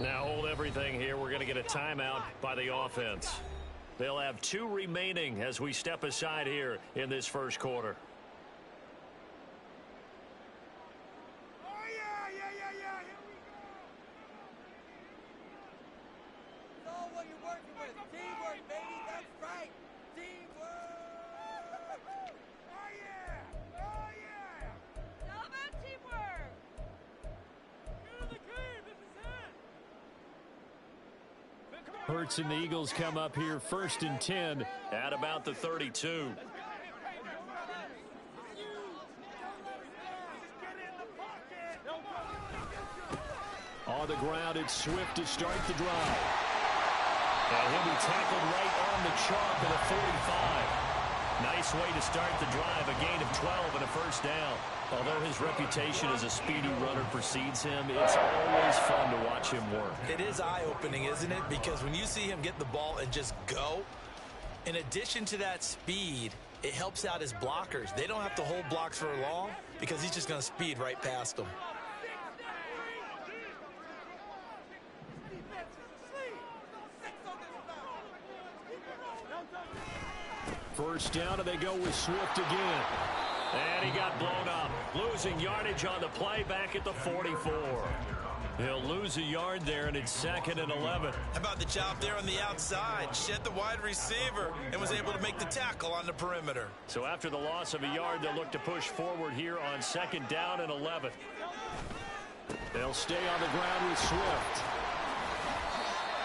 Now hold everything here. We're going to get a timeout by the offense. They'll have 2 remaining as we step aside here in this first quarter. Oh, yeah. Here we go. It's all what you're working with. Teamwork, baby. That's right. Teamwork. Oh, yeah. It's all about teamwork. Get in the game. This is it. Hurts and the Eagles come up here 1st and 10 at about the 32. On the ground, it's Swift to start the drive. And he'll be tackled right on the chalk at the 45. Nice way to start the drive, a gain of 12 and a first down. Although his reputation as a speedy runner precedes him, it's always fun to watch him work. It is eye-opening, isn't it? Because when you see him get the ball and just go, in addition to that speed, it helps out his blockers. They don't have to hold blocks for long because he's just going to speed right past them. First down, and they go with Swift again. And he got blown up. Losing yardage on the play back at the 44. He'll lose a yard there, and it's 2nd and 11. How about the job there on the outside? Shed the wide receiver and was able to make the tackle on the perimeter. So after the loss of a yard, they'll look to push forward here on 2nd down and 11. They'll stay on the ground with Swift.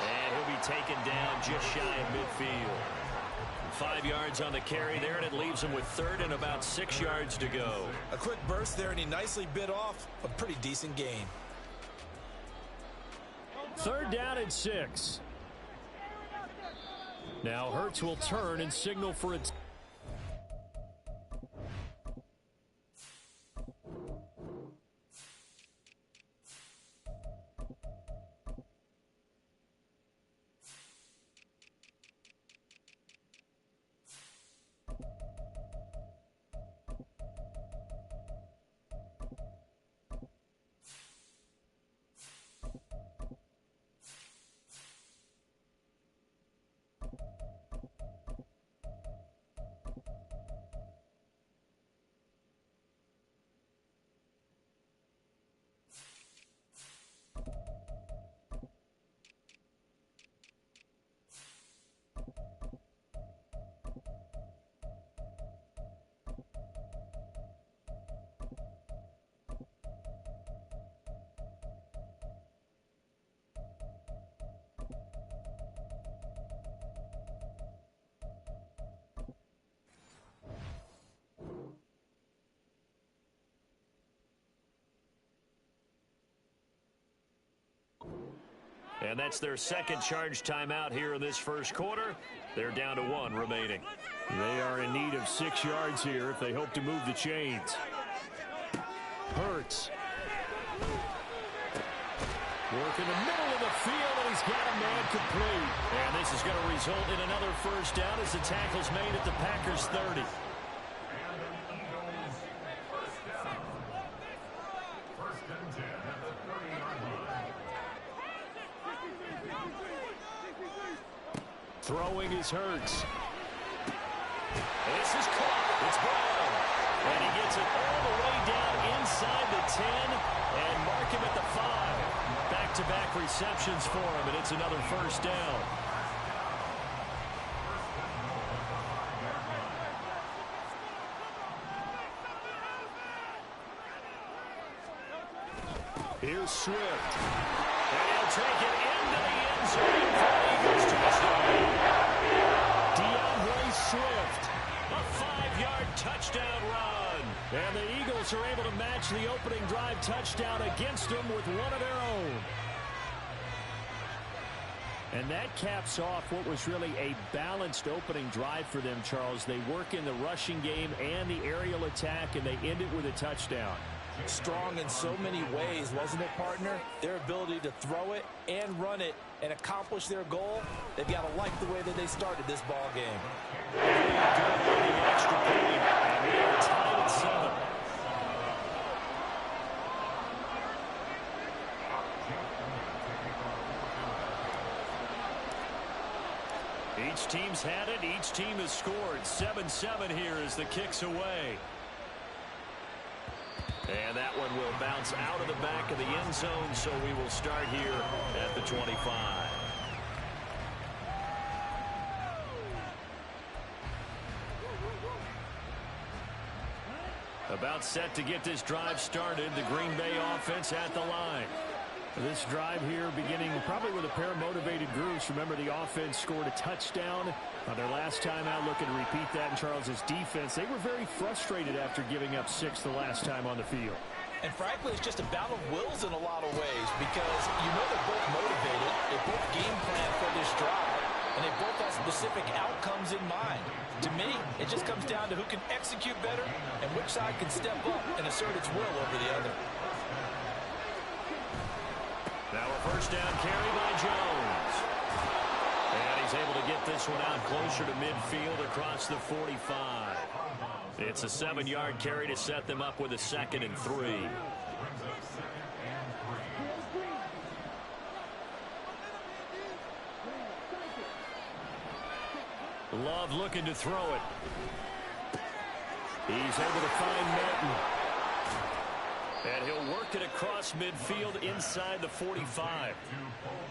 And he'll be taken down just shy of midfield. 5 yards on the carry there, and it leaves him with 3rd and about 6 yards to go. A quick burst there, and he nicely bit off a pretty decent gain. 3rd down and 6. Now Hurts will turn and signal for its. And that's their 2nd charge timeout here in this first quarter. They're down to 1 remaining. They are in need of 6 yards here if they hope to move the chains. Hurts. Work in the middle of the field, and he's got a man complete. And this is going to result in another first down as the tackle's made at the Packers' 30. Throwing is Hurts. This is caught. It's gone. And he gets it all the way down inside the 10 and mark him at the 5. Back-to-back receptions for him, and it's another first down. Here's Swift. And he'll take it into the end zone for the Eagles touchdown. Swift, a 5-yard touchdown run. And the Eagles are able to match the opening drive touchdown against them with one of their own. And that caps off what was really a balanced opening drive for them, Charles. They work in the rushing game and the aerial attack, and they end it with a touchdown. Strong in so many ways, wasn't it, partner? Their ability to throw it and run it and accomplish their goal, they've got to like the way that they started this ball game. Really good on the extra point, and we are tied at 7. Each team's had it. Each team has scored. 7-7 here as the kick's away. And that one will bounce out of the back of the end zone, so we will start here at the 25. About set to get this drive started. The Green Bay offense at the line. This drive here beginning probably with a pair of motivated groups. Remember, the offense scored a touchdown on their last time out, looking to repeat that in Charles's defense. They were very frustrated after giving up 6 the last time on the field. And frankly, it's just a battle of wills in a lot of ways because you know they're both motivated. They both game plan for this drive, and they both have specific outcomes in mind. To me, it just comes down to who can execute better and which side can step up and assert its will over the other. Now a first down carry by Jones. And he's able to get this one out closer to midfield across the 45. It's a 7-yard carry to set them up with a 2nd and 3. Love looking to throw it. He's able to find Melton. And he'll work it across midfield inside the 45.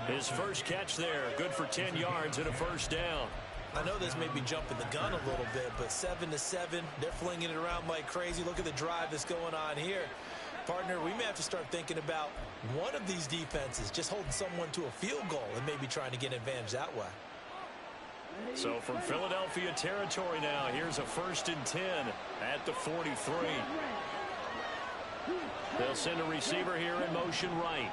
His first catch there, good for 10 yards and a first down. I know this may be jumping the gun a little bit, but 7-7, they're flinging it around like crazy. Look at the drive that's going on here. Partner, we may have to start thinking about one of these defenses just holding someone to a field goal and maybe trying to get an advantage that way. So from Philadelphia territory now, here's a 1st and 10 at the 43. They'll send a receiver here in motion right.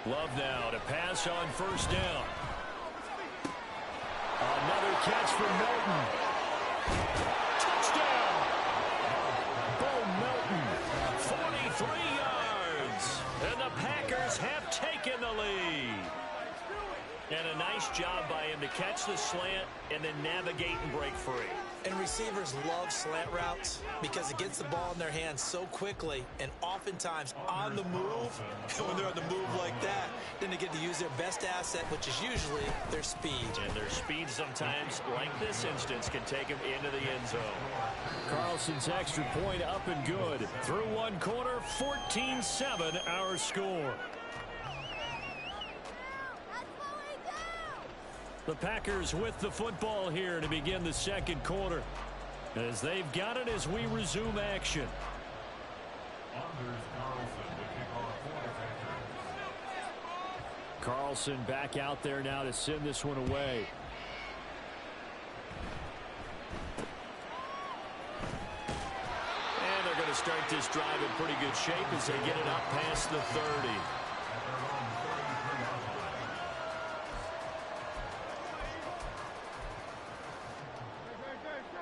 Love now to pass on first down. Another catch from Melton. Touchdown! Bo Melton, 43 yards. And the Packers have taken the lead. And a nice job by him to catch the slant and then navigate and break free. And receivers love slant routes because it gets the ball in their hands so quickly and oftentimes on the move. And when they're on the move like that, then they get to use their best asset, which is usually their speed. And their speed sometimes, like this instance, can take them into the end zone. Carlson's extra point up and good. Through one quarter, 14-7 our score. The Packers with the football here to begin the second quarter, as they've got it as we resume action. Carlson back out there now to send this one away. And they're going to start this drive in pretty good shape as they get it up past the 30.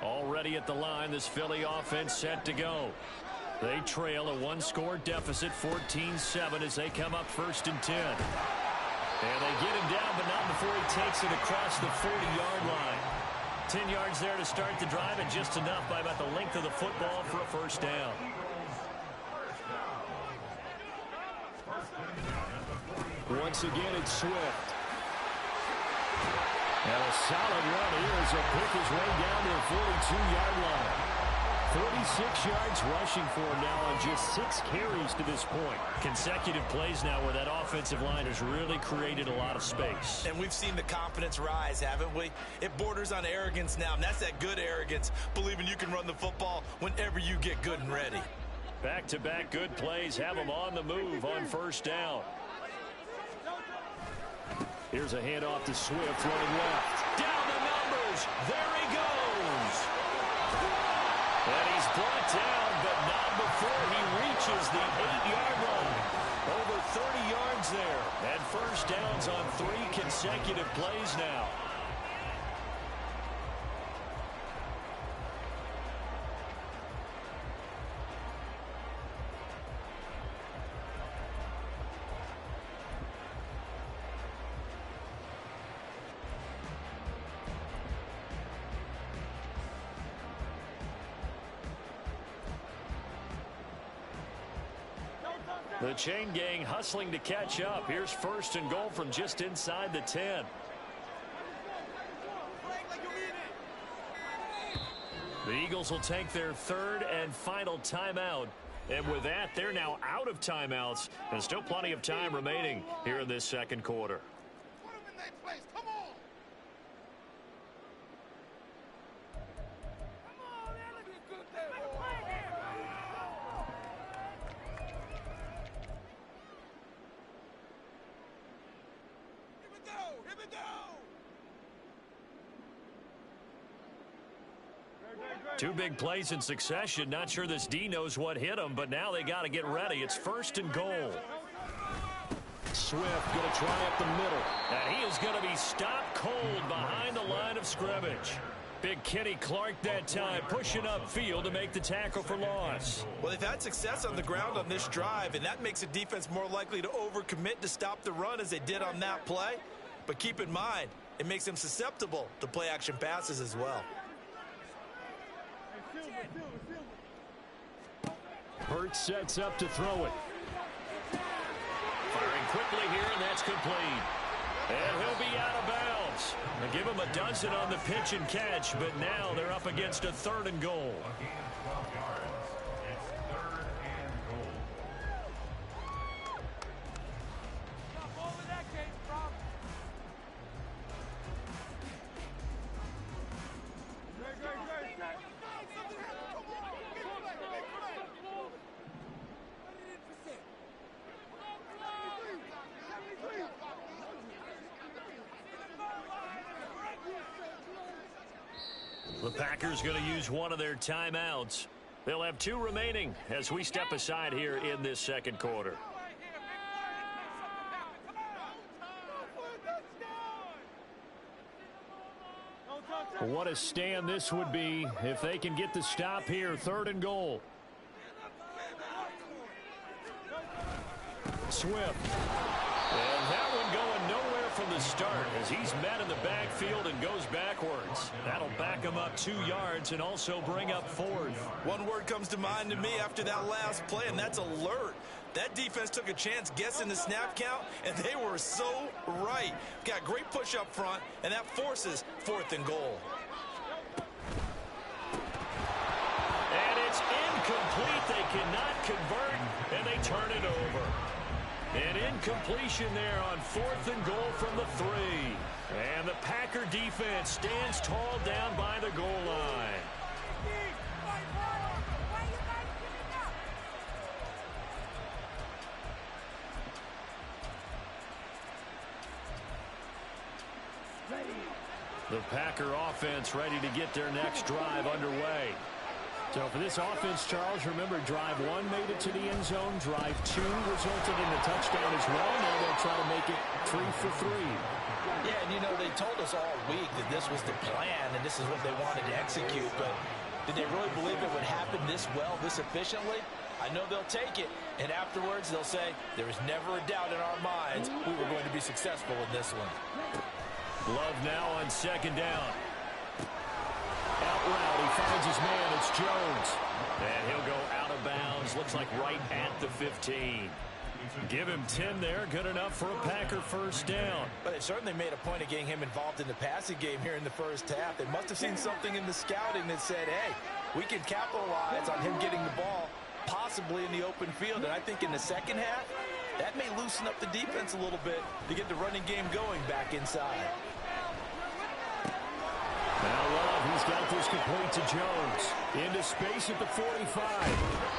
Already at the line, this Philly offense set to go. They trail a 1-score deficit, 14-7, as they come up 1st and 10. And they get him down, but not before he takes it across the 40-yard line. 10 yards there to start the drive, and just enough by about the length of the football for a first down. Once again, it's Swift. And a solid run here as he'll pick his way down to the 42-yard line. 36 yards rushing for him now on just 6 carries to this point. Consecutive plays now where that offensive line has really created a lot of space. And we've seen the confidence rise, haven't we? It borders on arrogance now, and that's that good arrogance, believing you can run the football whenever you get good and ready. Back-to-back good plays have them on the move on first down. Here's a handoff to Swift running left. Down the numbers. There he goes. And he's brought down, but not before he reaches the 8-yard line. Over 30 yards there. And first downs on 3 consecutive plays now. The chain gang hustling to catch up. Here's 1st and goal from just inside the 10. The Eagles will take their third and final timeout. And with that, they're now out of timeouts. And still plenty of time remaining here in this second quarter. Put them in their place. Come on. Come on, that'll be a good day. Here we go. Here we go. Two big plays in succession. Not sure this D knows what hit him, but now they got to get ready. It's first and goal. Swift going to try up the middle. And he is going to be stopped cold behind the line of scrimmage. Big Kenny Clark that time, pushing upfield to make the tackle for loss. Well, they've had success on the ground on this drive, and that makes the defense more likely to overcommit to stop the run as they did on that play. But keep in mind, it makes them susceptible to play-action passes as well. Hurts sets up to throw it. Firing quickly here, and that's complete. And he'll be out of bounds. They give him a dozen on the pitch and catch, but now they're up against a third and goal. The Packers going to use one of their timeouts. They'll have two remaining as we step aside here in this second quarter. What a stand this would be if they can get the stop here. Third and goal. Swift. And that one going nowhere from the start as he's met in the backfield and goes backwards. That'll back him up 2 yards and also bring up fourth. One word comes to mind to me after that last play, and that's alert. That defense took a chance guessing the snap count, and they were so right. Got great push up front, and that forces fourth and goal. And it's incomplete. They cannot convert, and they turn it over. An incompletion there on fourth and goal from the 3. And the Packer defense stands tall down by the goal line. The Packer offense ready to get their next drive underway. So for this offense, Charles, remember, drive 1 made it to the end zone. Drive 2 resulted in the touchdown as well. Now they'll try to make it 3 for 3. Yeah, and you know, they told us all week that this was the plan and this is what they wanted to execute, but did they really believe it would happen this well, this efficiently? I know they'll take it, and afterwards they'll say, there was never a doubt in our minds we were going to be successful in this one. Love now on second down. Out route, he finds his man. It's Jones. And he'll go out of bounds. Looks like right at the 15. Give him 10 there. Good enough for a Packer first down. But they certainly made a point of getting him involved in the passing game here in the first half. They must have seen something in the scouting that said, hey, we can capitalize on him getting the ball, possibly in the open field. And I think in the second half, that may loosen up the defense a little bit to get the running game going back inside. Now Love, he's got this complete to Jones. Into space at the 45.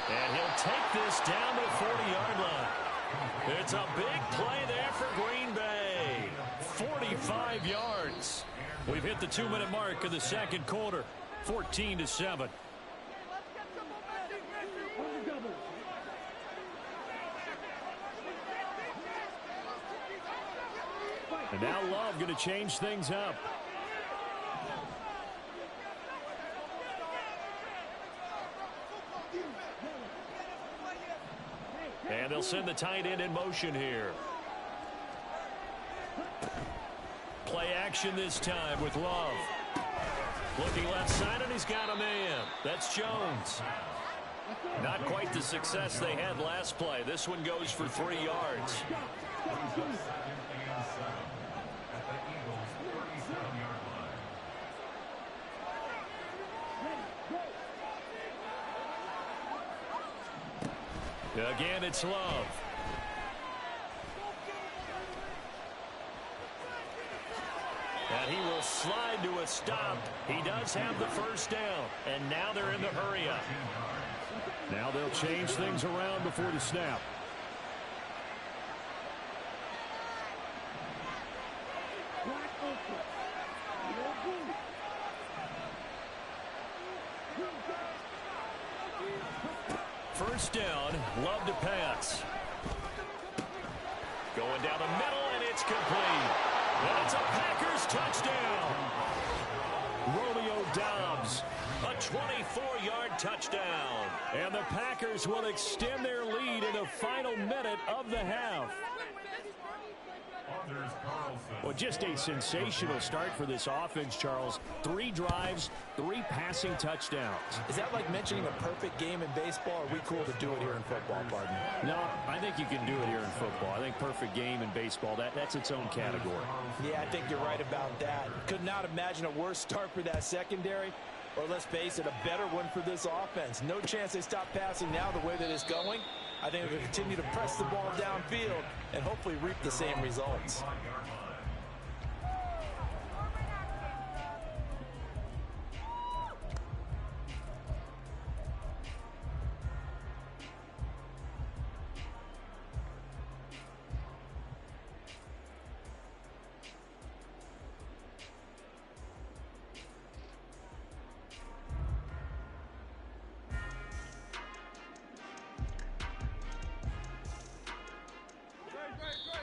And he'll take this down to the 40-yard line. It's a big play there for Green Bay. 45 yards. We've hit the 2-minute mark of the second quarter. 14-7. And now Love going to change things up. And they'll send the tight end in motion here. Play action this time with Love. Looking left side, and he's got a man. That's Jones. Not quite the success they had last play. This one goes for 3 yards. Again, it's Love. And he will slide to a stop. He does have the first down. And now they're in the hurry up. Now they'll change things around before the snap. First down, Love to pass. Going down the middle, and it's complete. And it's a Packers touchdown. Romeo Doubs, a 24-yard touchdown. And the Packers will extend their lead in the final minute of the half. Well, just a sensational start for this offense, Charles. 3 drives, 3 passing touchdowns. Is that like mentioning a perfect game in baseball? Or are we cool to do it here in football, pardon? No, I think you can do it here in football. I think perfect game in baseball, that's its own category. Yeah, I think you're right about that. Could not imagine a worse start for that secondary. Or let's face it, a better one for this offense. No chance they stop passing now the way that it's going. I think they'll continue to press the ball downfield and hopefully reap the same results.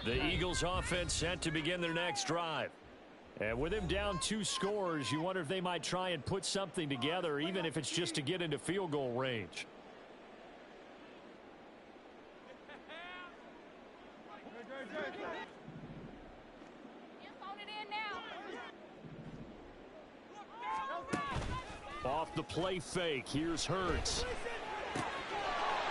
The Eagles offense set to begin their next drive. And with him down 2 scores, you wonder if they might try and put something together, even if it's just to get into field goal range. Off the play fake, here's Hurts.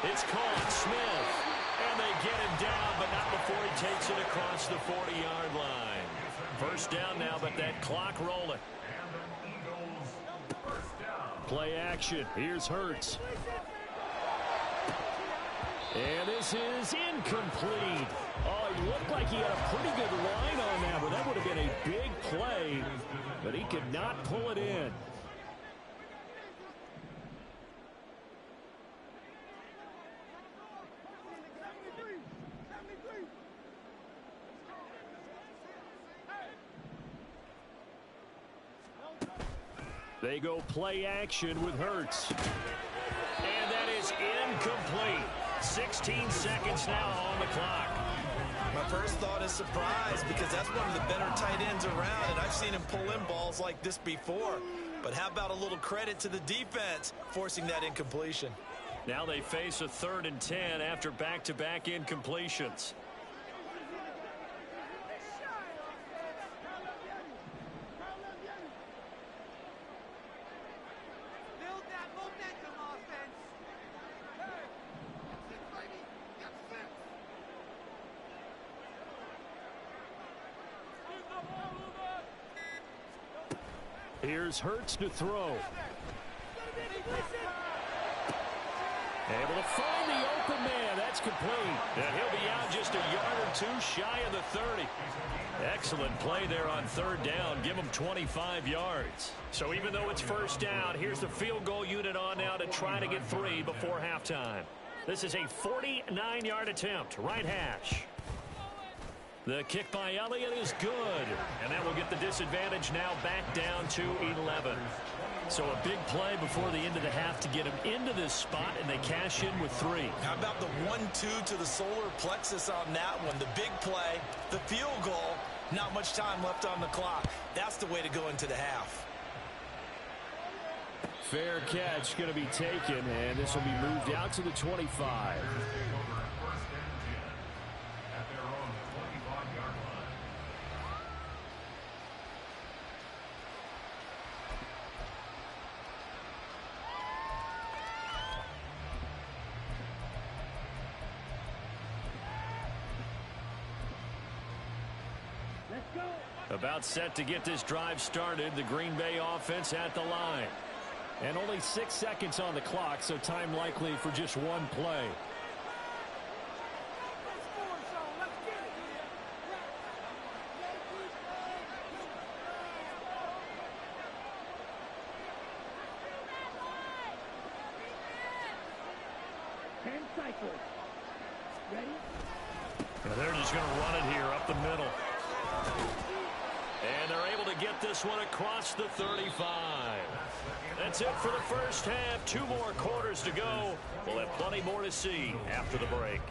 It's caught, Smith. And they get him down, but not before he takes it across the 40-yard line. First down now, but that clock rolling. Play action. Here's Hurts. And this is incomplete. Oh, he looked like he had a pretty good line on that, but that would have been a big play, but he could not pull it in. They go play action with Hurts. And that is incomplete. 16 seconds now on the clock. My first thought is surprise because that's one of the better tight ends around, and I've seen him pull in balls like this before. But how about a little credit to the defense forcing that incompletion? Now they face a 3rd and 10 after back-to-back incompletions. Here's Hurts to throw. Able to find the open man. That's complete. And he'll be out just a yard or 2 shy of the 30. Excellent play there on 3rd down. Give him 25 yards. So even though it's first down, here's the field goal unit on now to try to get 3 before halftime. This is a 49-yard attempt. Right hash. The kick by Elliott is good. And that will get the disadvantage now back down to 11. So a big play before the end of the half to get him into this spot, and they cash in with 3. How about the 1-2 to the solar plexus on that one? The big play, the field goal, not much time left on the clock. That's the way to go into the half. Fair catch going to be taken, and this will be moved out to the 25. About set to get this drive started. The Green Bay offense at the line. And only 6 seconds on the clock, so time likely for just 1 play. 10 cycles. Ready? And they're just going to run it here up the middle. And they're able to get this one across the 35. That's it for the first half. 2 more quarters to go. We'll have plenty more to see after the break.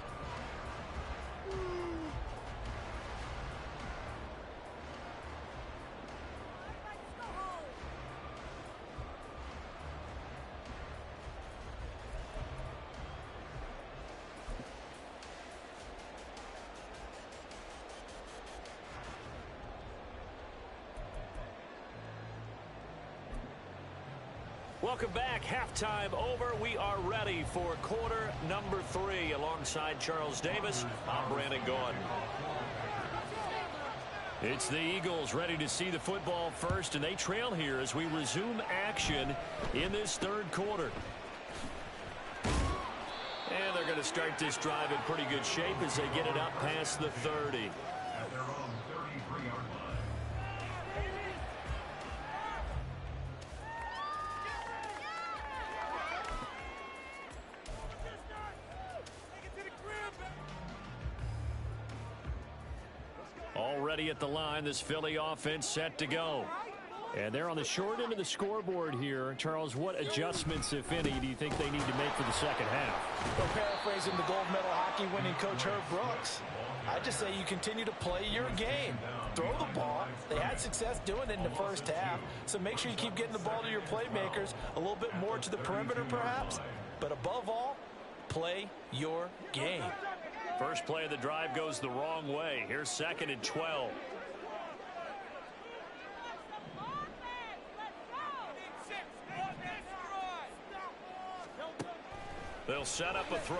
Welcome back. Halftime over. We are ready for quarter number 3. Alongside Charles Davis, I'm Brandon Gaudin. It's the Eagles ready to see the football first, and they trail here as we resume action in this third quarter. And they're going to start this drive in pretty good shape as they get it up past the 30. Already at the line, this Philly offense set to go. And they're on the short end of the scoreboard here. Charles, what adjustments, if any, do you think they need to make for the second half? Well, paraphrasing the gold medal hockey winning coach Herb Brooks, I just say you continue to play your game. Throw the ball. They had success doing it in the first half, so make sure you keep getting the ball to your playmakers, a little bit more to the perimeter perhaps, but above all, play your game. First play of the drive goes the wrong way. Here's 2nd and 12. They'll set up a throw.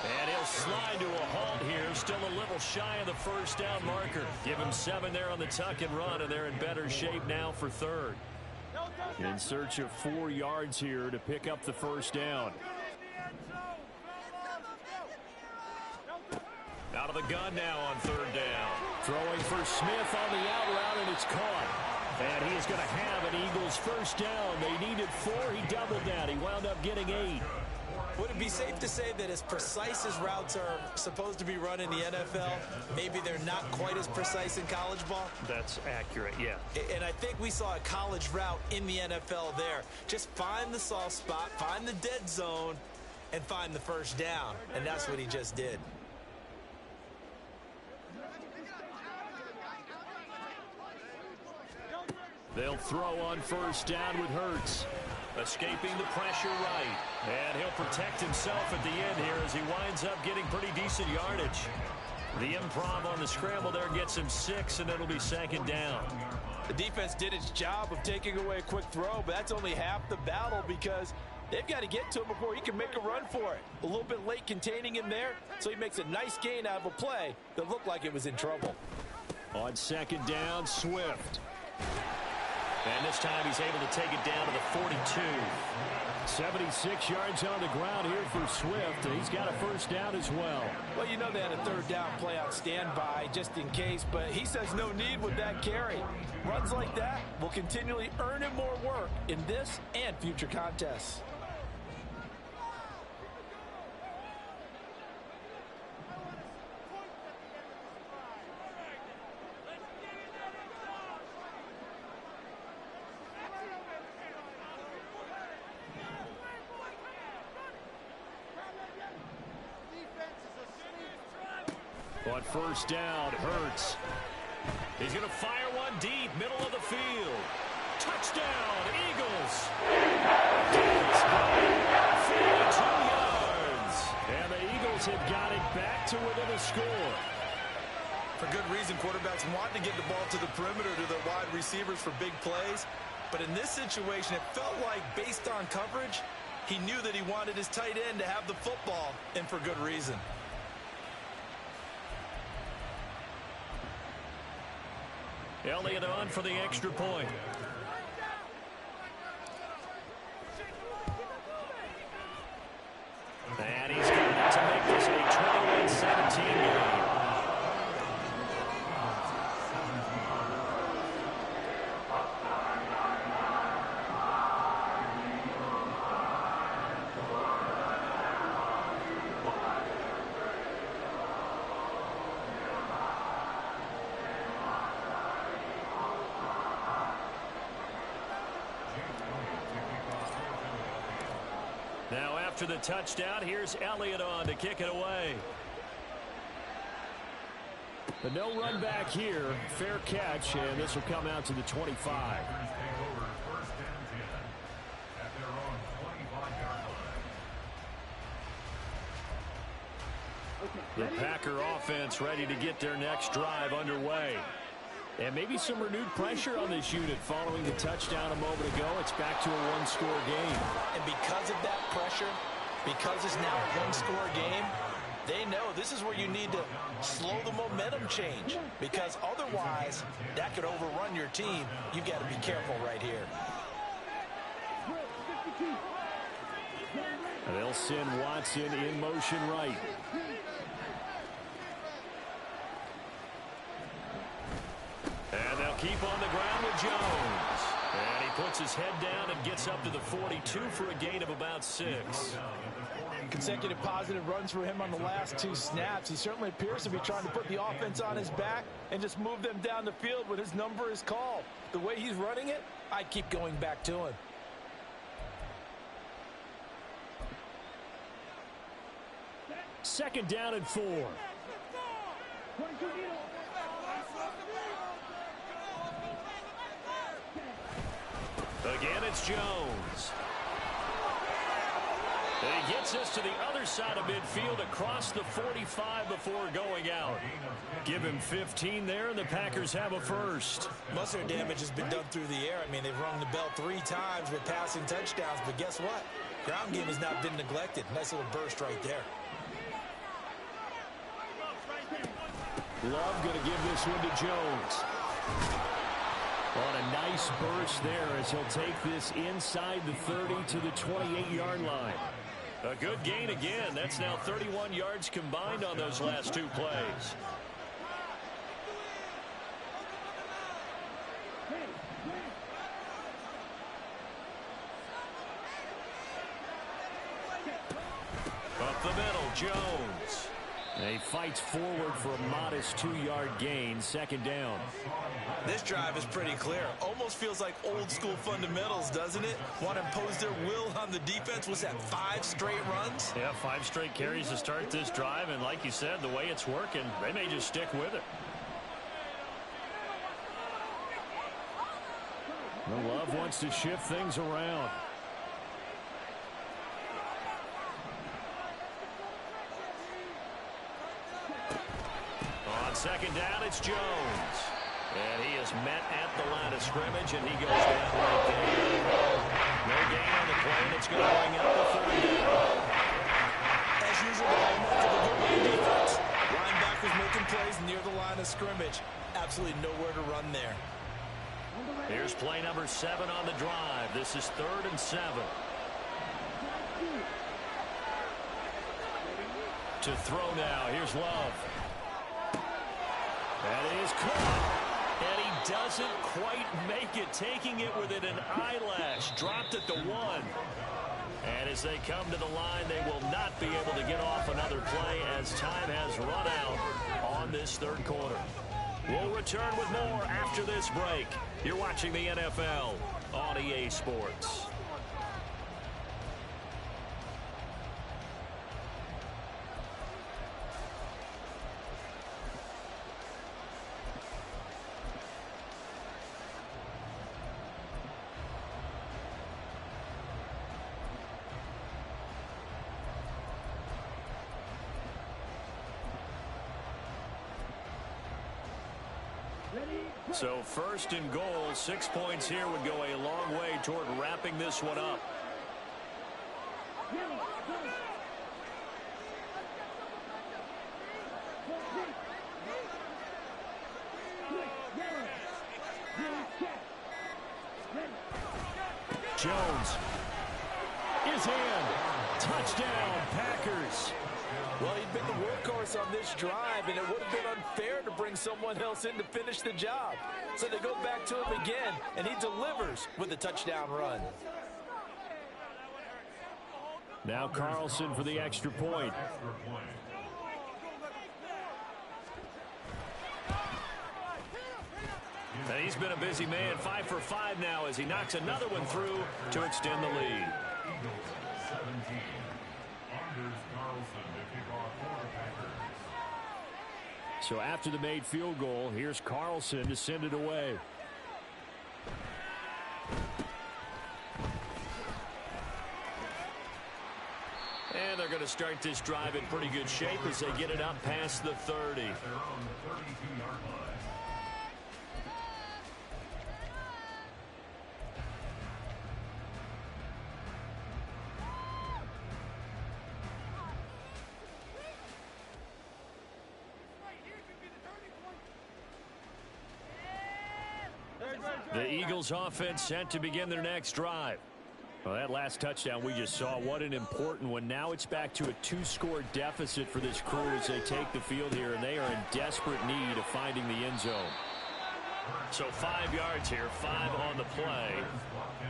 And he'll slide to a halt here. Still a little shy of the first down marker. Give him 7 there on the tuck and run, and they're in better shape now for third. In search of 4 yards here to pick up the first down. Out of the gun now on 3rd down. Throwing for Smith on the out route, and it's caught. And he is going to have an Eagles first down. They needed 4. He doubled that. He wound up getting 8. Would it be safe to say that as precise as routes are supposed to be run in the NFL, maybe they're not quite as precise in college ball? That's accurate, yeah. And I think we saw a college route in the NFL there. Just find the soft spot, find the dead zone, and find the first down. And that's what he just did. They'll throw on first down with Hurts. Escaping the pressure right. And he'll protect himself at the end here as he winds up getting pretty decent yardage. The improv on the scramble there gets him 6, and it'll be 2nd down. The defense did its job of taking away a quick throw, but that's only half the battle because they've got to get to him before he can make a run for it. A little bit late containing him there, so he makes a nice gain out of a play that looked like it was in trouble. On 2nd down, Swift. And this time he's able to take it down to the 42. 76 yards on the ground here for Swift. And he's got a first down as well. Well, you know they had a 3rd down play on standby just in case, but he says no need with that carry. Runs like that will continually earn him more work in this and future contests. On first down, Hurts. He's going to fire one deep, middle of the field. Touchdown, Eagles. 42 yards. And the Eagles have got it back to within a score. For good reason, quarterbacks want to get the ball to the perimeter to their wide receivers for big plays. But in this situation, it felt like based on coverage, he knew that he wanted his tight end to have the football, and for good reason. Elliott on for the extra point. And he's got to make this a 21-17 game. Now after the touchdown, here's Elliott on to kick it away. But no run back here. Fair catch, and this will come out to the 25. The Packer offense ready to get their next drive underway. And maybe some renewed pressure on this unit following the touchdown a moment ago. It's back to a one-score game. And because of that pressure, because it's now a one-score game, they know this is where you need to slow the momentum change, because otherwise that could overrun your team. You've got to be careful right here. And they'll send Watson in motion right. And they'll keep on the ground with Jones. And he puts his head down and gets up to the 42 for a gain of about 6. Consecutive positive runs for him on the last 2 snaps. He certainly appears to be trying to put the offense on his back and just move them down the field when his number is called. The way he's running it, I'd keep going back to him. Second down and 4. Again, it's Jones. And he gets us to the other side of midfield across the 45 before going out. Give him 15 there, and the Packers have a first. Most of their damage has been done through the air. I mean, they've rung the bell 3 times with passing touchdowns, but guess what? Ground game has not been neglected. Nice little burst right there. Love going to give this one to Jones. On a nice burst there as he'll take this inside the 30 to the 28-yard line. A good gain again. That's now 31 yards combined on those last 2 plays. Up the middle, Jones. And he fights forward for a modest 2-yard gain, second down. This drive is pretty clear. Almost feels like old school fundamentals, doesn't it? Want to impose their will on the defense. Was that 5 straight runs? Yeah, 5 straight carries to start this drive, and like you said, the way it's working, they may just stick with it. Well, Love wants to shift things around. On second down, it's Jones. And he is met at the line of scrimmage, and he goes down right there. No gain on the play, and it's going to bring up the 30 down. As usual, the hallmark of a good run defense. Linebackers making plays near the line of scrimmage. Absolutely nowhere to run there. Here's play number 7 on the drive. This is 3rd and 7. To throw now. Here's Love. That is caught. And he doesn't quite make it. Taking it within an eyelash. Dropped at the 1. And as they come to the line, they will not be able to get off another play as time has run out on this 3rd quarter. We'll return with more after this break. You're watching the NFL on EA Sports. So 1st and goal, 6 points here would go a long way toward wrapping this one up. Jones is in. Touchdown, Packers. Well, he'd been the workhorse on this drive, and it would have been unfair to bring someone else in to finish the job. So they go back to him again, and he delivers with a touchdown run. Now Carlson for the extra point. And he's been a busy man, 5 for 5 now as he knocks another one through to extend the lead. So after the made field goal, here's Carlson to send it away. And they're going to start this drive in pretty good shape as they get it up past the 30. The Eagles offense set to begin their next drive. Well, that last touchdown we just saw, what an important one. Now it's back to a 2-score deficit for this crew as they take the field here, and they are in desperate need of finding the end zone. So 5 yards here, 5 on the play,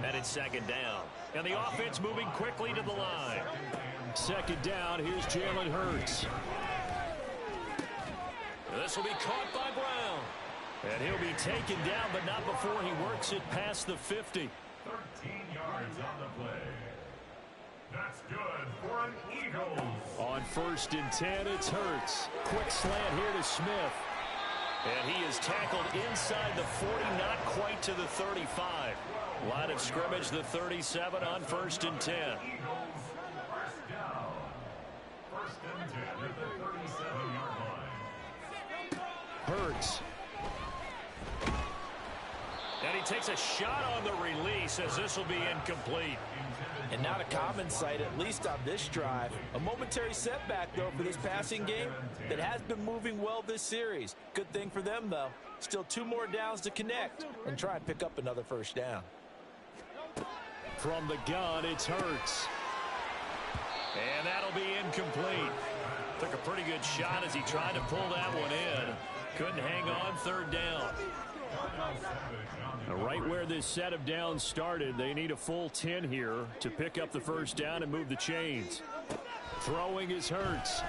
and it's second down. And the offense moving quickly to the line. Second down, here's Jalen Hurts. This will be caught by Brown. And he'll be taken down, but not before he works it past the 50. 13 yards on the play. That's good for an Eagles. On 1st and 10, it's Hurts. Quick slant here to Smith. And he is tackled inside the 40, not quite to the 35. Line of scrimmage, the 37 on 1st and 10. Eagles, first down. 1st and 10 at the 37-yard line. Hurts. And he takes a shot on the release as this will be incomplete. And not a common sight, at least on this drive. A momentary setback, though, for this passing game that has been moving well this series. Good thing for them, though. Still 2 more downs to connect and try and pick up another first down. From the gun, it's Hurts. And that'll be incomplete. Took a pretty good shot as he tried to pull that one in. Couldn't hang on, 3rd down. Right where this set of downs started, they need a full 10 here to pick up the first down and move the chains. Throwing is Hurts.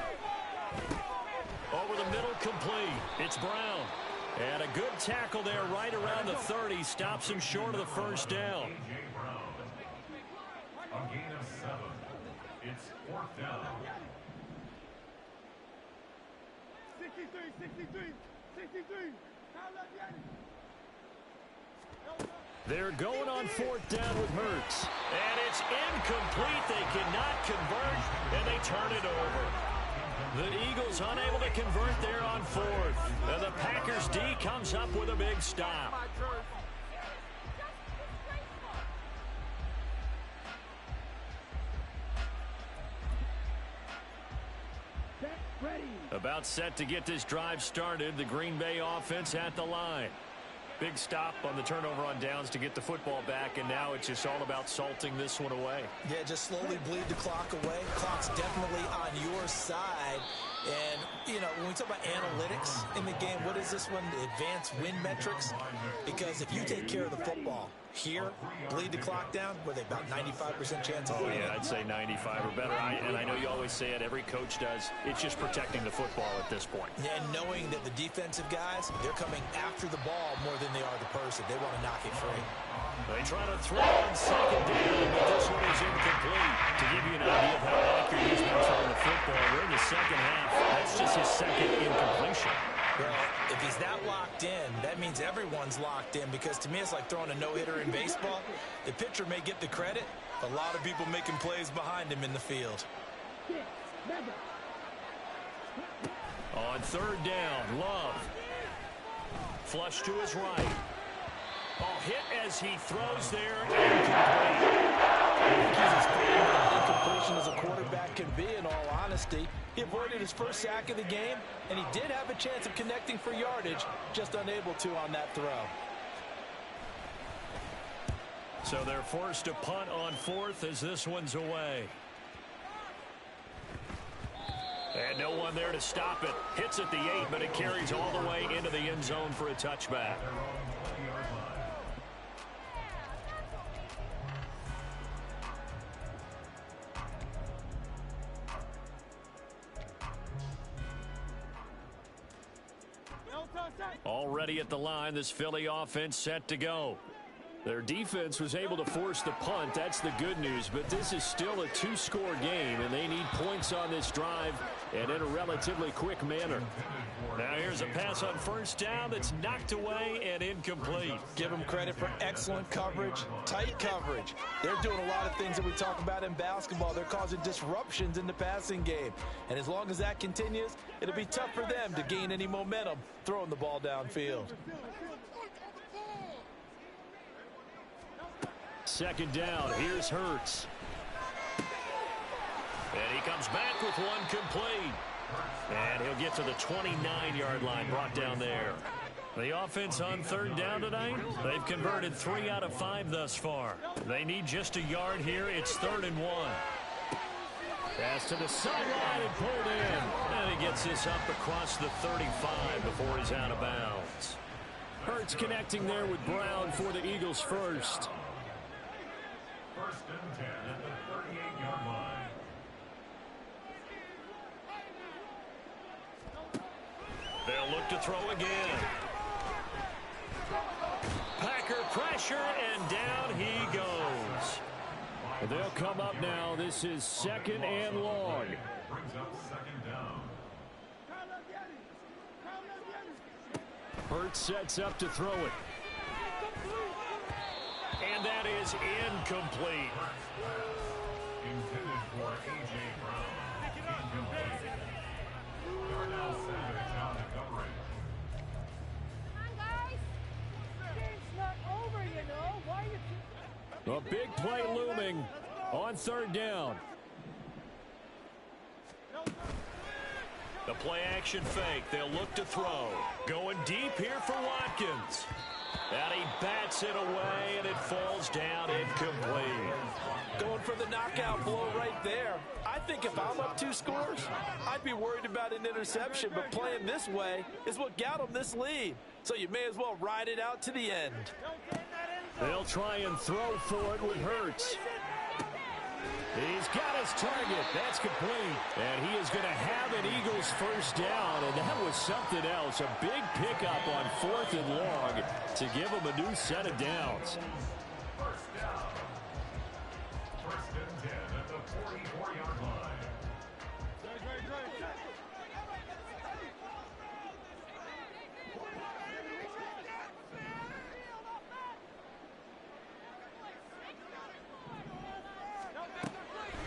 Over the middle, complete. It's Brown. And a good tackle there right around the 30. Stops him short of the first down. A gain of 7. It's 4th down. 63. They're going on 4th down with Hurts. And it's incomplete. They cannot convert, and they turn it over. The Eagles unable to convert there on 4th. And the Packers D comes up with a big stop. About set to get this drive started. The Green Bay offense at the line. Big stop on the turnover on downs to get the football back, and now it's just all about salting this one away. Yeah, just slowly bleed the clock away. Clock's definitely on your side. And, you know, when we talk about analytics in the game, what is this one? The advanced win metrics? Because if you take care of the football here, bleed the clock down, were they about 95% chance of winning? Yeah, I'd say 95 or better. And I know you always say it, every coach does. It's just protecting the football at this point. Yeah, and knowing that the defensive guys, they're coming after the ball more than they are the person. They want to knock it free. They try to throw on 2nd down, but this one is incomplete. To give you an idea of how accurate he's been throwing the football, we're in the second half. That's just his 2nd incompletion. Well, if he's that locked in, that means everyone's locked in, because to me it's like throwing a no-hitter in baseball. The pitcher may get the credit, a lot of people making plays behind him in the field. On 3rd down, Love. Flush to his right. Hit as he throws there. Incomplete. I think he's as close to incompletion as a quarterback can be, in all honesty. He avoided his first sack of the game, and he did have a chance of connecting for yardage, just unable to on that throw. So they're forced to punt on 4th as this one's away. And no one there to stop it. Hits at the 8, but it carries all the way into the end zone for a touchback. Already at the line, this Philly offense set to go. Their defense was able to force the punt. That's the good news. But this is still a two-score game, and they need points on this drive and in a relatively quick manner. Now here's a pass on first down that's knocked away and incomplete. Give them credit for excellent coverage, tight coverage. They're doing a lot of things that we talk about in basketball. They're causing disruptions in the passing game. And as long as that continues, it'll be tough for them to gain any momentum throwing the ball downfield. Second down, here's Hurts. And he comes back with one complete. And he'll get to the 29-yard line, brought down there. The offense on third down tonight, they've converted 3 out of 5 thus far. They need just a yard here. It's 3rd and 1. Pass to the sideline and pulled in. And he gets this up across the 35 before he's out of bounds. Hurts connecting there with Brown for the Eagles first. 1st and 10 at the 38-yard line. They'll look to throw again. Packer pressure, and down he goes. They'll come up now. This is 2nd and long. Brings up 2nd down. Hurts sets up to throw it. And that is incomplete. Intended for A.J. Brown. Incomplete. Darnell Savage on the coverage. Come on, guys. Game's not over, you know. Why are you... A big play looming on 3rd down. The play action fake. They'll look to throw. Going deep here for Watkins. And he bats it away, and it falls down incomplete. Going for the knockout blow right there. I think if I'm up 2 scores, I'd be worried about an interception, but playing this way is what got them this lead. So you may as well ride it out to the end. They'll try and throw for it with Hurts. He's got his target. That's complete. And he is going to have an Eagles first down, and that was something else. A big pickup on 4th and long to give him a new set of downs. First down. 1st and 10 at the 44-yard line.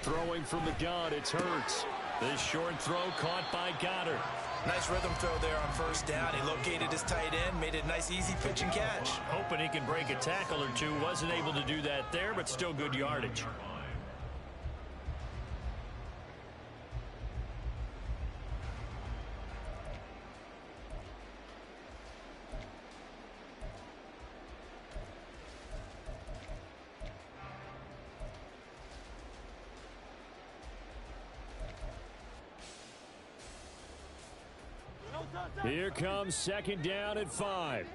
Throwing from the gun, it's Hurts. This short throw caught by Goddard. Nice rhythm throw there on first down. He located his tight end, made it a nice, easy pitch and catch. Hoping he can break a tackle or two. Wasn't able to do that there, but still good yardage. Here comes 2nd down at 5.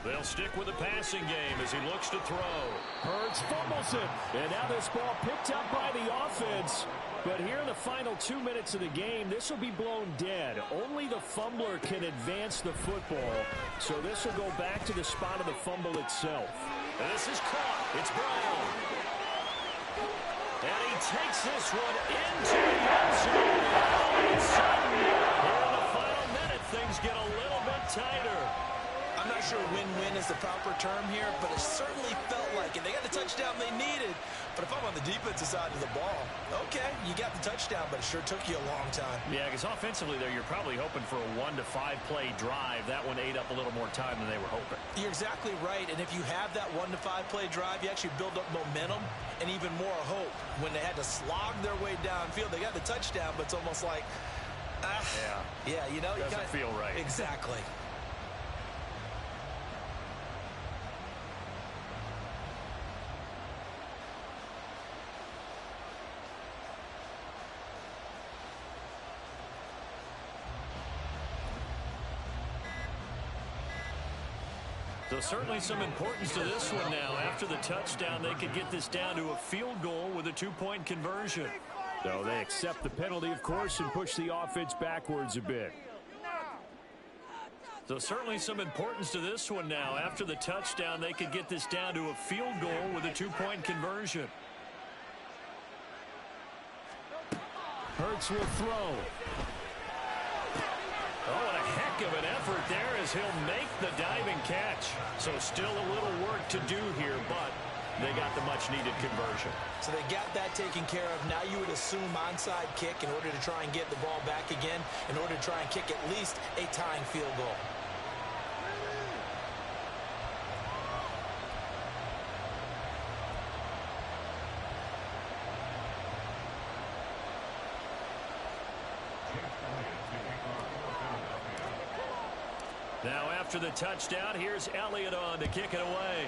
They'll stick with the passing game as he looks to throw. Hurts fumbles it. And now this ball picked up by the offense. But here in the final 2 minutes of the game, this will be blown dead. Only the fumbler can advance the football. So this will go back to the spot of the fumble itself. This is caught. It's Brown. And he takes this one into the end zone. All of a sudden, here in the final minute, things get a little bit tighter. I'm not sure win-win is the proper term here, but it certainly felt like it. They got the touchdown they needed. But if I'm on the defensive side of the ball, okay, you got the touchdown, but it sure took you a long time. Yeah, because offensively there, you're probably hoping for a 1 to 5 play drive. That one ate up a little more time than they were hoping. You're exactly right, and if you have that 1 to 5 play drive, you actually build up momentum and even more hope. When they had to slog their way downfield, they got the touchdown, but it's almost like, yeah, you know, doesn't feel right. Exactly. So certainly some importance to this one now. After the touchdown, they could get this down to a field goal with a 2-point conversion. So they accept the penalty, of course, and push the offense backwards a bit. So certainly some importance to this one now. After the touchdown, they could get this down to a field goal with a two-point conversion. Hurts will throw. Oh, and a heck of an effort there as he'll make the diving catch. So still a little work to do here, but they got the much-needed conversion. So they got that taken care of. Now you would assume onside kick in order to try and get the ball back again, in order to try and kick at least a tying field goal. Now after the touchdown, here's Elliott on to kick it away.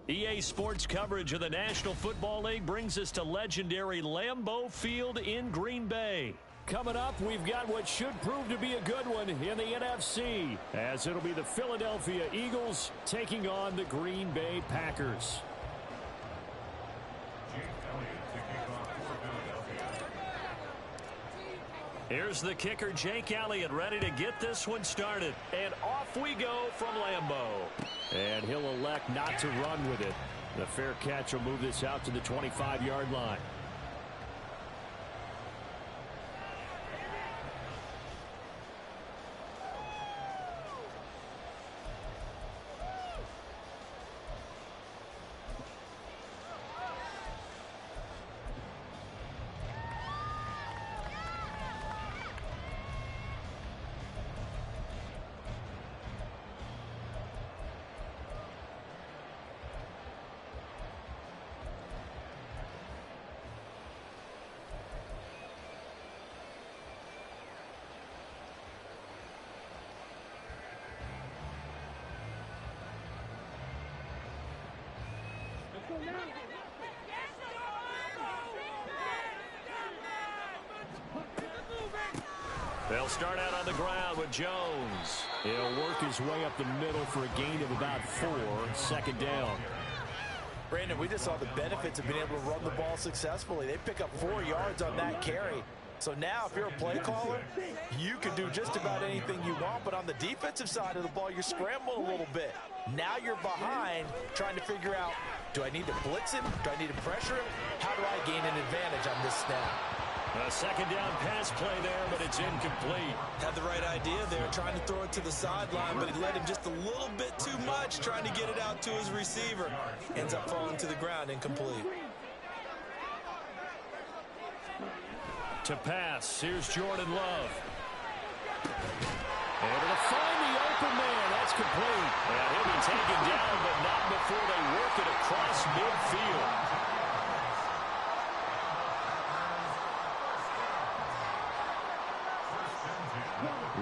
EA Sports coverage of the National Football League brings us to legendary Lambeau Field in Green Bay. Coming up, we've got what should prove to be a good one in the NFC, as it'll be the Philadelphia Eagles taking on the Green Bay Packers. Here's the kicker, Jake Elliott, ready to get this one started. And off we go from Lambeau. And he'll elect not to run with it. The fair catch will move this out to the 25-yard line. They'll start out on the ground with Jones. He'll work his way up the middle for a gain of about 4, second down. Brandon, we just saw the benefits of being able to run the ball successfully. They pick up 4 yards on that carry. So now if you're a play caller, you can do just about anything you want. But on the defensive side of the ball, you're scrambling a little bit. Now you're behind trying to figure out, do I need to blitz him? Do I need to pressure him? How do I gain an advantage on this snap? A second down pass play there, but it's incomplete. Had the right idea there, trying to throw it to the sideline, but he led him just a little bit too much, trying to get it out to his receiver. Ends up falling to the ground, incomplete. To pass, here's Jordan Love. Able to find the open man. That's complete. And he'll be taken down, but not before they work it across midfield.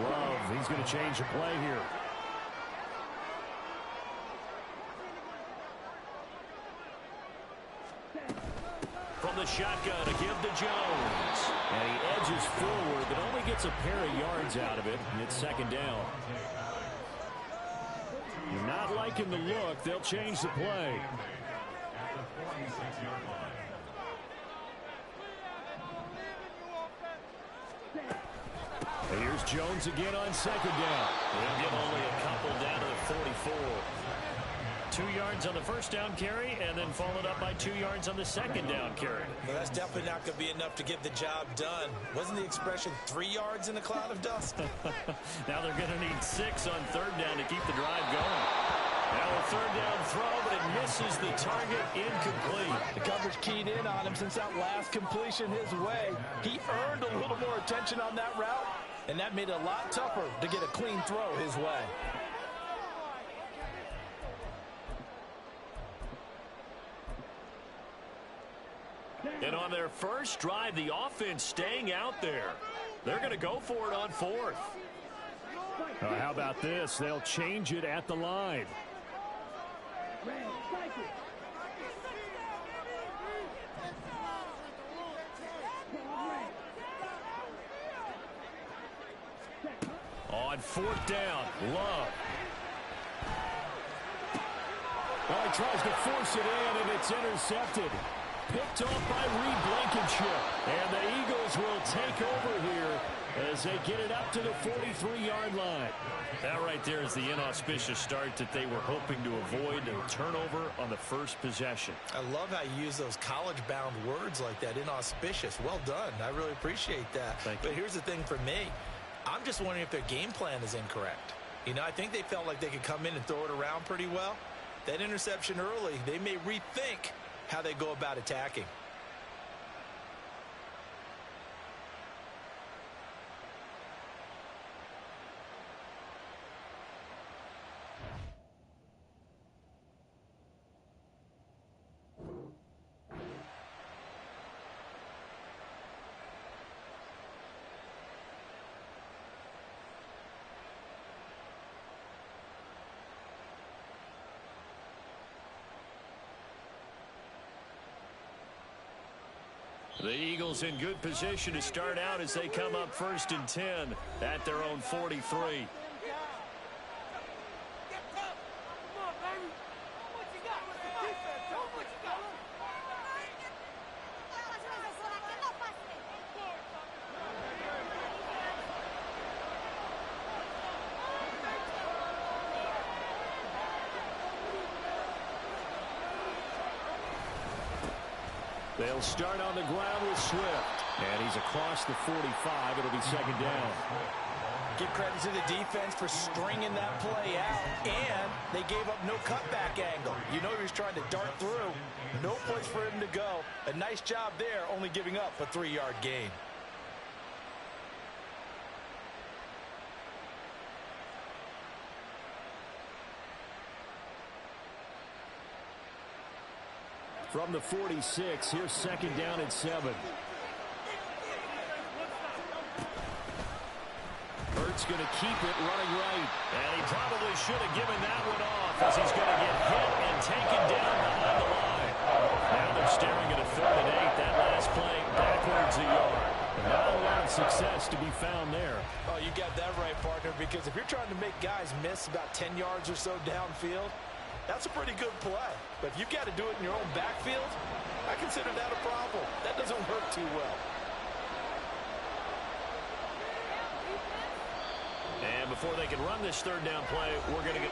Love, he's going to change the play here. From the shotgun to give to Jones. And he edges forward, but only gets a pair of yards out of it. And it's second down. You're not liking the look. They'll change the play. Here's Jones again on second down. They'll give only a couple down to the 44. 2 yards on the first down carry, and then followed up by 2 yards on the second down carry. Well, that's definitely not going to be enough to get the job done. Wasn't the expression 3 yards in a cloud of dust? Now they're going to need 6 on third down to keep the drive going. Now a third down throw, but it misses the target, incomplete. The coverage keyed in on him since that last completion his way. He earned a little more attention on that route, and that made it a lot tougher to get a clean throw his way. And on their first drive, the offense staying out there. They're going to go for it on fourth. How about this? They'll change it at the line. On fourth down, Love. Well, he tries to force it in, and it's intercepted. Picked off by Reed Blankenship. And the Eagles will take over here as they get it up to the 43-yard line. That right there is the inauspicious start that they were hoping to avoid, a turnover on the first possession. I love how you use those college-bound words like that, inauspicious. Well done. I really appreciate that. Thank you. But here's the thing for me. I'm just wondering if their game plan is incorrect. You know, I think they felt like they could come in and throw it around pretty well. That interception early, they may rethink how they go about attacking. The Eagles in good position to start out as they come up 1st and 10 at their own 43. They'll start on the ground with Swift. And he's across the 45. It'll be 2nd down. Give credit to the defense for stringing that play out. And they gave up no cutback angle. You know he was trying to dart through. No place for him to go. A nice job there, only giving up a 3-yard gain. From the 46, here's 2nd down and 7. Hurts going to keep it running right. And he probably should have given that one off as he's going to get hit and taken down behind the line. Now they're staring at a 3rd and 8. That last play backwards a yard. Not a lot of success to be found there. Oh, you got that right, partner, because if you're trying to make guys miss about 10 yards or so downfield, that's a pretty good play. But if you've got to do it in your own backfield, I consider that a problem. That doesn't work too well. And before they can run this 3rd down play, we're going to get...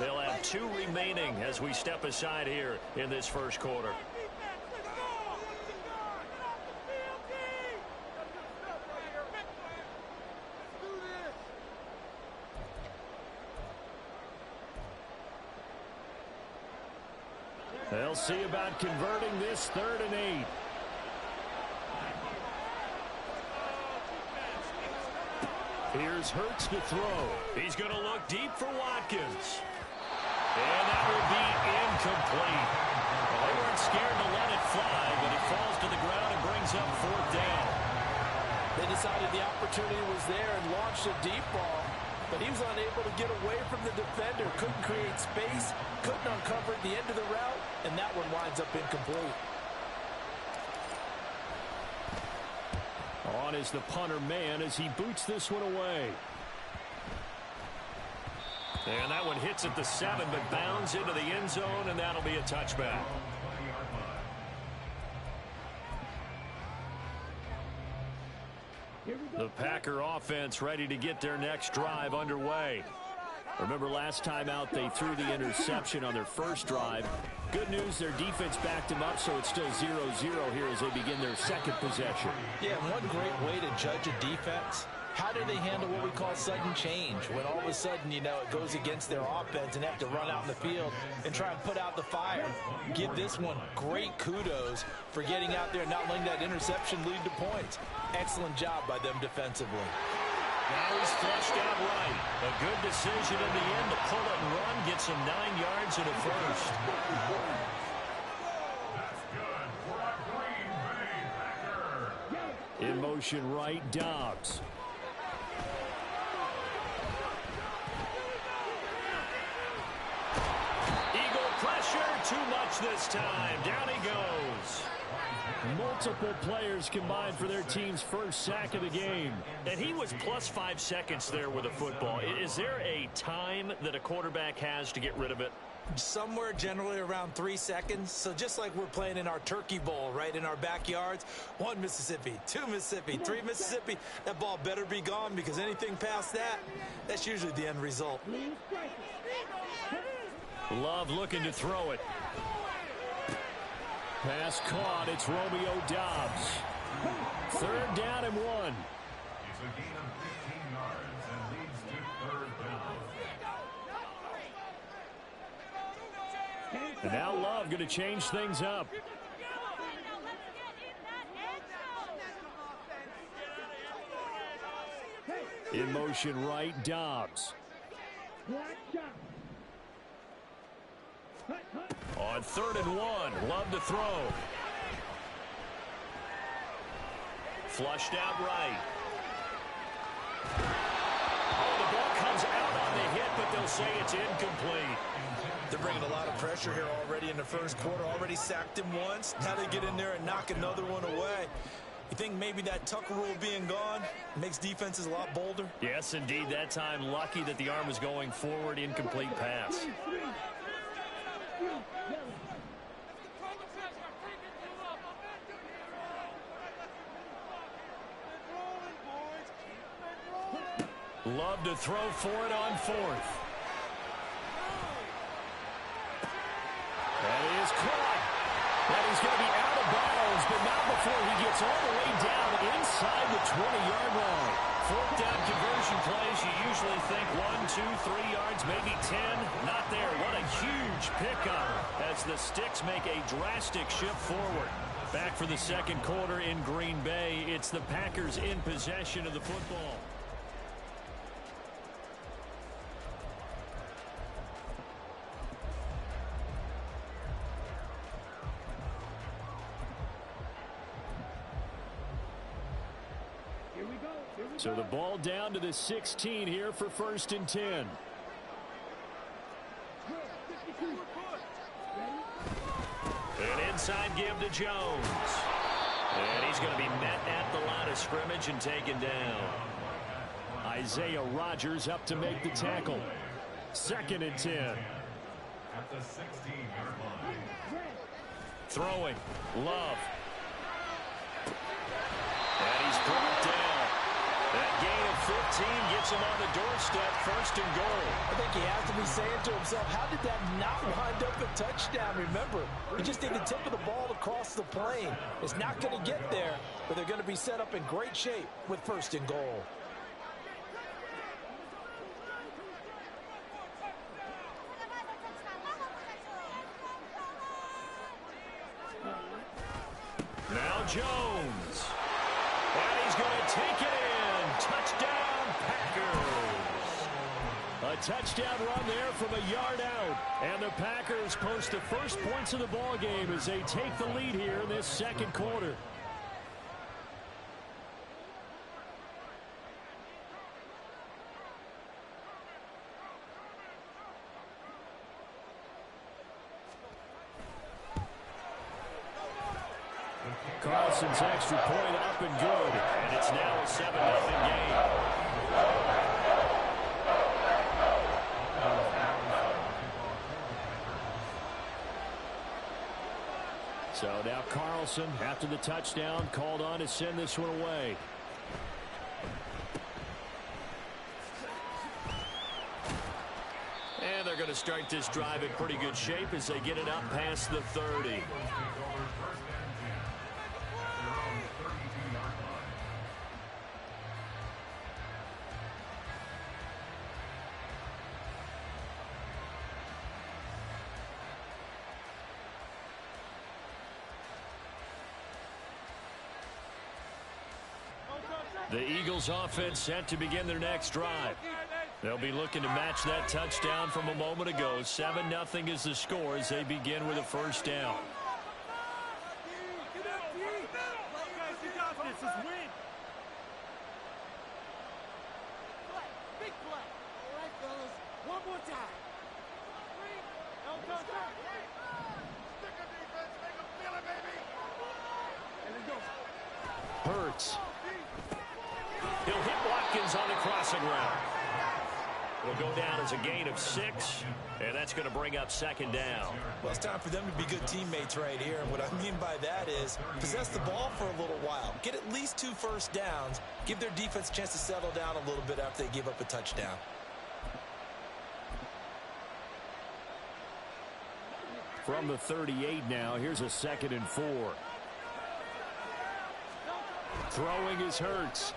They'll have 2 remaining as we step aside here in this 1st quarter. They'll see about converting this 3rd and 8. Here's Hurts to throw. He's going to look deep for Watkins. And that will be incomplete. Well, they weren't scared to let it fly, but it falls to the ground and brings up 4th down. They decided the opportunity was there and launched a deep ball, but he was unable to get away from the defender. Couldn't create space, couldn't uncover at the end of the route, and that one winds up incomplete. On is the punter man as he boots this one away. And that one hits at the 7, but bounds into the end zone, and that'll be a touchback. The Packer offense ready to get their next drive underway. Remember last time out they threw the interception on their 1st drive. Good news, their defense backed them up, so it's still 0-0 here as they begin their 2nd possession. Yeah, one great way to judge a defense. How do they handle what we call sudden change? When all of a sudden, you know, it goes against their offense and they have to run out in the field and try and put out the fire. Give this one great kudos for getting out there and not letting that interception lead to points. Excellent job by them defensively. Now he's flushed out right. A good decision in the end to pull it and run. Gets him 9 yards and a 1st. That's good for a Green Bay Packer. In motion right, Dobbs. Eagle pressure, too much this time. Down he goes. Multiple players combined for their team's first sack of the game. And he was plus 5 seconds there with a football. Is there a time that a quarterback has to get rid of it? Somewhere generally around 3 seconds. So just like we're playing in our turkey bowl, right, in our backyards, 1 Mississippi, 2 Mississippi, 3 Mississippi, that ball better be gone, because anything past that, that's usually the end result. Love looking to throw it. Pass caught. It's Romeo Doubs. 3rd down and 1. It's a gain of 15 yards and leads to 3rd down. And now Love going to change things up. In motion right, Doubs. On 3rd and 1, Love to throw. Flushed out right. Oh, the ball comes out on the hit, but they'll say it's incomplete. They're bringing a lot of pressure here already in the first quarter. Already sacked him once. Now they get in there and knock another one away. You think maybe that Tucker rule being gone makes defenses a lot bolder? Yes, indeed. That time, lucky that the arm was going forward. Incomplete pass. Love to throw for it on 4th. That is caught. And he's going to be out of bounds, but not before he gets all the way down inside the 20-yard line. 4th down conversion plays, you usually think 1, 2, 3 yards, maybe 10. Not there. What a huge pickup as the Sticks make a drastic shift forward. Back for the second quarter in Green Bay. It's the Packers in possession of the football. So the ball down to the 16 here for 1st and 10. An inside give to Jones. And he's going to be met at the line of scrimmage and taken down. Isaiah Rodgers up to make the tackle. 2nd and 10. At the 16-yard line. Throwing. Love. And he's brought down. That gain of 15 gets him on the doorstep, 1st and goal. I think he has to be saying to himself, how did that not wind up a touchdown? Remember, he just did the tip of the ball across the plane. It's not going to get there, but they're going to be set up in great shape with 1st and goal. Now Jones. And he's going to take it in. Touchdown, Packers. A touchdown run there from a yard out. And the Packers post the first points of the ball game as they take the lead here in this second quarter. Carlson's extra point up and good. And it's now a 7-0 game. So now Carlson, after the touchdown, called on to send this one away. And they're going to start this drive in pretty good shape as they get it up past the 30. The Eagles offense set to begin their next drive. They'll be looking to match that touchdown from a moment ago. 7-0 is the score as they begin with a first down. Hurts. He'll hit Watkins on the crossing route. It'll go down as a gain of 6, and that's going to bring up second down. Well, it's time for them to be good teammates right here. And what I mean by that is possess the ball for a little while. Get at least 2 first downs. Give their defense a chance to settle down a little bit after they give up a touchdown. From the 38 now, here's a 2nd and 4. Throwing is Hurts.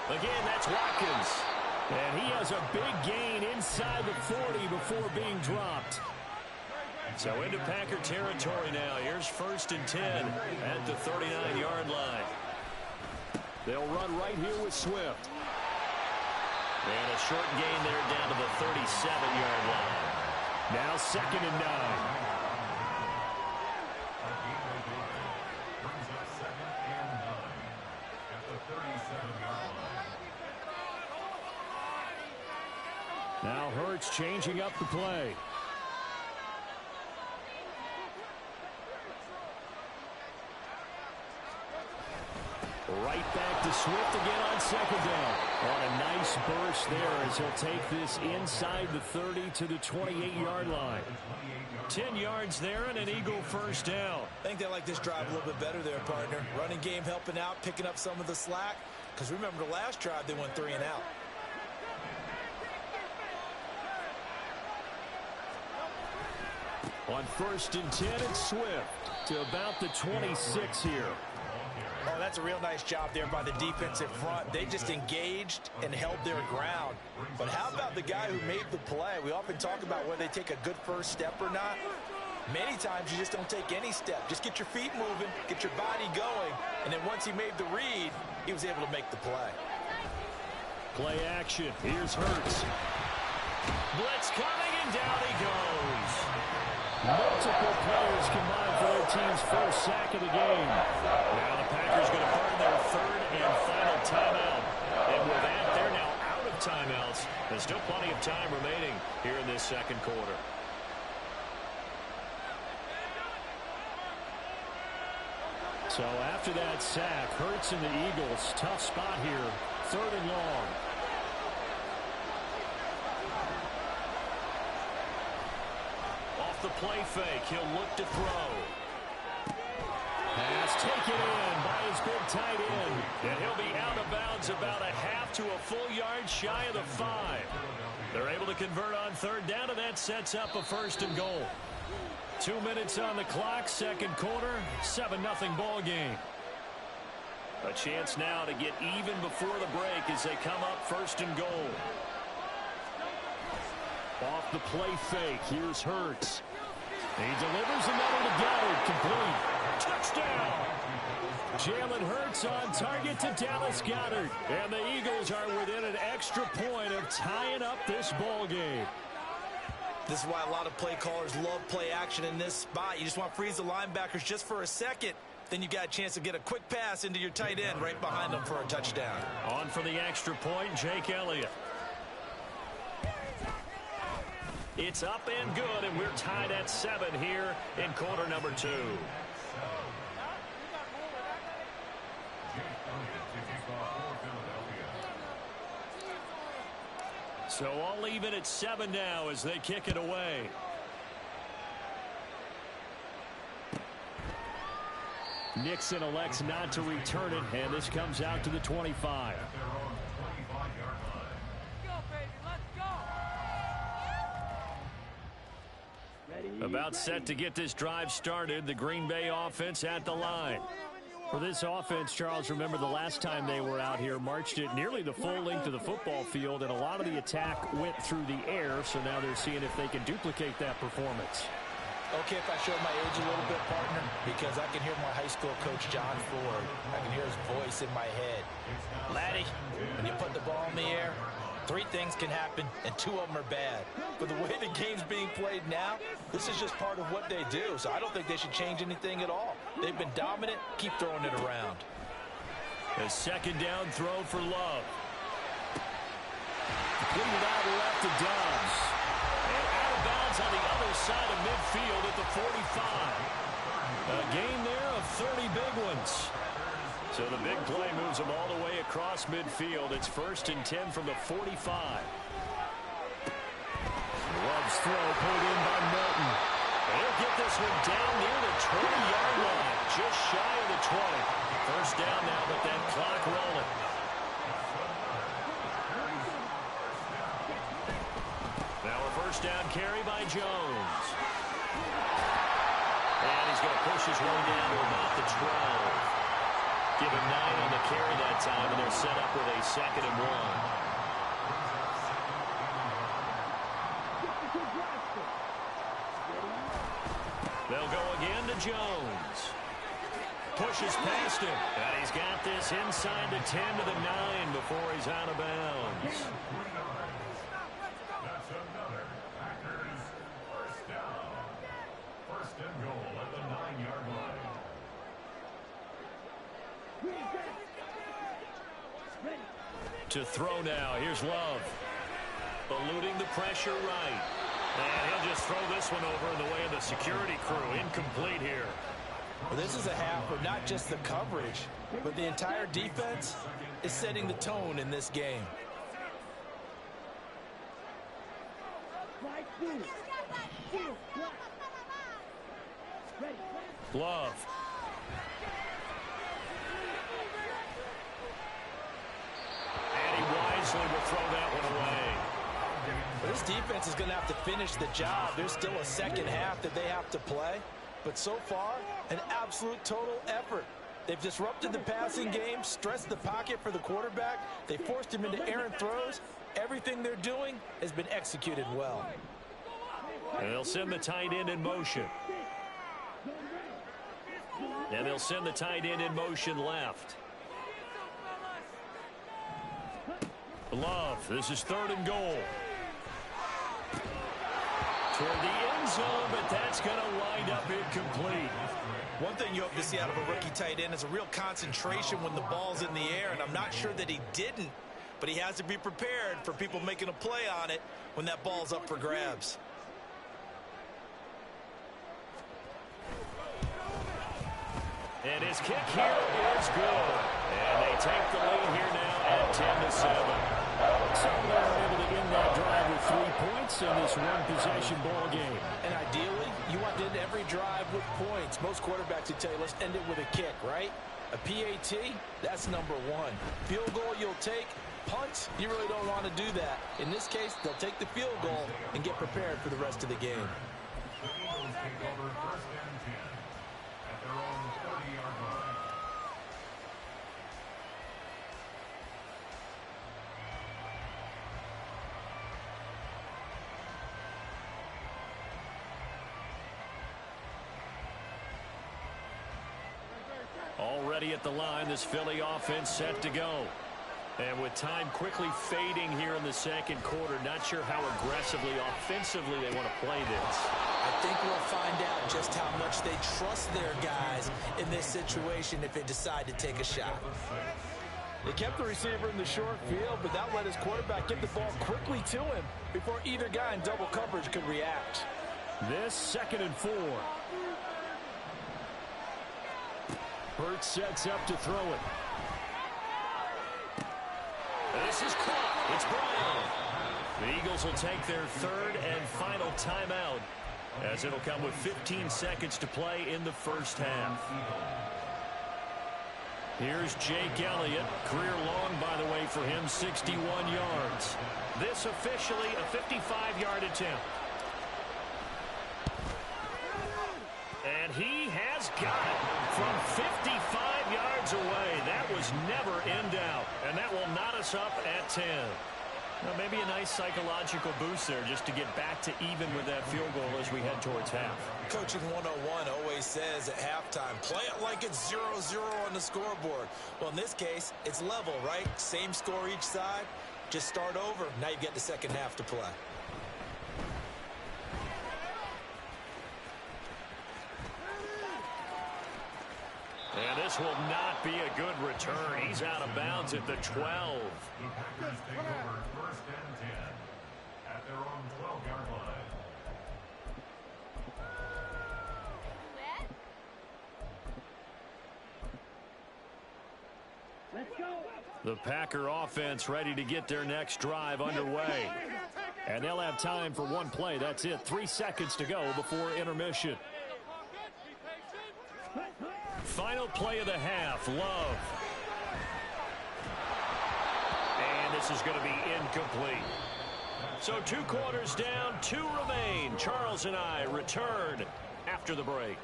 Again, that's Watkins. And he has a big gain inside the 40 before being dropped. So into Packer territory now. Here's 1st and 10 at the 39-yard line. They'll run right here with Swift. And a short gain there down to the 37-yard line. Now 2nd and 9. Now Hurts changing up the play. Right back to Swift again on 2nd down. On a nice burst there as he'll take this inside the 30 to the 28-yard line. 10 yards there and an Eagle first down. I think they like this drive a little bit better there, partner. Running game helping out, picking up some of the slack. Because remember the last drive, they went 3 and out. On 1st and 10, it's Swift to about the 26 here. Oh, that's a real nice job there by the defensive front. They just engaged and held their ground. But how about the guy who made the play? We often talk about whether they take a good first step or not. Many times you just don't take any step. Just get your feet moving, get your body going, and then once he made the read, he was able to make the play. Play action. Here's Hurts. Blitz coming, and down he goes. Multiple players combined for their team's first sack of the game. Now the Packers going to burn their 3rd and final timeout. And with that, they're now out of timeouts. There's still plenty of time remaining here in this 2nd quarter. So after that sack, Hurts and the Eagles, tough spot here, 3rd and long. Off the play fake, he'll look to throw. Pass taken in by his big tight end. And he'll be out of bounds about a half to a full yard shy of the 5. They're able to convert on 3rd down, and that sets up a 1st and goal. 2 minutes on the clock, 2nd quarter, 7-0 ball game. A chance now to get even before the break as they come up 1st and goal. Off the play fake, here's Hurts. He delivers another to Goddard, complete. Touchdown! Jalen Hurts on target to Dallas Goedert. And the Eagles are within an extra point of tying up this ball game. This is why a lot of play callers love play action in this spot. You just want to freeze the linebackers just for a second. Then you got a chance to get a quick pass into your tight end right behind them for a touchdown. On for the extra point, Jake Elliott. It's up and good, and we're tied at 7 here in quarter number 2. So all even at 7 now as they kick it away. Nixon elects not to return it, and this comes out to the 25. About set to get this drive started, the Green Bay offense at the line. For this offense, Charles, remember the last time they were out here, marched it nearly the full length of the football field, and a lot of the attack went through the air, so now they're seeing if they can duplicate that performance. Okay, if I show my age a little bit, partner, because I can hear my high school coach, John Ford. I can hear his voice in my head. Laddie, when you put the ball in the air, 3 things can happen, and 2 of them are bad. But the way the game's being played now, this is just part of what they do. So I don't think they should change anything at all. They've been dominant. Keep throwing it around. A 2nd down throw for Love. Completed out left to Dobbs. And out of bounds on the other side of midfield at the 45. A gain there of 30 big ones. So the big play moves them all the way across midfield. It's 1st and 10 from the 45. Love's throw pulled in by Milton. They'll get this one down near the 20-yard line, just shy of the 20. First down now, but that clock rolling. Now a first down carry by Jones. And he's going to push his way down to about the 12. Give him 9 on the carry that time, and they're set up with a 2nd and 1. They'll go again to Jones. Pushes past him. And he's got this inside the 10 to the 9 before he's out of bounds. That's another Packers first down. 1st and goal at the 9-yard line. To throw now. Here's Love. Eluding the pressure right. And he'll just throw this one over in the way of the security crew. Incomplete here. Well, this is a half where not just the coverage, but the entire defense is setting the tone in this game. Love. And he wisely will throw that one away. Well, this defense is going to have to finish the job. There's still a second half that they have to play. But so far, an absolute total effort. They've disrupted the passing game, stressed the pocket for the quarterback. They forced him into errant throws. Everything they're doing has been executed well. And they'll send the tight end in motion. And they'll send the tight end in motion left. Love, this is 3rd and goal. Toward the end zone, but that's going to wind up incomplete. One thing you hope to see out of a rookie tight end is a real concentration when the ball's in the air, and I'm not sure that he didn't, but he has to be prepared for people making a play on it when that ball's up for grabs. And his kick here is good. And they take the lead here now at 10-7. So they're able to end that drive with 3 points in this one-possession ball game. And ideally, you want to end every drive with points. Most quarterbacks would tell you, let's end it with a kick, right? A PAT, that's number 1. Field goal you'll take. Punts, you really don't want to do that. In this case, they'll take the field goal and get prepared for the rest of the game. The Eagles take over 1st and 10 at their own 30-yard line. Already at the line, this Philly offense set to go. And with time quickly fading here in the 2nd quarter, not sure how aggressively, offensively they want to play this. I think we'll find out just how much they trust their guys in this situation if they decide to take a shot. They kept the receiver in the short field, but that let his quarterback get the ball quickly to him before either guy in double coverage could react. This 2nd and 4. Hurts sets up to throw it. This is caught. It's Brown. The Eagles will take their 3rd and final timeout, as it'll come with 15 seconds to play in the first half. Here's Jake Elliott. Career long, by the way, for him, 61 yards. This officially a 55-yard attempt. And he has got it from 55 yards away. That was never in doubt. And that will knot us up at 10. Now, maybe a nice psychological boost there just to get back to even with that field goal as we head towards half. Coaching 101 always says at halftime, play it like it's 0-0 on the scoreboard. Well, in this case, it's level, right? Same score each side. Just start over. Now you get the second half to play. And this will not be a good return. He's out of bounds at the 12. The Packers take over 1st and 10 at their own 12-yard line. The Packer offense ready to get their next drive underway. And they'll have time for one play. That's it. 3 seconds to go before intermission. Final play of the half. Love. And this is going to be incomplete. So 2 quarters down, 2 remain. Charles and I return after the break.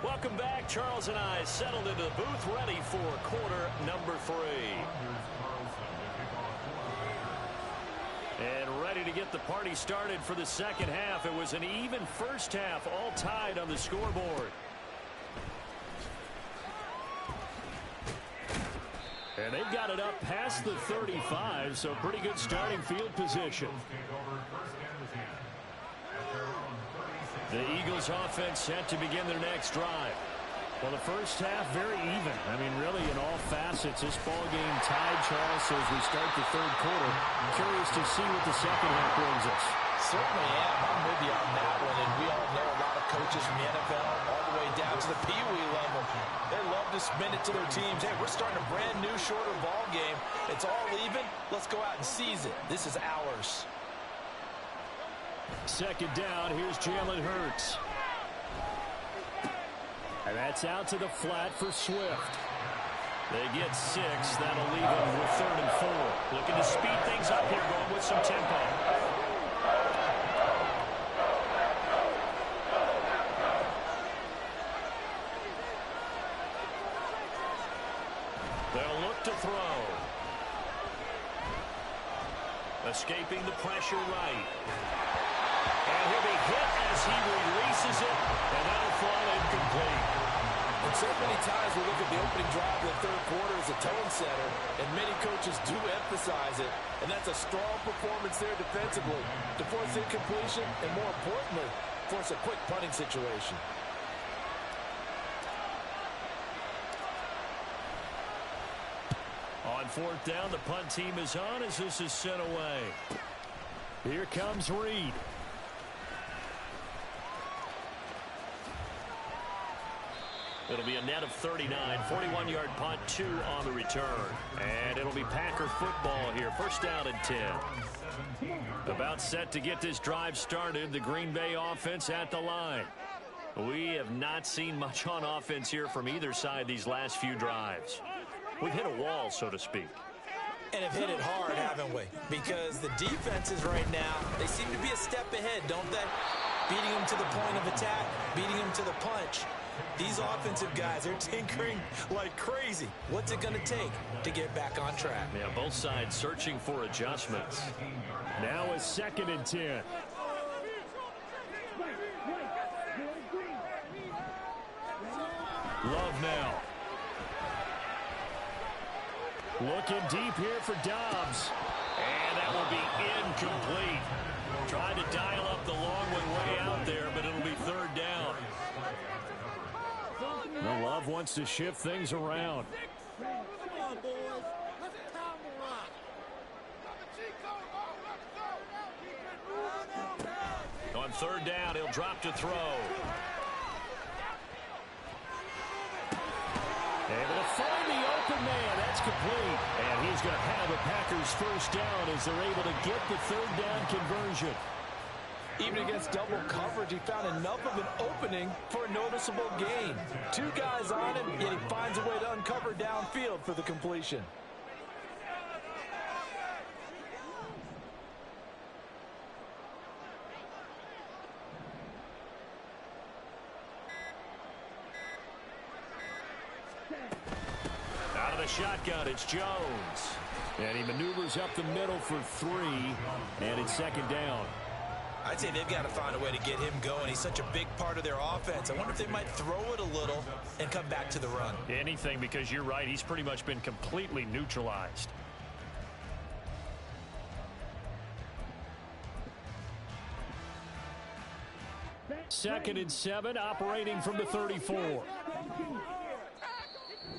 Welcome back. Charles and I settled into the booth, ready for quarter number 3. And ready to get the party started for the second half. It was an even first half, all tied on the scoreboard. And they've got it up past the 35, so pretty good starting field position. The Eagles offense set to begin their next drive. Well, the first half, very even. I mean, really, in all facets, this ball game tied, Charles, so as we start the third quarter. Curious to see what the second half brings us. Certainly am. I'm with you on that one, and we all know a lot of coaches from the NFL all the way down to the Pee-wee level. They love to spin it to their teams. Hey, we're starting a brand new, shorter ball game. It's all even. Let's go out and seize it. This is ours. Second down, here's Jalen Hurts. And that's out to the flat for Swift. They get 6. That'll leave them with 3rd and 4. Looking to speed things up here, going with some tempo. They'll look to throw. Escaping the pressure right. And he'll be hit as he releases it, and that'll fall incomplete. And so many times we look at the opening drive of the third quarter as a tone setter, and many coaches do emphasize it, and that's a strong performance there defensively to force incompletion and, more importantly, force a quick punting situation. On 4th down, the punt team is on as this is sent away. Here comes Reed. It'll be a net of 39, 41-yard punt, 2 on the return. And it'll be Packer football here. First down and 10. About set to get this drive started, the Green Bay offense at the line. We have not seen much on offense here from either side these last few drives. We've hit a wall, so to speak. And have hit it hard, haven't we? Because the defenses right now, they seem to be a step ahead, don't they? Beating them to the point of attack, beating them to the punch. These offensive guys are tinkering like crazy. What's it going to take to get back on track? Yeah, both sides searching for adjustments. Now a 2nd and 10. Love now. Looking deep here for Dobbs. And that will be incomplete. Tried to dial up the long one way out there, but it'll be 3rd down. Well, Love wants to shift things around. Come on, boys. Let's time to rock. On 3rd down, he'll drop to throw. Able to find the open man. That's complete. And he's going to have a Packers first down as they're able to get the 3rd down conversion. Even against double coverage, he found enough of an opening for a noticeable gain. 2 guys on him, yet he finds a way to uncover downfield for the completion. Out of the shotgun, it's Jones. And he maneuvers up the middle for 3, and it's 2nd down. I'd say they've got to find a way to get him going. He's such a big part of their offense. I wonder if they might throw it a little and come back to the run. Anything, because you're right. He's pretty much been completely neutralized. Second and 7, operating from the 34.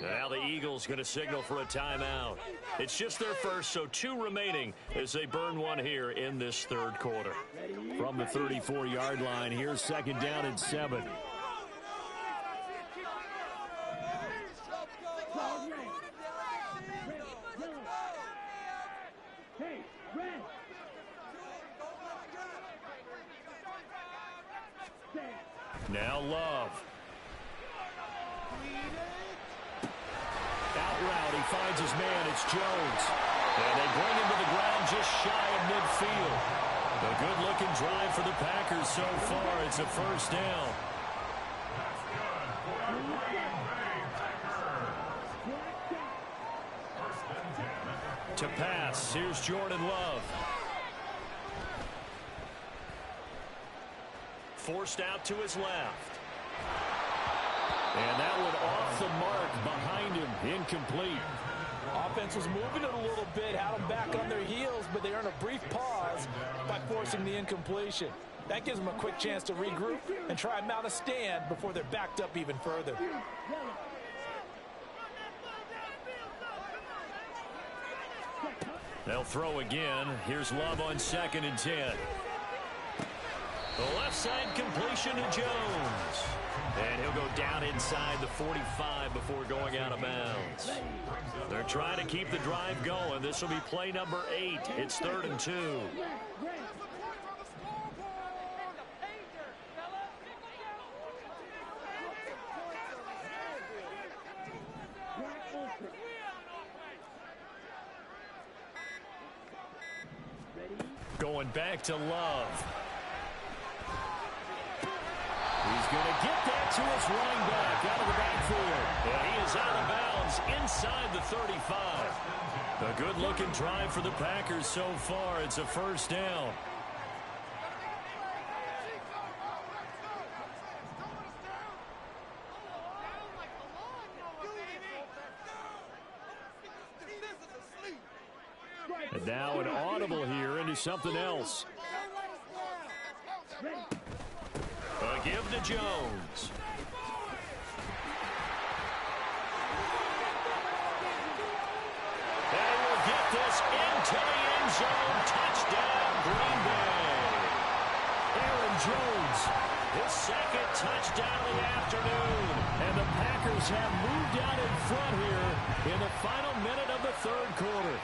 And now the Eagles going to signal for a timeout. It's just their first, so 2 remaining as they burn one here in this third quarter. From the 34-yard line, here's 2nd down and 7. Now Love. Out route, he finds his man. It's Jones. And they bring him to the ground just shy of midfield. A good-looking drive for the Packers so far. It's a first down. To pass, here's Jordan Love. Forced out to his left. And that one off the mark behind him, incomplete. Offense was moving it a little bit, had them back on their heels, but they earned a brief pause by forcing the incompletion. That gives them a quick chance to regroup and try and mount a stand before they're backed up even further. They'll throw again. Here's Love on 2nd and 10. The left side completion to Jones. And he'll go down inside the 45 before going out of bounds. They're trying to keep the drive going. This will be play number 8. It's 3rd and 2. Going back to Love. He's going to get that to his running back out of the backfield. And he is out of bounds inside the 35. A good-looking drive for the Packers so far. It's a first down. And now an audible here into something else. A give to Jones. They will get this into the end zone. Touchdown, Green Bay. Aaron Jones, His 2nd touchdown of the afternoon. and the Packers have moved out in front here in the final minute of the 3rd quarter.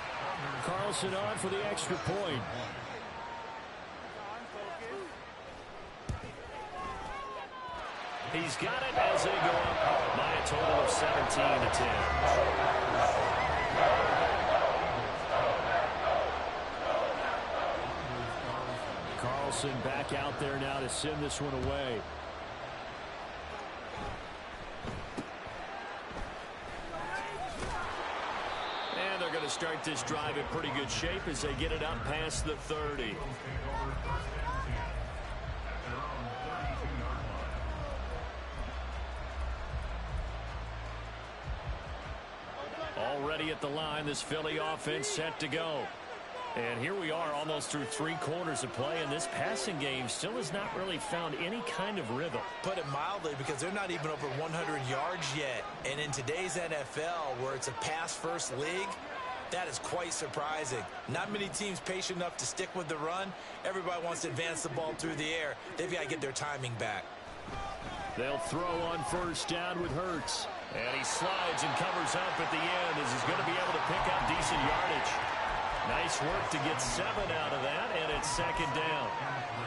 Carlson on for the extra point. He's got it as they go up by a total of 17 to 10. Carlson back out there now to send this one away. And they're going to start this drive in pretty good shape as they get it up past the 30. Already at the line, this Philly offense set to go. And here we are almost through 3 quarters of play, and this passing game still has not really found any kind of rhythm. Put it mildly, because they're not even over 100 yards yet. And in today's NFL, where it's a pass-first league, that is quite surprising. Not many teams patient enough to stick with the run. Everybody wants to advance the ball through the air. They've got to get their timing back. They'll throw on first down with Hurts. And he slides and covers up at the end as he's going to be able to pick up decent yardage. Nice work to get 7 out of that, and it's 2nd down.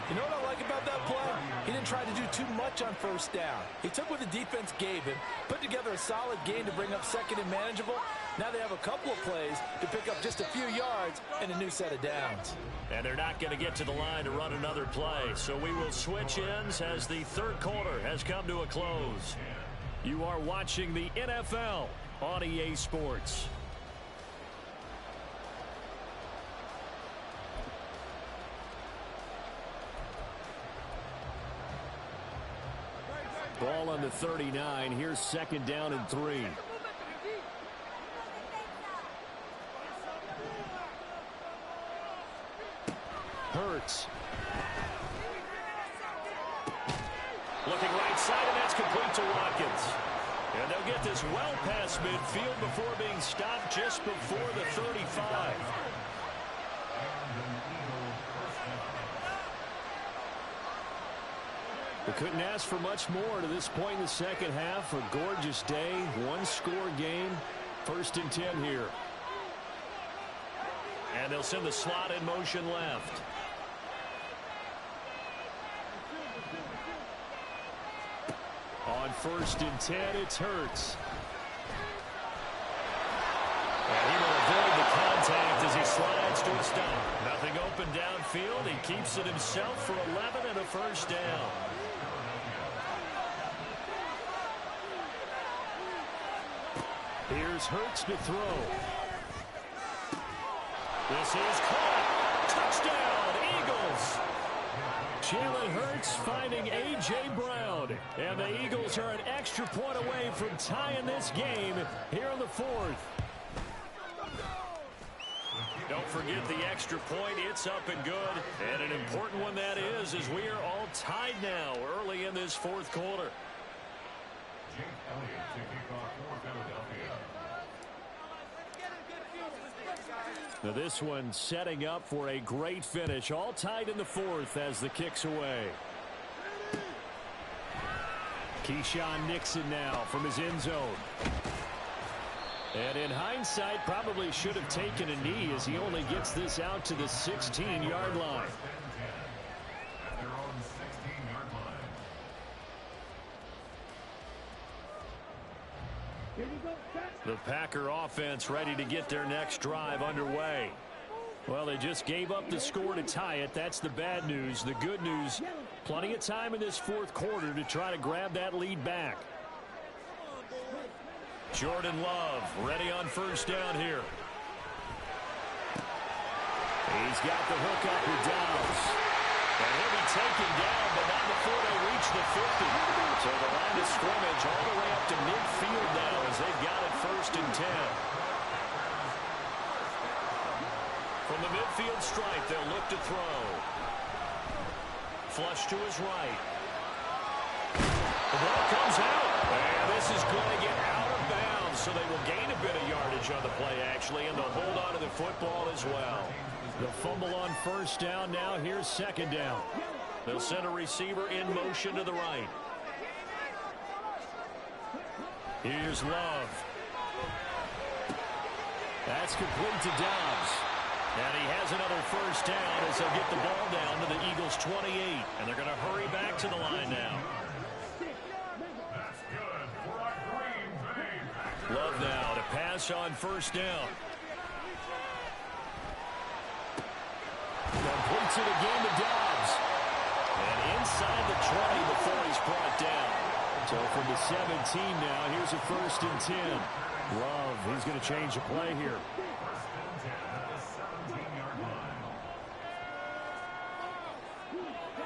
You know what I like about that play? He didn't try to do too much on first down. He took what the defense gave him, put together a solid gain to bring up 2nd and manageable. Now they have a couple of plays to pick up just a few yards and a new set of downs. And they're not going to get to the line to run another play, so we will switch ends as the 3rd quarter has come to a close. You are watching the NFL on EA Sports. Ball on the 39. Here's 2nd down and 3. Hurts. Looking right side, and that's complete to Watkins. And they'll get this well past midfield before being stopped just before the 35. We couldn't ask for much more to this point in the second half. A gorgeous day, one-score game. 1st and 10 here. And they'll send the slot in motion left. On 1st and 10, it's Hurts. And he will avoid the contact as he slides to a stop. Nothing open downfield. He keeps it himself for 11 and a first down. Here's Hurts to throw. This is caught. Touchdown, Eagles. Jalen Hurts finding A.J. Brown. And the Eagles are an extra point away from tying this game here in the 4th. Don't forget the extra point. It's up and good. And an important one that is, as we are all tied now early in this 4th quarter. Now this one setting up for a great finish. All tied in the 4th as the kick's away. Keyshawn Nixon now from his end zone. And in hindsight, probably should have taken a knee as he only gets this out to the 16-yard line. The Packer offense ready to get their next drive underway. Well, they just gave up the score to tie it. That's the bad news. The good news, plenty of time in this 4th quarter to try to grab that lead back. Jordan Love ready on 1st down here. He's got the hook up with Dobbs. And he'll be taken down, but not before they reach the 50. So the line of scrimmage all the way up to midfield now as they've got it 1st and 10. From the midfield stripe, they'll look to throw. Flush to his right. The ball comes out. And this is going to get out of bounds, so they will gain a bit of yardage on the play, actually, and they'll hold on to the football as well. The fumble on 1st down. Now here's 2nd down. They'll send a receiver in motion to the right. Here's Love. That's complete to Dobbs. And he has another 1st down as they'll get the ball down to the Eagles' 28. And they're going to hurry back to the line now. Love now to pass on 1st down. Completes it again to Dobbs. And inside the 20 before he's brought down. So from the 17 now, here's a 1st and 10. Love, he's going to change the play here.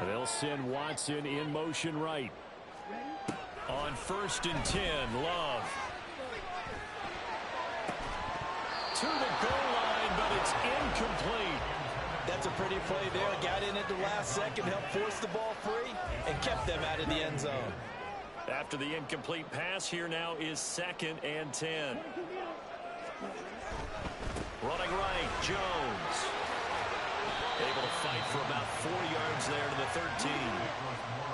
They'll send Watson in motion right. On 1st and 10, Love. To the goal line, but it's incomplete. That's a pretty play there. Got in at the last second, helped force the ball free, and kept them out of the end zone. After the incomplete pass, here now is 2nd and 10. Running right, Jones. Able to fight for about 4 yards there to the 13.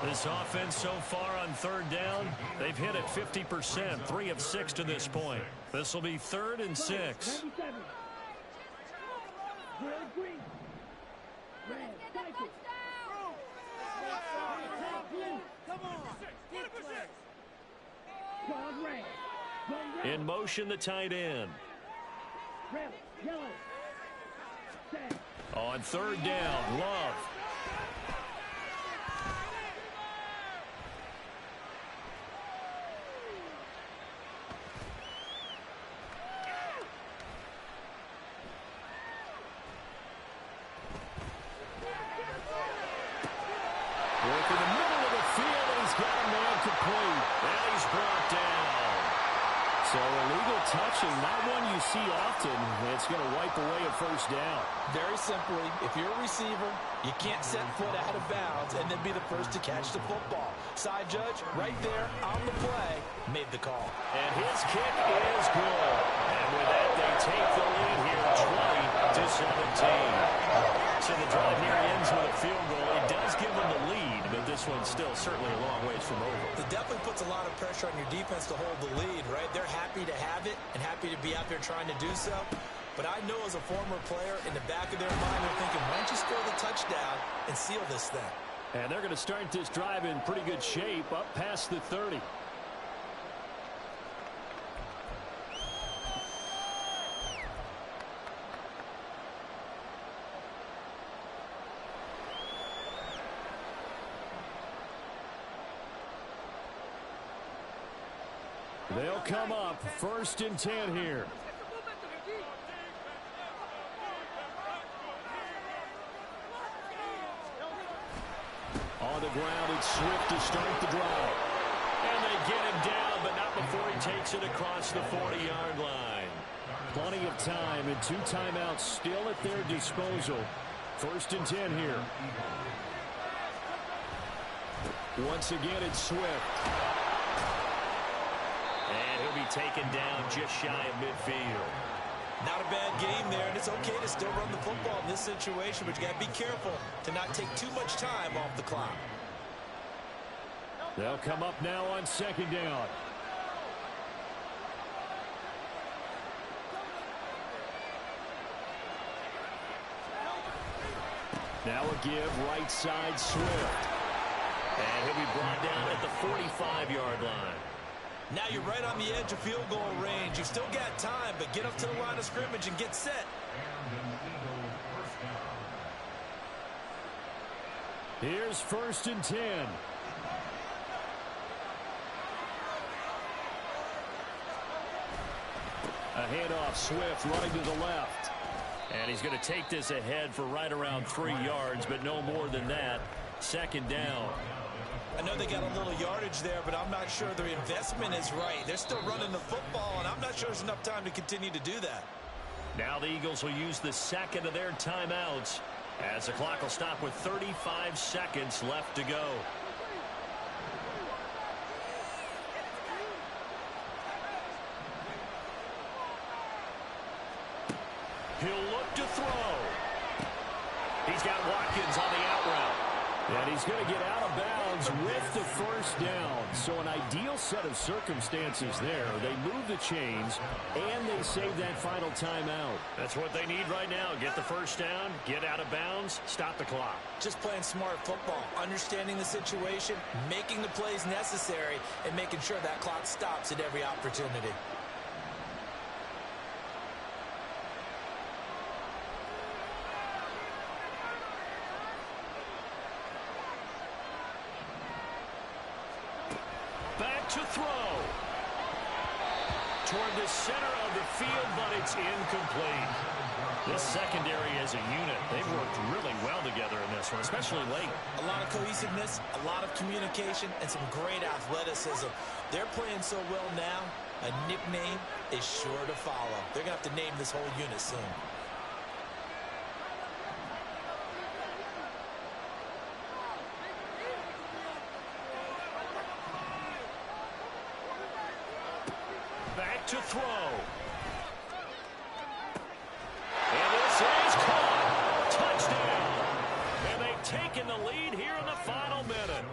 This offense so far on 3rd down, they've hit it 50%, 3 of 6 to this point. This will be 3rd and 6. In motion, the tight end. On 3rd down, Love. Work in the middle of the field, and he's got a man complete. And he's brought down. So So illegal touching, not one you see often. It's going to wipe away a first down. Very simply, if you're a receiver, you can't set foot out of bounds and then be the first to catch the football. Side judge, right there on the play, made the call. And his kick is good. And with that, they take the lead here, 20-17. So the drive here ends with a field goal. It does give them the lead, but this one's still certainly a long ways from over. It definitely puts a lot of pressure on your defense to hold the lead, right? They're happy to have it and happy to be out there trying to do so. But I know as a former player, in the back of their mind, they're thinking, why don't you score the touchdown and seal this thing? And they're going to start this drive in pretty good shape, up past the 30. They'll come up 1st and 10 here. On the ground, it's Swift to start the drive. And they get him down, but not before he takes it across the 40-yard line. Plenty of time and 2 timeouts still at their disposal. 1st and 10 here. Once again, it's Swift. And he'll be taken down just shy of midfield. Not a bad game there, and it's okay to still run the football in this situation, but you got to be careful to not take too much time off the clock. They'll come up now on 2nd down. Now a give right side Swift. And he'll be brought down at the 45-yard line. Now you're right on the edge of field goal range. You've still got time, but get up to the line of scrimmage and get set. Here's 1st and 10. A handoff, Swift running to the left. And he's going to take this ahead for right around 3 yards, but no more than that. 2nd down. I know they got a little yardage there, but I'm not sure their investment is right. They're still running the football, and I'm not sure there's enough time to continue to do that. Now the Eagles will use the 2nd of their timeouts as the clock will stop with 35 seconds left to go. He'll look to throw. He's got Watkins on the out route. And he's going to get out of bounds with the 1st down. So an ideal set of circumstances there. They move the chains, and they save that final timeout. That's what they need right now. Get the 1st down, get out of bounds, stop the clock. Just playing smart football, understanding the situation, making the plays necessary, and making sure that clock stops at every opportunity. To throw toward the center of the field, but it's incomplete. This secondary as a unit, they've worked really well together in this one, especially late. A lot of cohesiveness, a lot of communication, and some great athleticism. They're playing so well now, a nickname is sure to follow. They're going to have to name this whole unit soon. To throw. And this is caught. Touchdown. And they've taken the lead here in the final minute.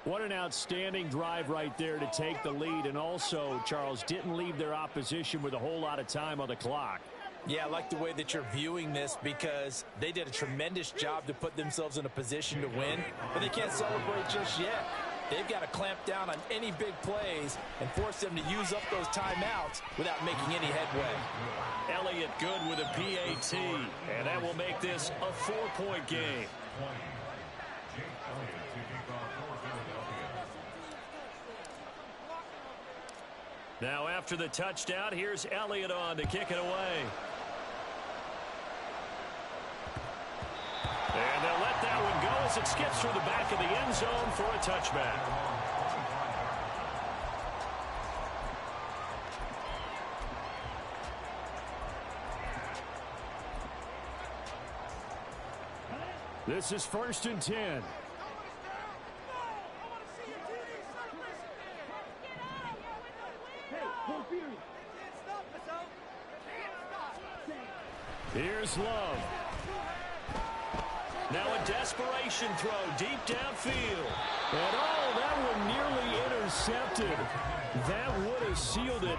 What an outstanding drive right there to take the lead. And also, Charles, didn't leave their opposition with a whole lot of time on the clock. Yeah, I like the way that you're viewing this because they did a tremendous job to put themselves in a position to win, but they can't celebrate just yet. They've got to clamp down on any big plays and force them to use up those timeouts without making any headway. Elliott good with a PAT, and that will make this a 4-point game. Now after the touchdown, here's Elliott on to kick it away. And they'll let that one go as it skips through the back of the end zone for a touchback. This is 1st and 10. Here's Love. Now a desperation throw deep downfield. And that one nearly intercepted. That would have sealed it.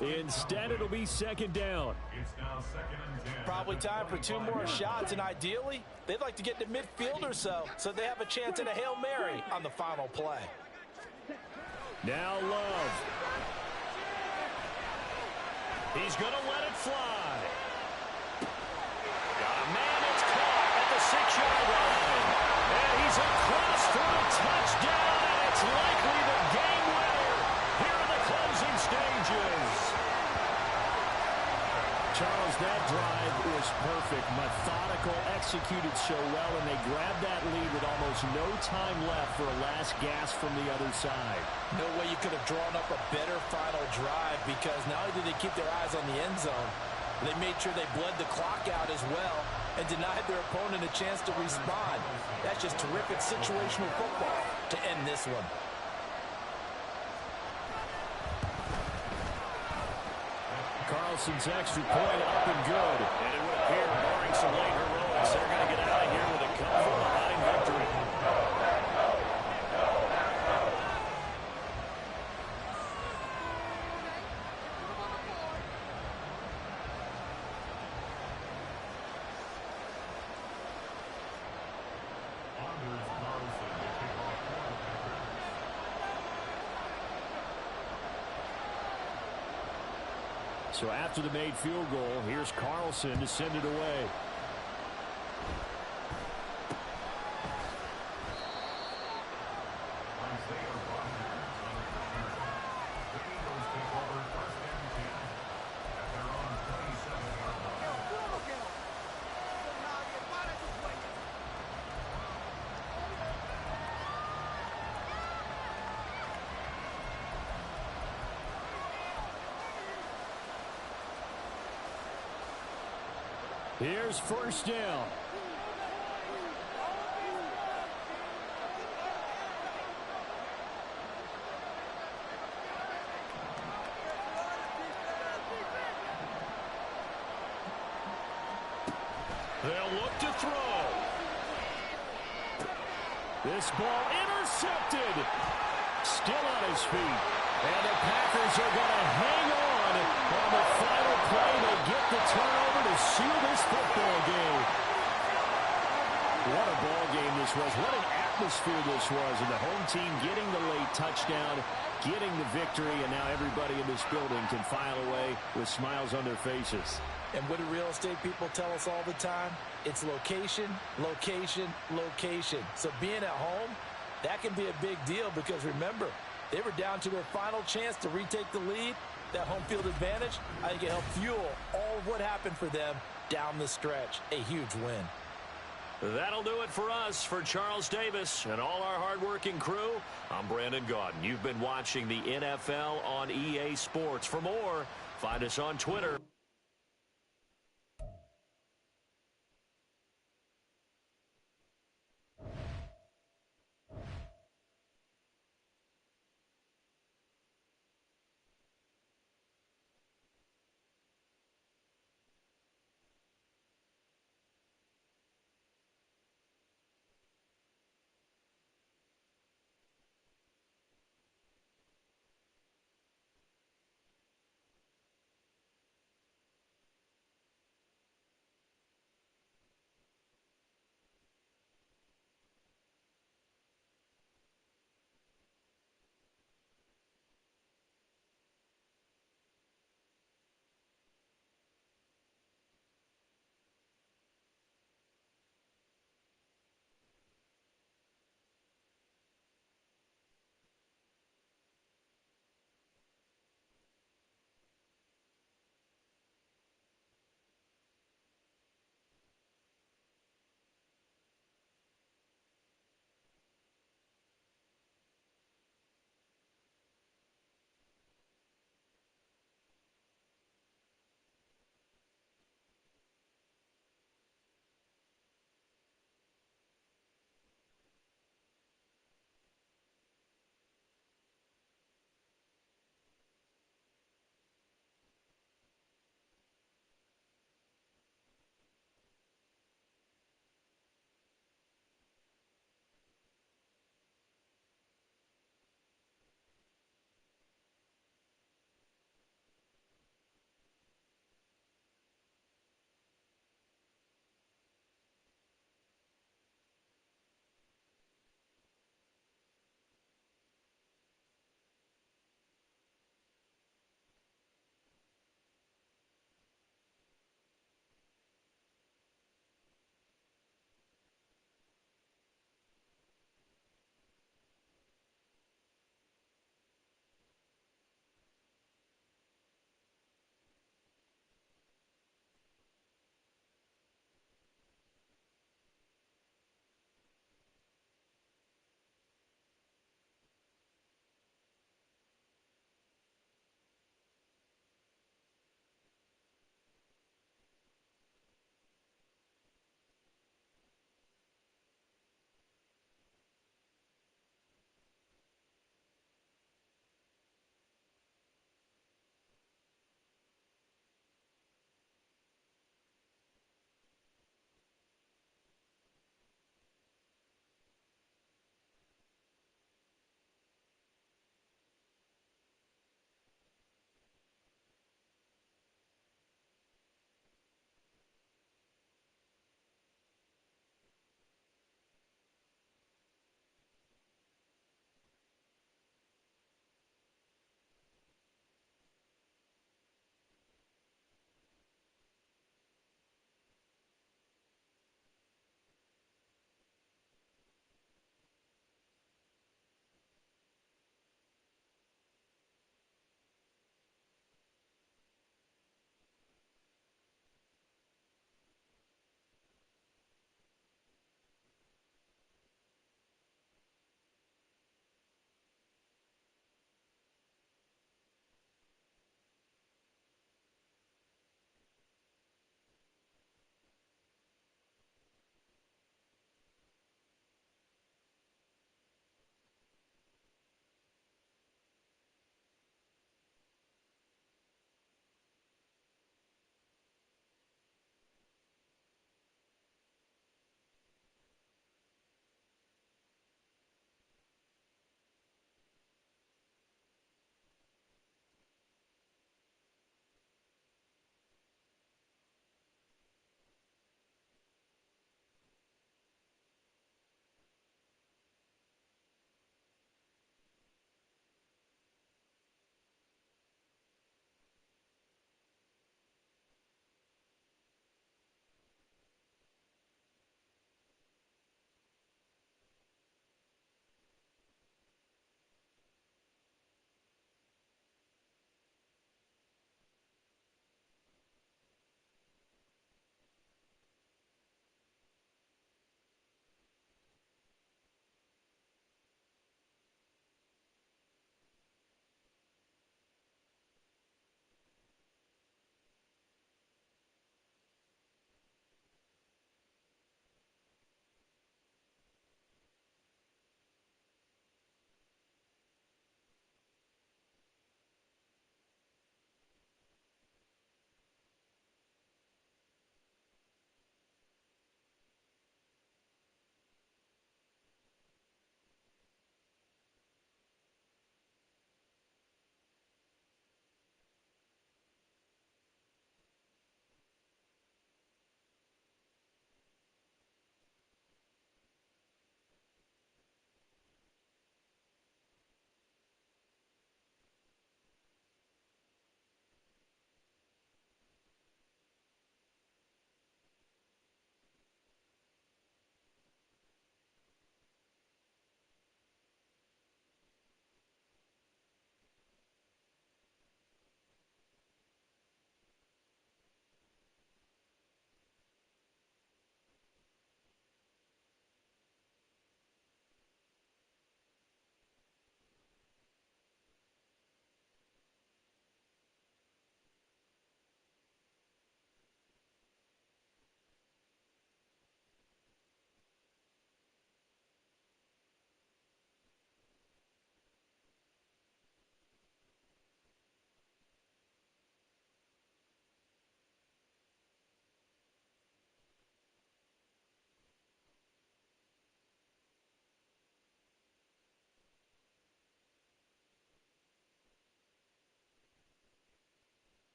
Instead, it'll be 2nd down. It's now 2nd and 10. Probably time for 2 more shots, and ideally, they'd like to get to midfield or so they have a chance at a Hail Mary on the final play. Now Love. He's going to let it fly. Got a man, it's caught at the 6-yard line. And he's across for a touchdown, and it's likely the game winner here in the closing stages. Charles, that drive was perfect. Methodical, executed so well, and they grabbed that lead with almost no time left for a last gasp from the other side. No way you could have drawn up a better final drive, because not only did they keep their eyes on the end zone, they made sure they bled the clock out as well and denied their opponent a chance to respond. That's just terrific situational football to end this one. Carlson's extra point up and good. And it would appear, barring some late heroics, they're going to get out of here with a come-from-behind victory. Anders Carlson to kick off for the Packers. So after the made field goal, here's Carlson to send it away. Isaiah Rodgers on the counter. The Eagles take over 1st and 10 at their own 27-yard line. Here's 1st down. They'll look to throw. This ball intercepted. Still on his feet. And the Packers are going to hang on the final play. They get the turnover to seal this football game. What a ball game this was. What an atmosphere this was. And the home team getting the late touchdown, getting the victory, and now everybody in this building can file away with smiles on their faces. And what do real estate people tell us all the time? It's location, location, location. So being at home, that can be a big deal, because remember, they were down to their final chance to retake the lead. That home field advantage, I think it helped fuel all of what happened for them down the stretch. A huge win. That'll do it for us. For Charles Davis and all our hardworking crew, I'm Brandon Gaudin. You've been watching the NFL on EA Sports. For more, find us on Twitter.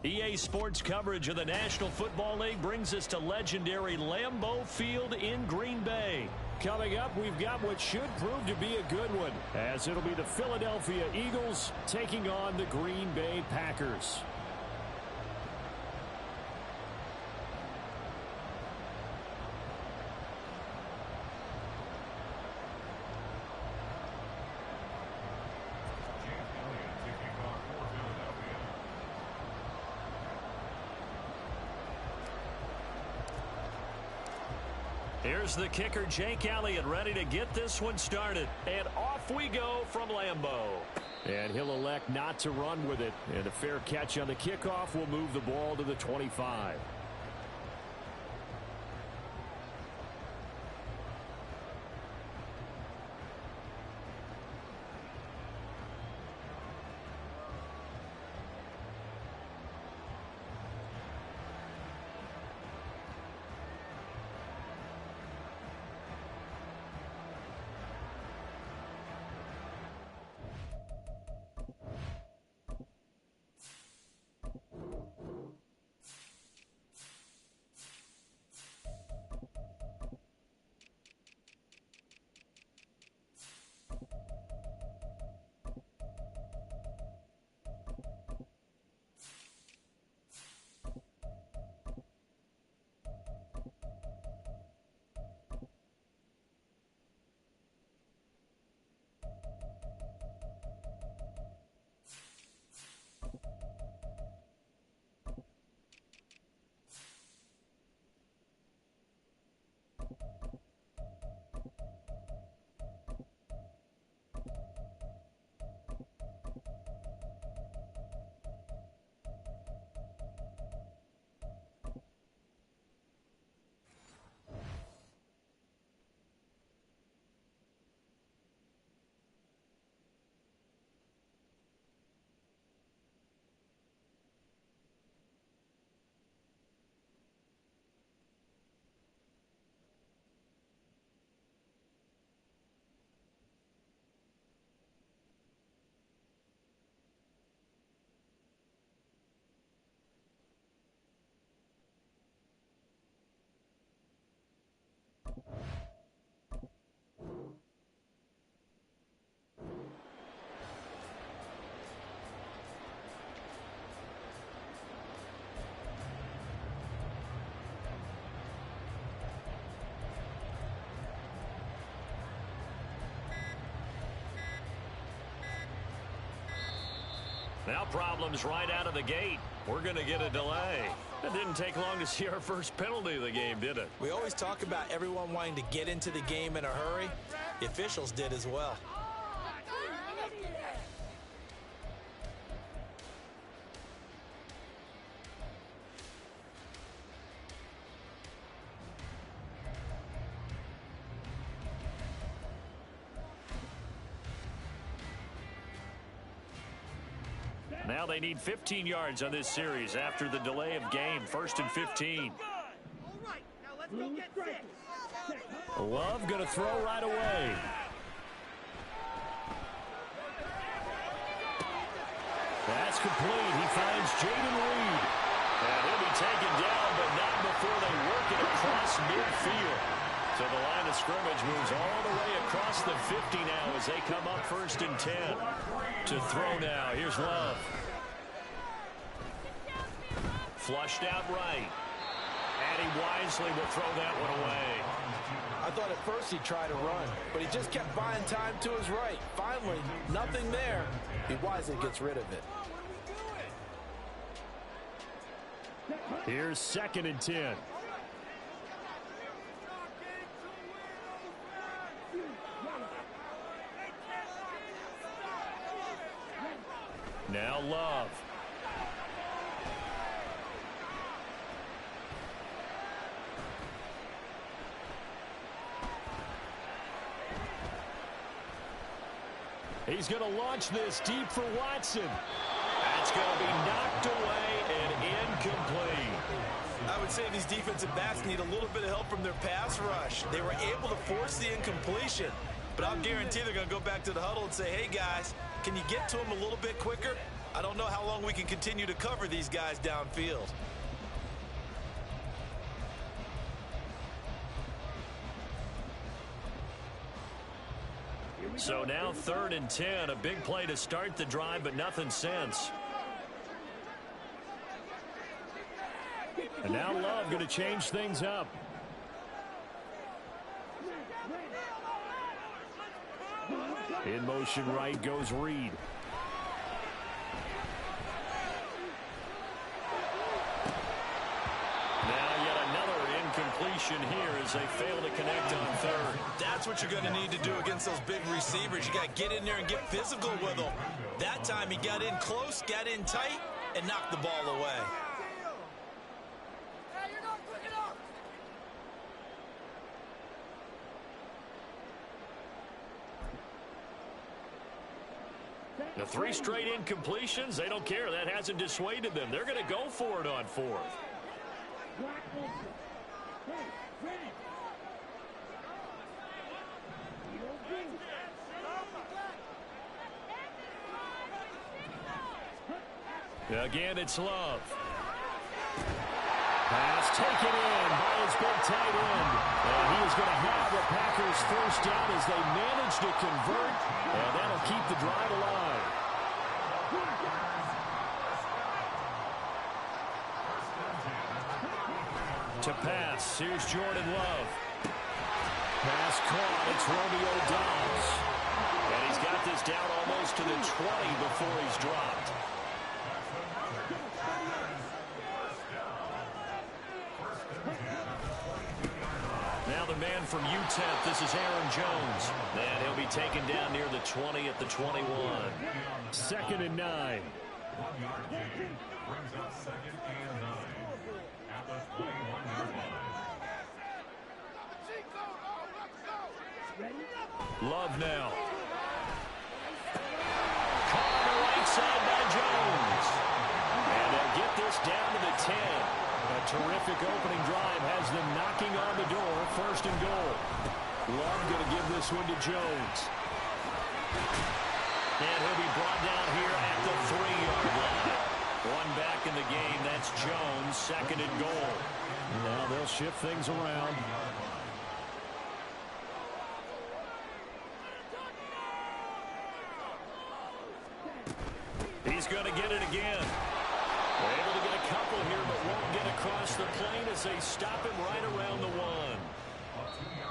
EA Sports coverage of the National Football League brings us to legendary Lambeau Field in Green Bay. Coming up, we've got what should prove to be a good one, as it'll be the Philadelphia Eagles taking on the Green Bay Packers. Here's the kicker, Jake Elliott, ready to get this one started. And off we go from Lambeau. And he'll elect not to run with it. And a fair catch on the kickoff will move the ball to the 25. Now problems right out of the gate. We're going to get a delay. It didn't take long to see our first penalty of the game, did it? We always talk about everyone wanting to get into the game in a hurry. The officials did as well. Now they need 15 yards on this series after the delay of game. 1st and 15. All right, now let's go get 6. Love going to throw right away. That's complete. He finds Jaden Reed. And he'll be taken down, but not before they work it across midfield. So the line of scrimmage moves all the way across the 50 now as they come up 1st and 10. To throw now. Here's Love. Flushed out right. And he wisely will throw that one away. I thought at first he'd try to run, but he just kept buying time to his right. Finally, nothing there. He wisely gets rid of it. Here's 2nd and 10. Now Love. He's going to launch this deep for Watson. That's going to be knocked away and incomplete. I would say these defensive backs need a little bit of help from their pass rush. They were able to force the incompletion, but I'll guarantee they're going to go back to the huddle and say, hey, guys, can you get to him a little bit quicker? I don't know how long we can continue to cover these guys downfield. So now 3rd and 10, a big play to start the drive, but nothing since. And now Love going to change things up. In motion right goes Reed. Now yet another incompletion here as they fail to connect on 3rd. That's what you're going to need to do against those big receivers. You got to get in there and get physical with them. That time he got in close, got in tight, and knocked the ball away. The 3 straight incompletions, they don't care. That hasn't dissuaded them. They're going to go for it on 4th. Again, it's Love. Pass taken in by his big tight end. And he is going to have the Packers first down as they manage to convert. And that'll keep the drive alive. To pass, here's Jordan Love. Pass caught, it's Romeo Dobbs. And he's got this down almost to the 20 before he's dropped. Now the man from UTEP, this is Aaron Jones. And he'll be taken down near the 20 at the 21. 2nd and 9. 1-yard gain brings up 2nd and 9 at the 21-yard line. Love now. Caught on the right side by Jones. And they'll get this down to the 10. A terrific opening drive has them knocking on the door. 1st and goal. Love going to give this one to Jones. And he'll be brought down here at the 3-yard line. One back in the game. That's Jones, 2nd and goal. Now they'll shift things around. He's going to get it again. They're able to get a couple here, but won't get across the plane as they stop him right around the 1.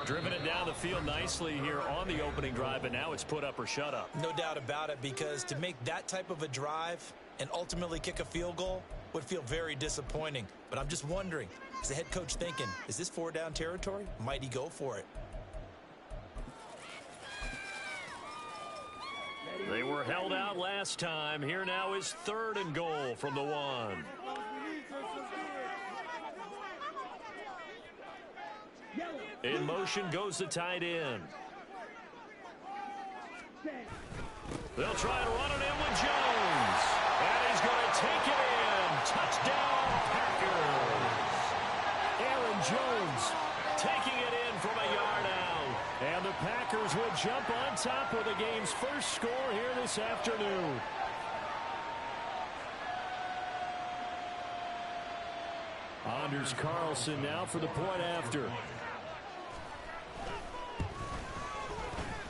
Driven it down the field nicely here on the opening drive, and now it's put up or shut up. No doubt about it, because to make that type of a drive and ultimately kick a field goal would feel very disappointing. But I'm just wondering, is the head coach thinking, is this 4-down territory? Might he go for it? They were held out last time. Here now is 3rd and goal from the 1. In motion goes the tight end. They'll try to run it in with Jones. And he's going to take it in. Touchdown, Packers. Aaron Jones Taking it in from a yard out. And the Packers will jump on top with the game's first score here this afternoon. Anders Carlson now for the point after.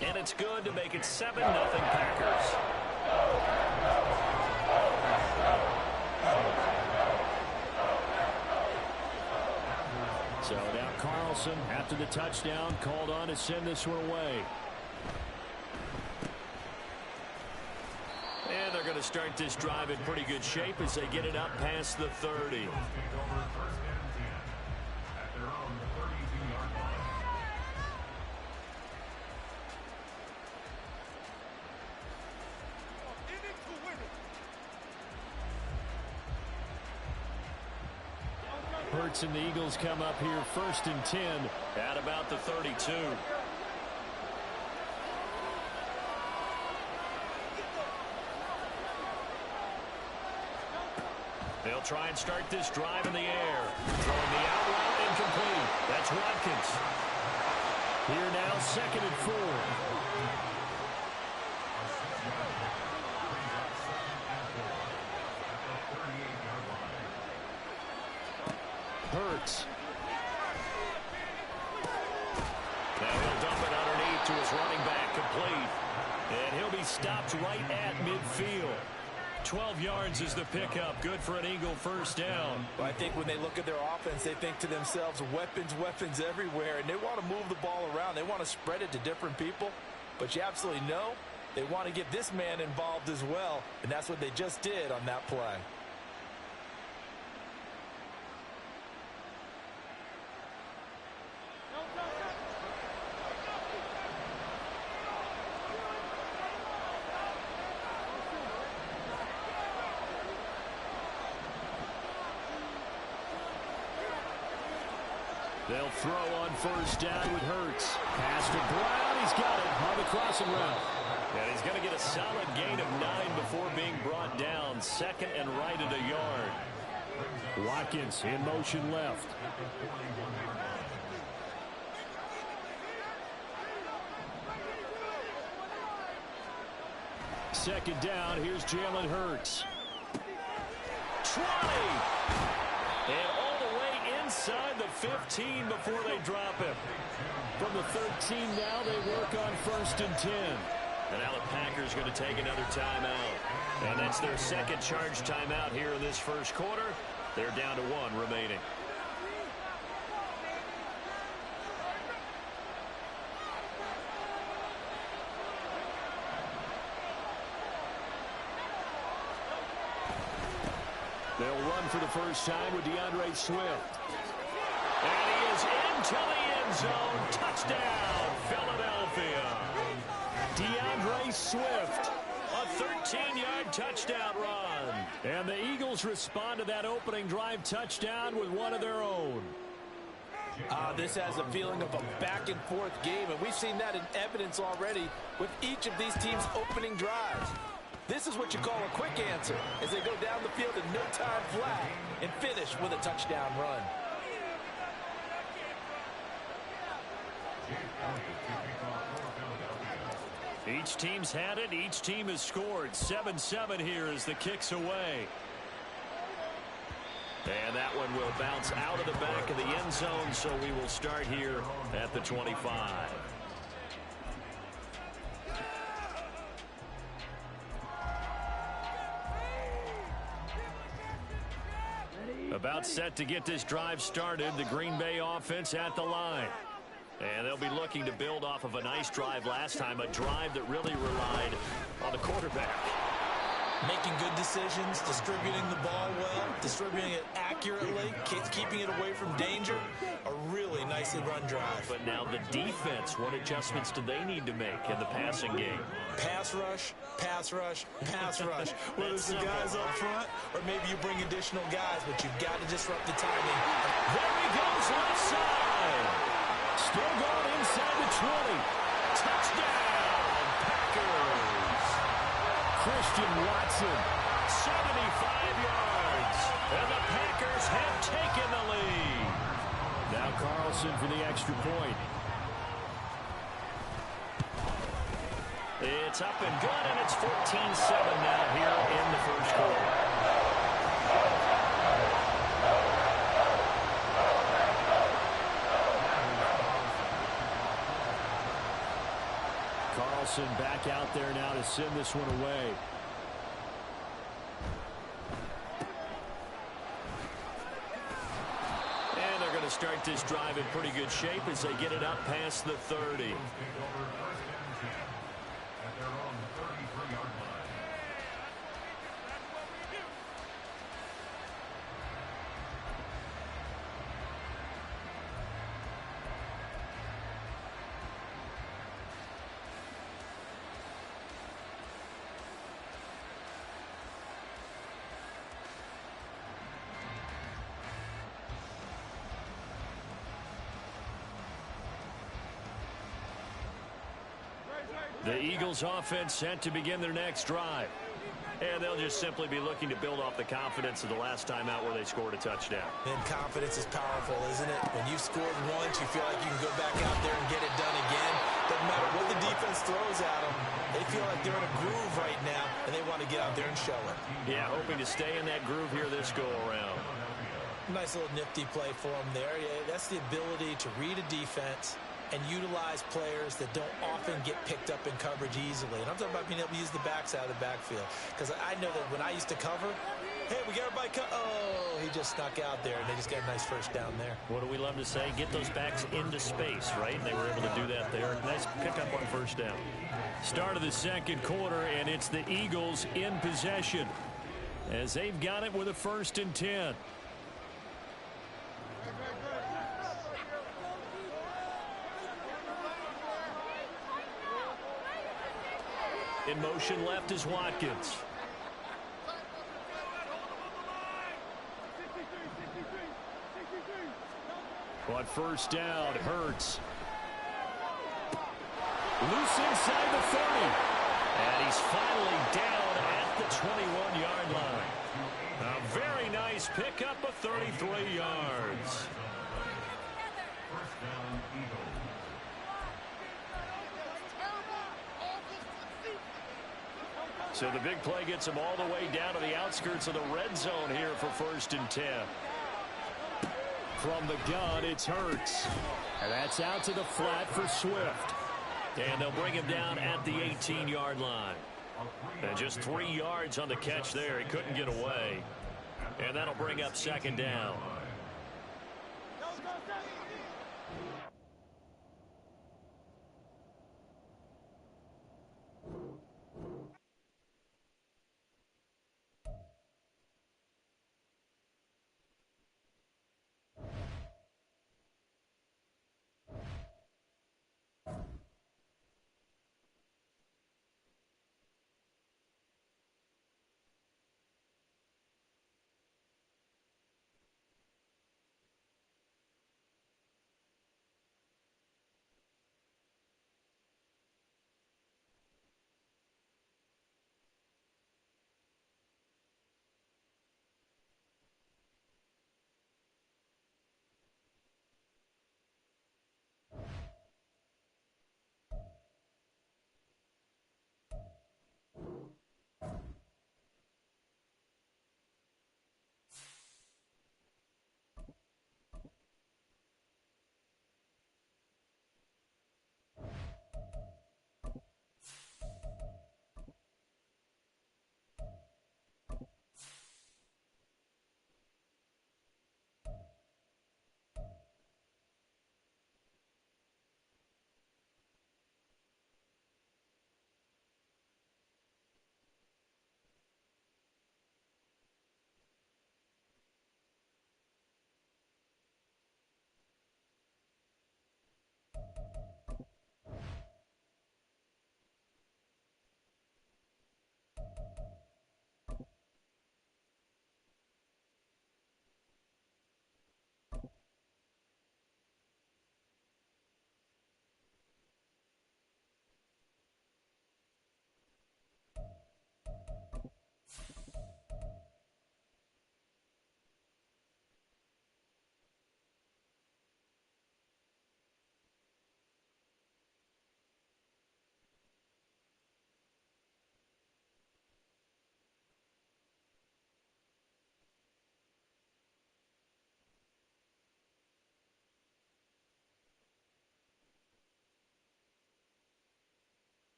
And it's good to make it 7-0 Packers. So now Carlson, after the touchdown, called on to send this one away. And they're going to start this drive in pretty good shape as they get it up past the 30. Hurts and the Eagles come up here 1st and 10 at about the 32. They'll try and start this drive in the air. Throwing the out route incomplete. That's Watkins. Here now 2nd and 4. his running back complete. And he'll be stopped right at midfield. 12 yards is the pickup. Good for an Eagle first down. Well, I think when they look at their offense, they think to themselves, weapons, weapons everywhere. And they want to move the ball around. They want to spread it to different people. But you absolutely know they want to get this man involved as well. And that's what they just did on that play. They'll throw on first down with Hurts. Pass to Brown. He's got it on the crossing route. And he's going to get a solid gain of 9 before being brought down. Second and right at a yard. Watkins in motion left. Second down. Here's Jalen Hurts. 20. And all the way inside the 15 before they drop him. From the 13 now, they work on first and 10. And now the Packers going to take another timeout. And that's their second charge timeout here in this first quarter. They're down to 1 remaining. They'll run for the first time with DeAndre Swift. And he is into the end zone. Touchdown, Philadelphia. DeAndre Swift. A 13-yard touchdown run. And the Eagles respond to that opening drive touchdown with one of their own. This has a feeling of a back-and-forth game, and we've seen that in evidence already with each of these teams' opening drives. This is what you call a quick answer as they go down the field in no time flat and finish with a touchdown run. Each team's had it. Each team has scored. 7-7 here as the kick's away. And that one will bounce out of the back of the end zone, so we will start here at the 25. About set to get this drive started. The Green Bay offense at the line. And they'll be looking to build off of a nice drive last time, a drive that really relied on the quarterback. Making good decisions, distributing the ball well, distributing it accurately, keeping it away from danger. A really nicely run drive. But now the defense, what adjustments do they need to make in the passing game? Pass rush, pass rush, pass rush. Whether it's the guys up front or maybe you bring additional guys, but you've got to disrupt the timing. There he goes, left side. Still going inside the 20. Touchdown, Packers. Christian Watson. 75 yards. And the Packers have taken the lead. Now Carlson for the extra point. It's up and good, and it's 14-7 now here in the first quarter. Carlson back out there now to send this one away. And they're going to start this drive in pretty good shape as they get it up past the 30. The Eagles offense set to begin their next drive. And they'll just simply be looking to build off the confidence of the last time out where they scored a touchdown. And confidence is powerful, isn't it? When you've scored once, you feel like you can go back out there and get it done again. Doesn't matter what the defense throws at them. They feel like they're in a groove right now, and they want to get out there and show it. Yeah, hoping to stay in that groove here this go-around. Nice little nifty play for them there. Yeah, that's the ability to read a defense and utilize players that don't often get picked up in coverage easily. And I'm talking about being able to use the backside of the backfield. Because I know that when I used to cover, hey, we got everybody oh, he just snuck out there, and they just got a nice first down there. What do we love to say? Get those backs into space, right? And they were able to do that there. Nice pickup on first down. Start of the second quarter, and it's the Eagles in possession as they've got it with a 1st and 10. In motion left is Watkins. On first down, Hurts. Loose inside the 30. And he's finally down at the 21-yard line. A very nice pickup of 33 yards. First down, Eagles. So the big play gets him all the way down to the outskirts of the red zone here for 1st and 10. From the gun, it's Hurts. And that's out to the flat for Swift. And they'll bring him down at the 18-yard line. And just 3 yards on the catch there. He couldn't get away. And that'll bring up 2nd down.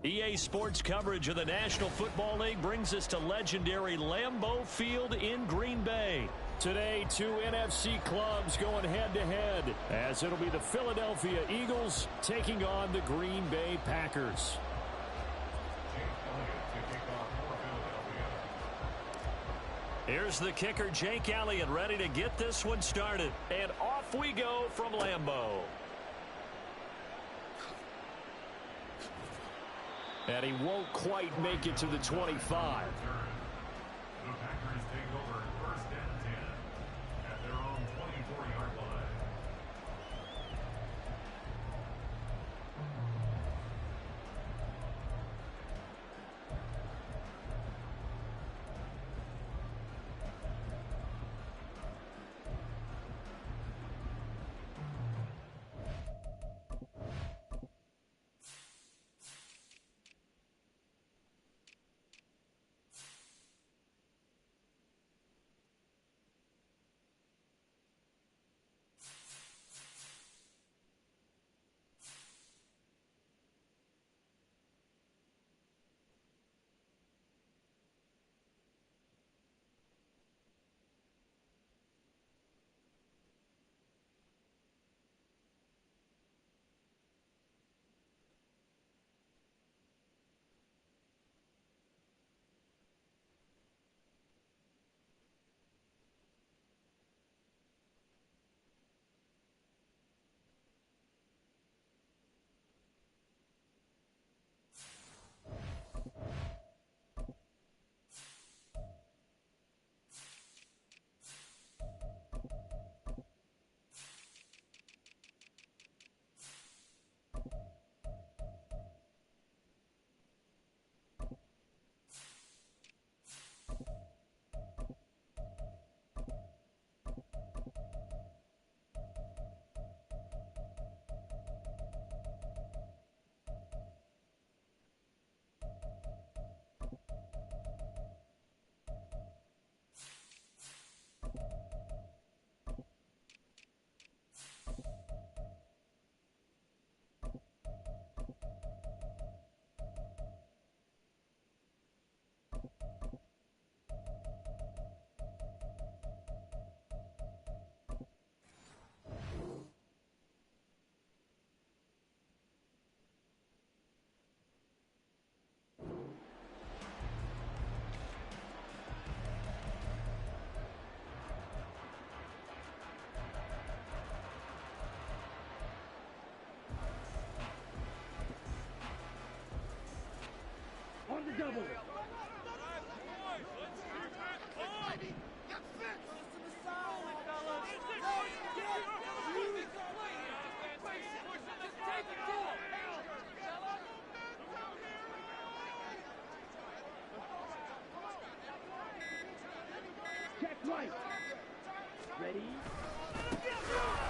EA Sports coverage of the National Football League brings us to legendary Lambeau Field in Green Bay. Today, 2 NFC clubs going head-to-head, as it'll be the Philadelphia Eagles taking on the Green Bay Packers. Here's the kicker, Jake Elliott, ready to get this one started. And off we go from Lambeau. And he won't quite make it to the 25. The Packers take over 1st and 10 at their own 24-yard line.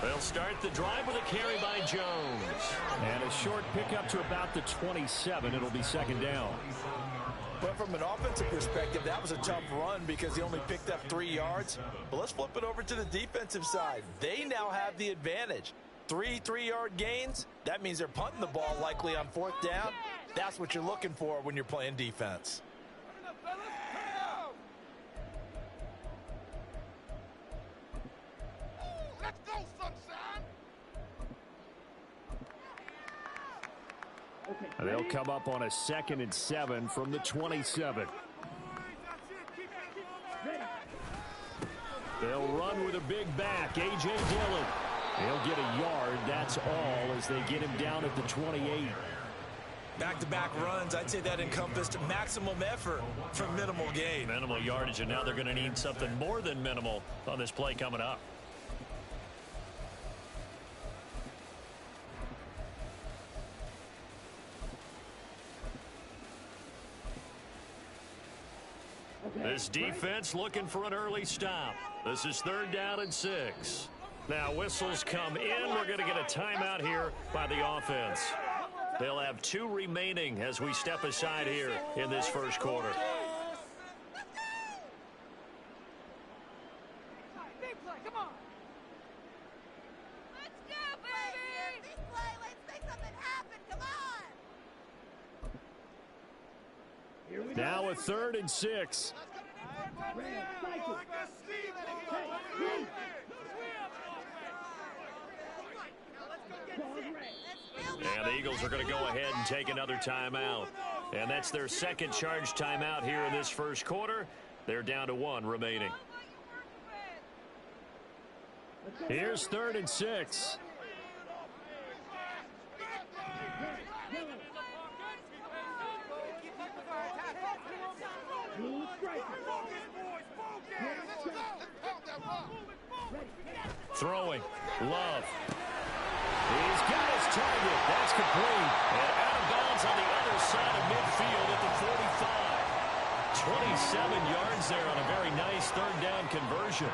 They'll start the drive with a carry by Jones. And a short pickup to about the 27. It'll be second down. But from an offensive perspective, that was a tough run because he only picked up 3 yards. But let's flip it over to the defensive side. They now have the advantage. 3 3-yard gains. That means they're punting the ball likely on 4th down. That's what you're looking for when you're playing defense. Let's go, sunshine! They'll come up on a 2nd and 7 from the 27. They'll run with a big back, A.J. Dillon. He'll get a yard, that's all, as they get him down at the 28. Back-to-back runs, I'd say that encompassed maximum effort for minimal gain. Minimal yardage, and now they're going to need something more than minimal on this play coming up. This defense looking for an early stop. This is 3rd down and 6. Now whistles come in. We're going to get a timeout here by the offense. They'll have 2 remaining as we step aside here in this first quarter. Big play, come on! Let's go, baby! Big play, let's make something happen, come on! Now a 3rd and 6. And the Eagles are going to go ahead and take another timeout. And that's their 2nd charge timeout here in this first quarter. They're down to 1 remaining. Here's 3rd and 6. Throwing. Love. He's got his target. That's complete. And out of bounds on the other side of midfield at the 45. 27 yards there on a very nice 3rd down conversion.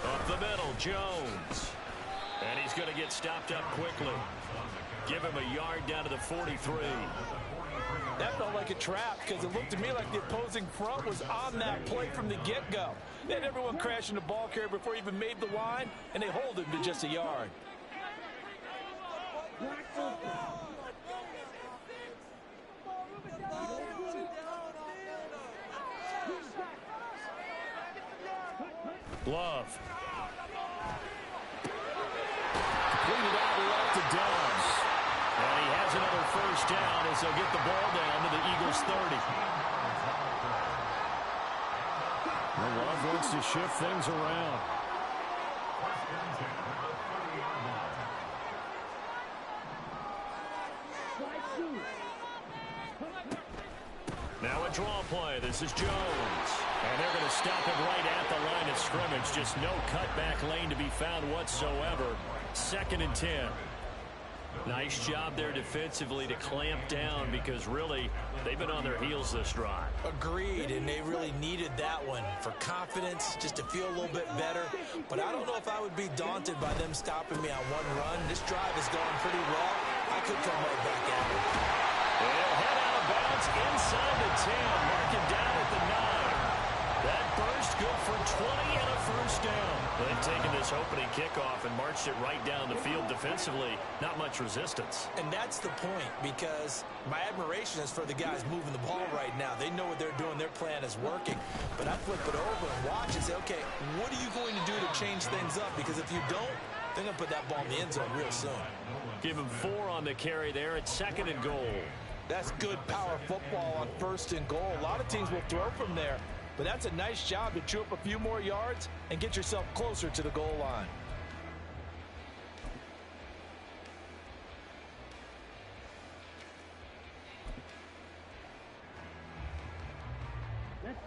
Up the middle, Jones. And he's going to get stopped up quickly. Give him a yard down to the 43. That felt like a trap because it looked to me like the opposing front was on that play from the get-go. They had everyone crashing the ball carrier before he even made the line, and they hold him to just a yard. Love. Completed out left to Downs. And he has another 1st down as they'll get the ball down to the Eagles 30. Well, Love wants to shift things around. Now a draw play. This is Jones. And they're going to stop him right at the line of scrimmage. Just no cutback lane to be found whatsoever. 2nd and 10. Nice job there defensively to clamp down because really they've been on their heels this drive. Agreed, and they really needed that one for confidence, just to feel a little bit better. But I don't know if I would be daunted by them stopping me on 1 run. This drive has gone pretty well. I could come right back at it. They'll head out of bounds inside the 10, marking down at the 9. That burst good for 20 and a 1st down. They've taken this opening kickoff and marched it right down the field defensively. Not much resistance. And that's the point, because my admiration is for the guys moving the ball right now. They know what they're doing. Their plan is working. But I flip it over and watch and say, okay, what are you going to do to change things up? Because if you don't, they're going to put that ball in the end zone real soon. Give him 4 on the carry there at 2nd and goal. That's good power football on 1st and goal. A lot of teams will throw from there. But that's a nice job to chew up a few more yards and get yourself closer to the goal line.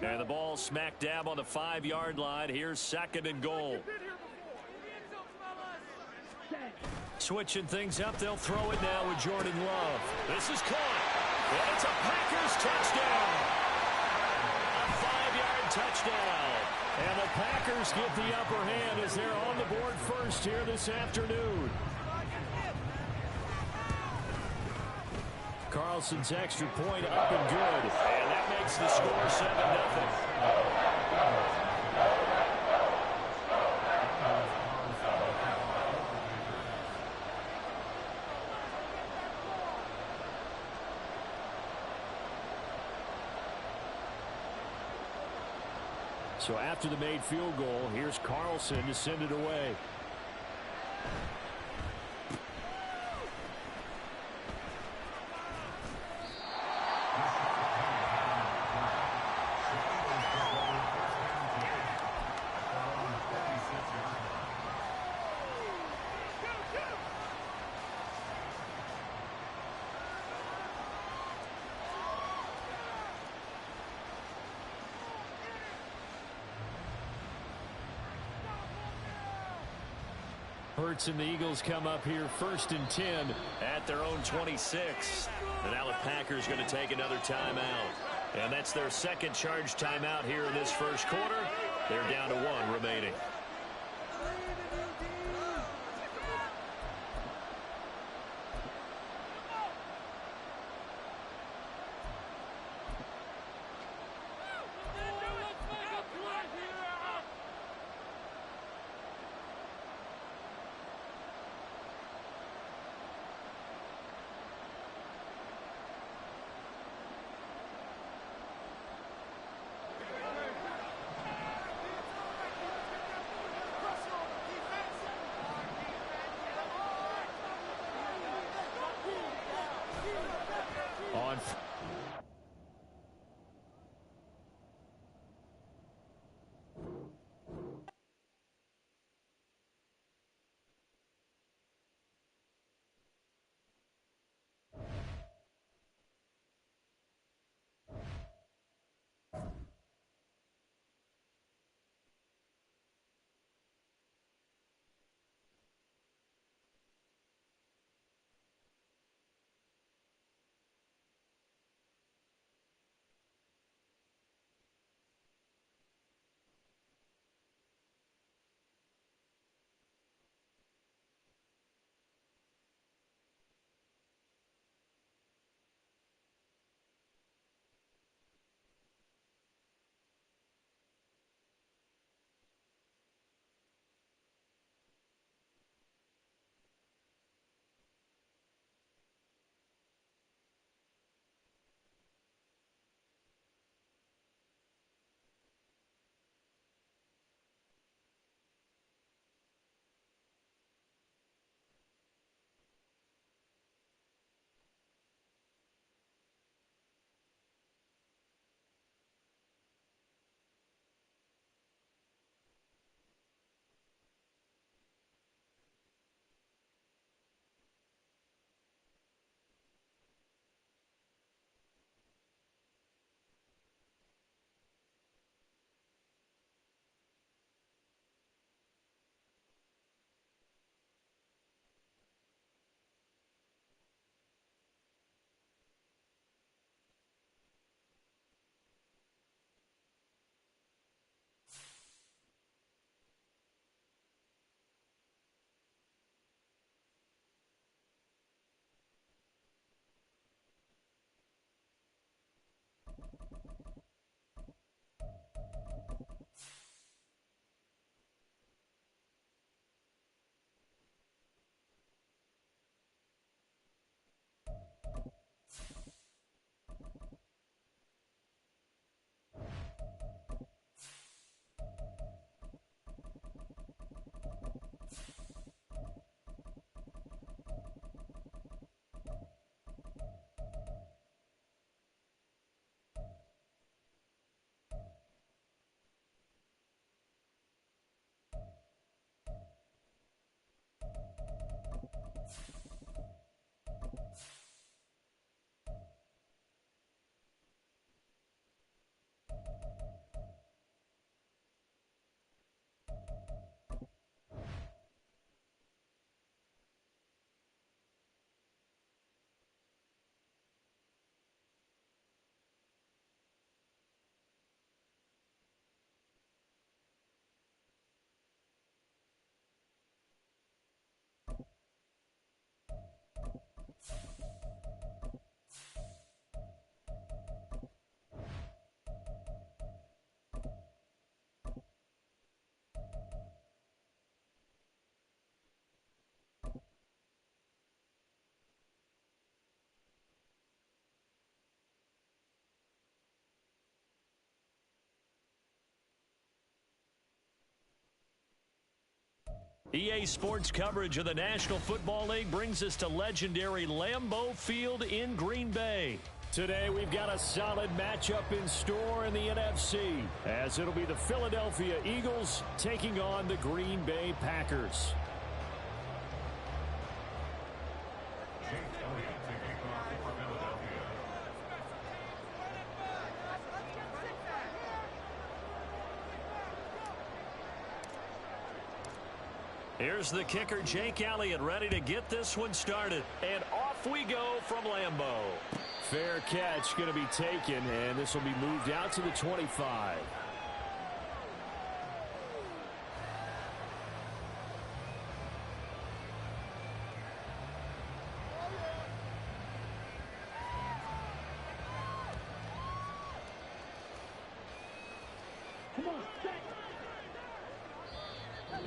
And the ball smack dab on the 5-yard line. Here's 2nd and goal. Switching things up, they'll throw it now with Jordan Love. This is caught. And it's a Packers touchdown. A 5-yard touchdown. And the Packers get the upper hand as they're on the board first here this afternoon. Carlson's extra point up and good. And that makes the score 7-0. So after the made field goal, here's Carlson to send it away. Hurts and the Eagles come up here 1st and 10 at their own 26. And now the Packers going to take another timeout. And that's their second charge timeout here in this first quarter. They're down to 1 remaining. EA Sports coverage of the National Football League brings us to legendary Lambeau Field in Green Bay. Today we've got a solid matchup in store in the NFC, as it'll be the Philadelphia Eagles taking on the Green Bay Packers. Here's the kicker, Jake Elliott, ready to get this one started. And off we go from Lambeau. Fair catch going to be taken, and this will be moved out to the 25.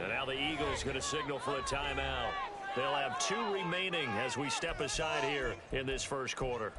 And now the Eagles going to signal for a timeout. They'll have 2 remaining as we step aside here in this first quarter.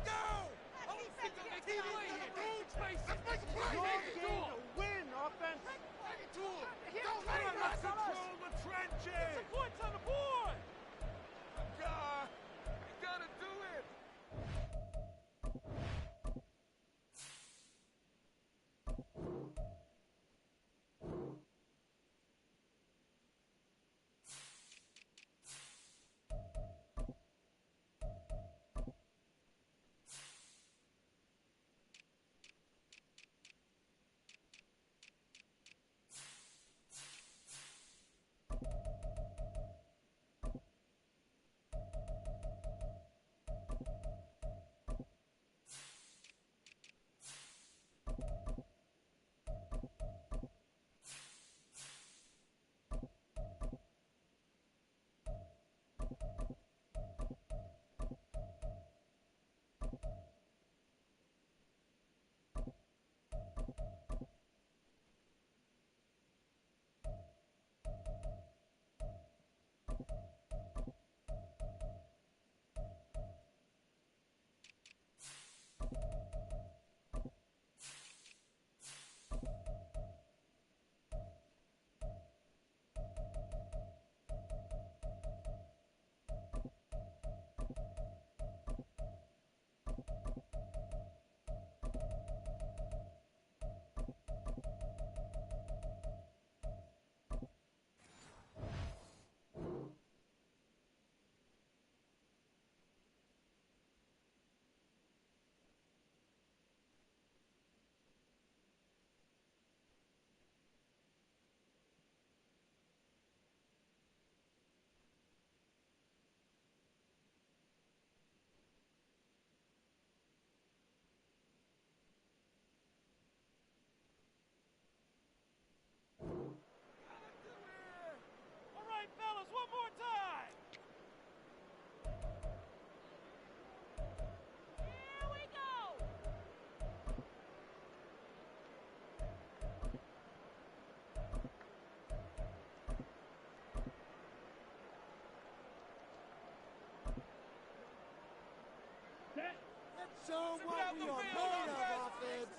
So what we are made of, offense.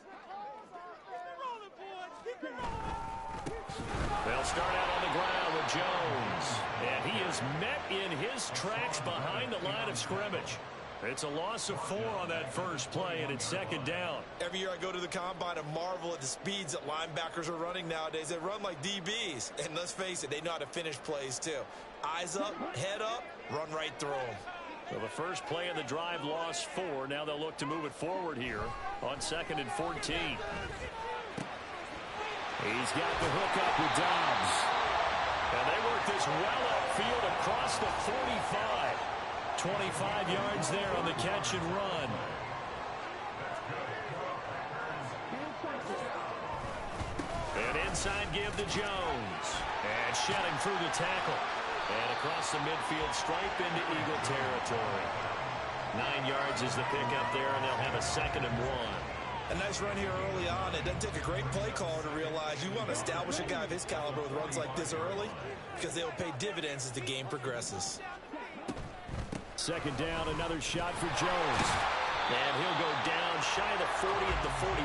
Keep it rolling, boys. Keep it rolling. They'll start out on the ground with Jones. And he is met in his tracks behind the line of scrimmage. It's a loss of 4 on that first play, and it's second down. Every year I go to the combine and marvel at the speeds that linebackers are running nowadays. They run like DBs. And let's face it, they know how to finish plays too. Eyes up, head up, run right through them. So the first play of the drive lost 4. Now they'll look to move it forward here on 2nd and 14. He's got the hook up with Dobbs. And they work this well upfield across the 45. 25 yards there on the catch and run. And inside give to Jones. And shedding through the tackle. And across the midfield stripe into Eagle territory. 9 yards is the pickup there, and they'll have a 2nd and 1. A nice run here early on. It doesn't take a great play caller to realize you want to establish a guy of his caliber with runs like this early because they will pay dividends as the game progresses. 2nd down, another shot for Jones. And he'll go down shy of the 40 at the 41.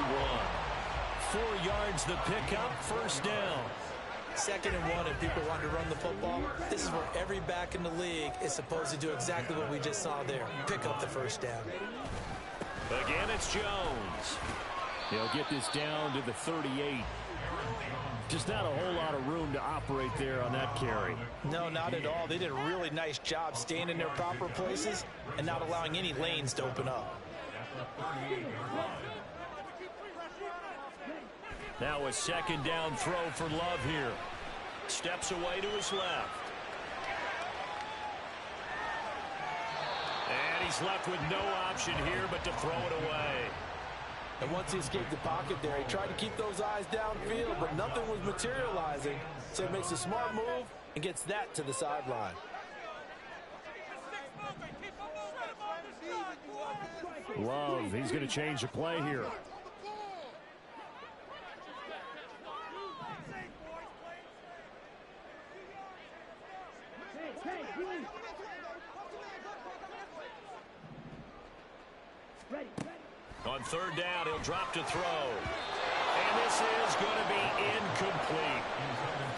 4 yards the pickup, first down. 2nd and 1 and people want to run the football, this is where every back in the league is supposed to do exactly what we just saw there. Pick up the first down. Again, it's Jones. He'll get this down to the 38. Just not a whole lot of room to operate there on that carry. No, not at all. They did a really nice job staying in their proper places and not allowing any lanes to open up. Now a 2nd down throw for Love here. Steps away to his left. And he's left with no option here but to throw it away. And once he escaped the pocket there, he tried to keep those eyes downfield, but nothing was materializing. So he makes a smart move and gets that to the sideline. Love, he's going to change the play here. On 3rd down, he'll drop to throw. And this is going to be incomplete.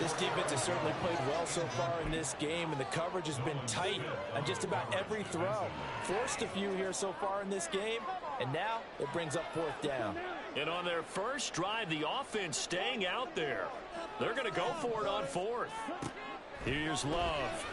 This defense has certainly played well so far in this game, and the coverage has been tight on just about every throw. Forced a few here so far in this game, and now it brings up 4th down. And on their first drive, the offense staying out there. They're going to go for it on 4th. Here's Love.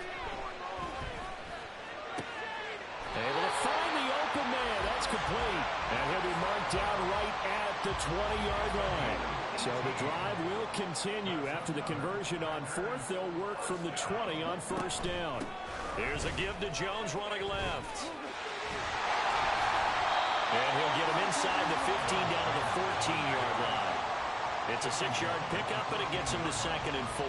Able to find the open man. That's complete. And he'll be marked down right at the 20-yard line. So the drive will continue. After the conversion on 4th, they'll work from the 20 on 1st down. Here's a give to Jones running left. And he'll get him inside the 15 down to the 14-yard line. It's a 6-yard pickup, and it gets him to 2nd and 4.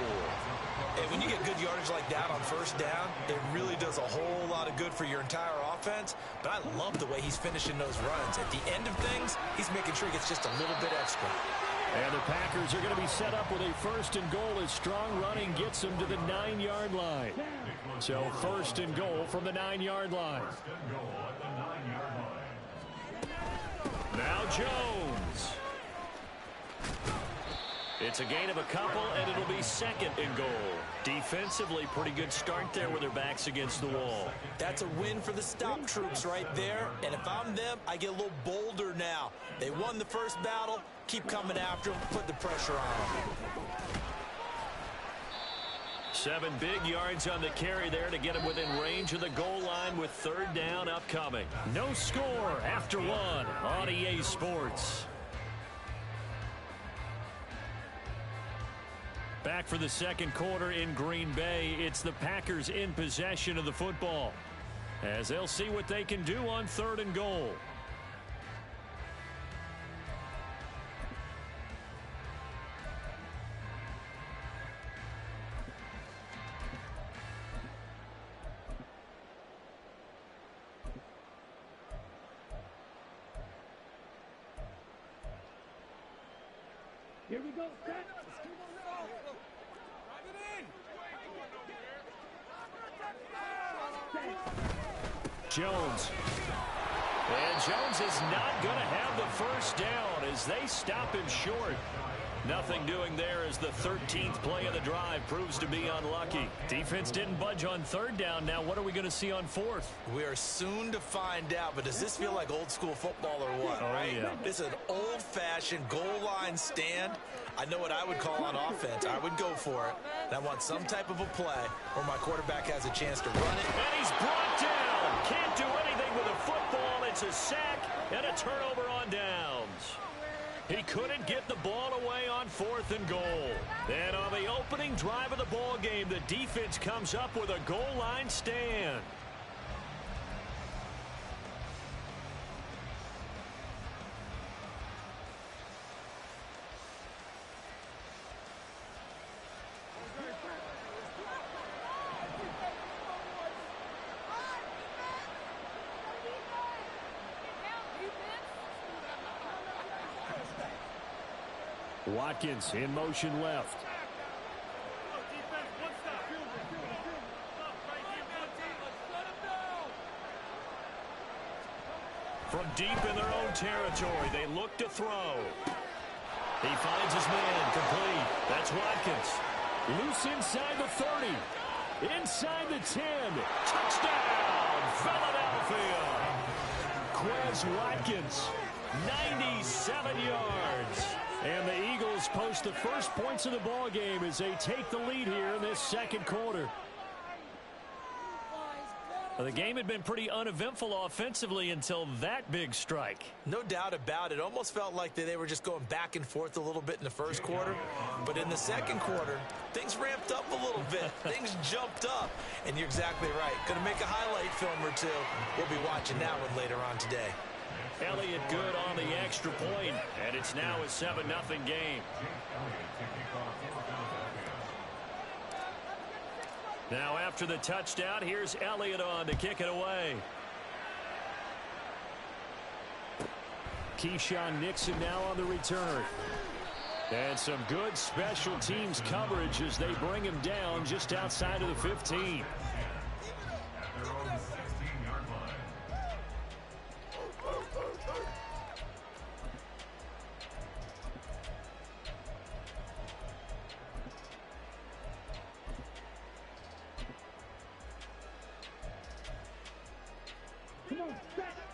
And when you get good yardage like that on 1st down, it really does a whole lot of good for your entire offense. But I love the way he's finishing those runs. At the end of things, he's making sure he gets just a little bit extra. And the Packers are going to be set up with a 1st and goal as strong running gets them to the 9-yard line. So 1st and goal from the 9-yard line. Now Jones. It's a gain of a couple, and it'll be 2nd and goal. Defensively, pretty good start there with their backs against the wall. That's a win for the stop troops right there. And if I'm them, I get a little bolder now. They won the first battle. Keep coming after them. Put the pressure on them. 7 big yards on the carry there to get him within range of the goal line with 3rd down upcoming. No score after 1 on EA Sports. Back for the 2nd quarter in Green Bay. It's the Packers in possession of the football, as they'll see what they can do on 3rd and goal. Here we go. Jones. And Jones is not going to have the first down as they stop him short. Nothing doing there as the 13th play of the drive proves to be unlucky. Defense didn't budge on 3rd down. Now what are we going to see on 4th? We are soon to find out, but does this feel like old school football or what? Oh, right? yeah. This is an old-fashioned goal line stand. I know what I would call on offense. I would go for it. And I want some type of a play where my quarterback has a chance to run it. And he's brought down. Can't do anything with a football. It's a sack and a turnover on downs. He couldn't get the ball away on 4th and goal. And on the opening drive of the ball game, the defense comes up with a goal line stand. Watkins in motion left. From deep in their own territory, they look to throw. He finds his man complete. That's Watkins. Loose inside the 30. Inside the 10. Touchdown, Philadelphia. Quez Watkins, 97 yards. And the Eagles post the first points of the ball game as they take the lead here in this second quarter. Well, the game had been pretty uneventful offensively until that big strike. No doubt about it. Almost felt like they were just going back and forth a little bit in the first quarter. But in the second quarter, things ramped up a little bit. Things jumped up. And you're exactly right. Going to make a highlight film or two. We'll be watching that one later on today. Elliott good on the extra point, and it's now a 7-0 game. Now after the touchdown, here's Elliott on to kick it away. Keyshawn Nixon now on the return. And some good special teams coverage as they bring him down just outside of the 15. At their own 16-yard line.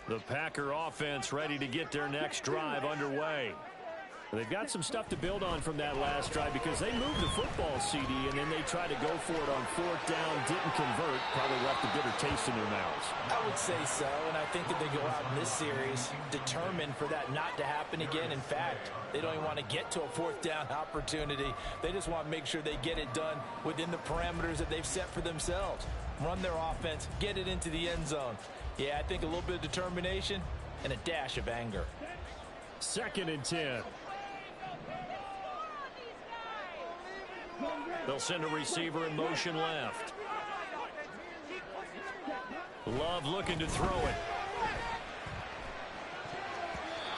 The Packer offense ready to get their next drive underway. They've got some stuff to build on from that last drive because they moved the football, CD, and then they tried to go for it on fourth down, didn't convert, probably left a bitter taste in their mouths. I would say so, and I think that they go out in this series determined for that not to happen again. In fact, they don't even want to get to a fourth down opportunity. They just want to make sure they get it done within the parameters that they've set for themselves. Run their offense, get it into the end zone. Yeah, I think a little bit of determination and a dash of anger. 2nd and 10. They'll send a receiver in motion left. Love looking to throw it.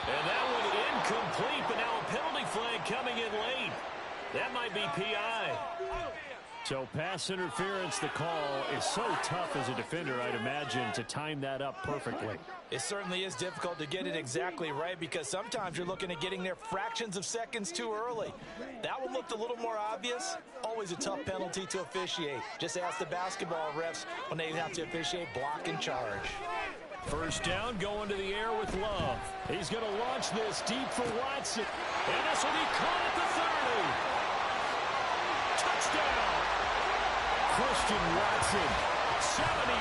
And that one incomplete, but now a penalty flag coming in late. That might be PI. So pass interference, the call is so tough as a defender, I'd imagine, to time that up perfectly. It certainly is difficult to get it exactly right because sometimes you're looking at getting there fractions of seconds too early. That one looked a little more obvious. Always a tough penalty to officiate. Just ask the basketball refs when they have to officiate block and charge. First down, going to the air with Love. He's going to launch this deep for Watson. And this will be caught at the 30. Touchdown! Christian Watson, 75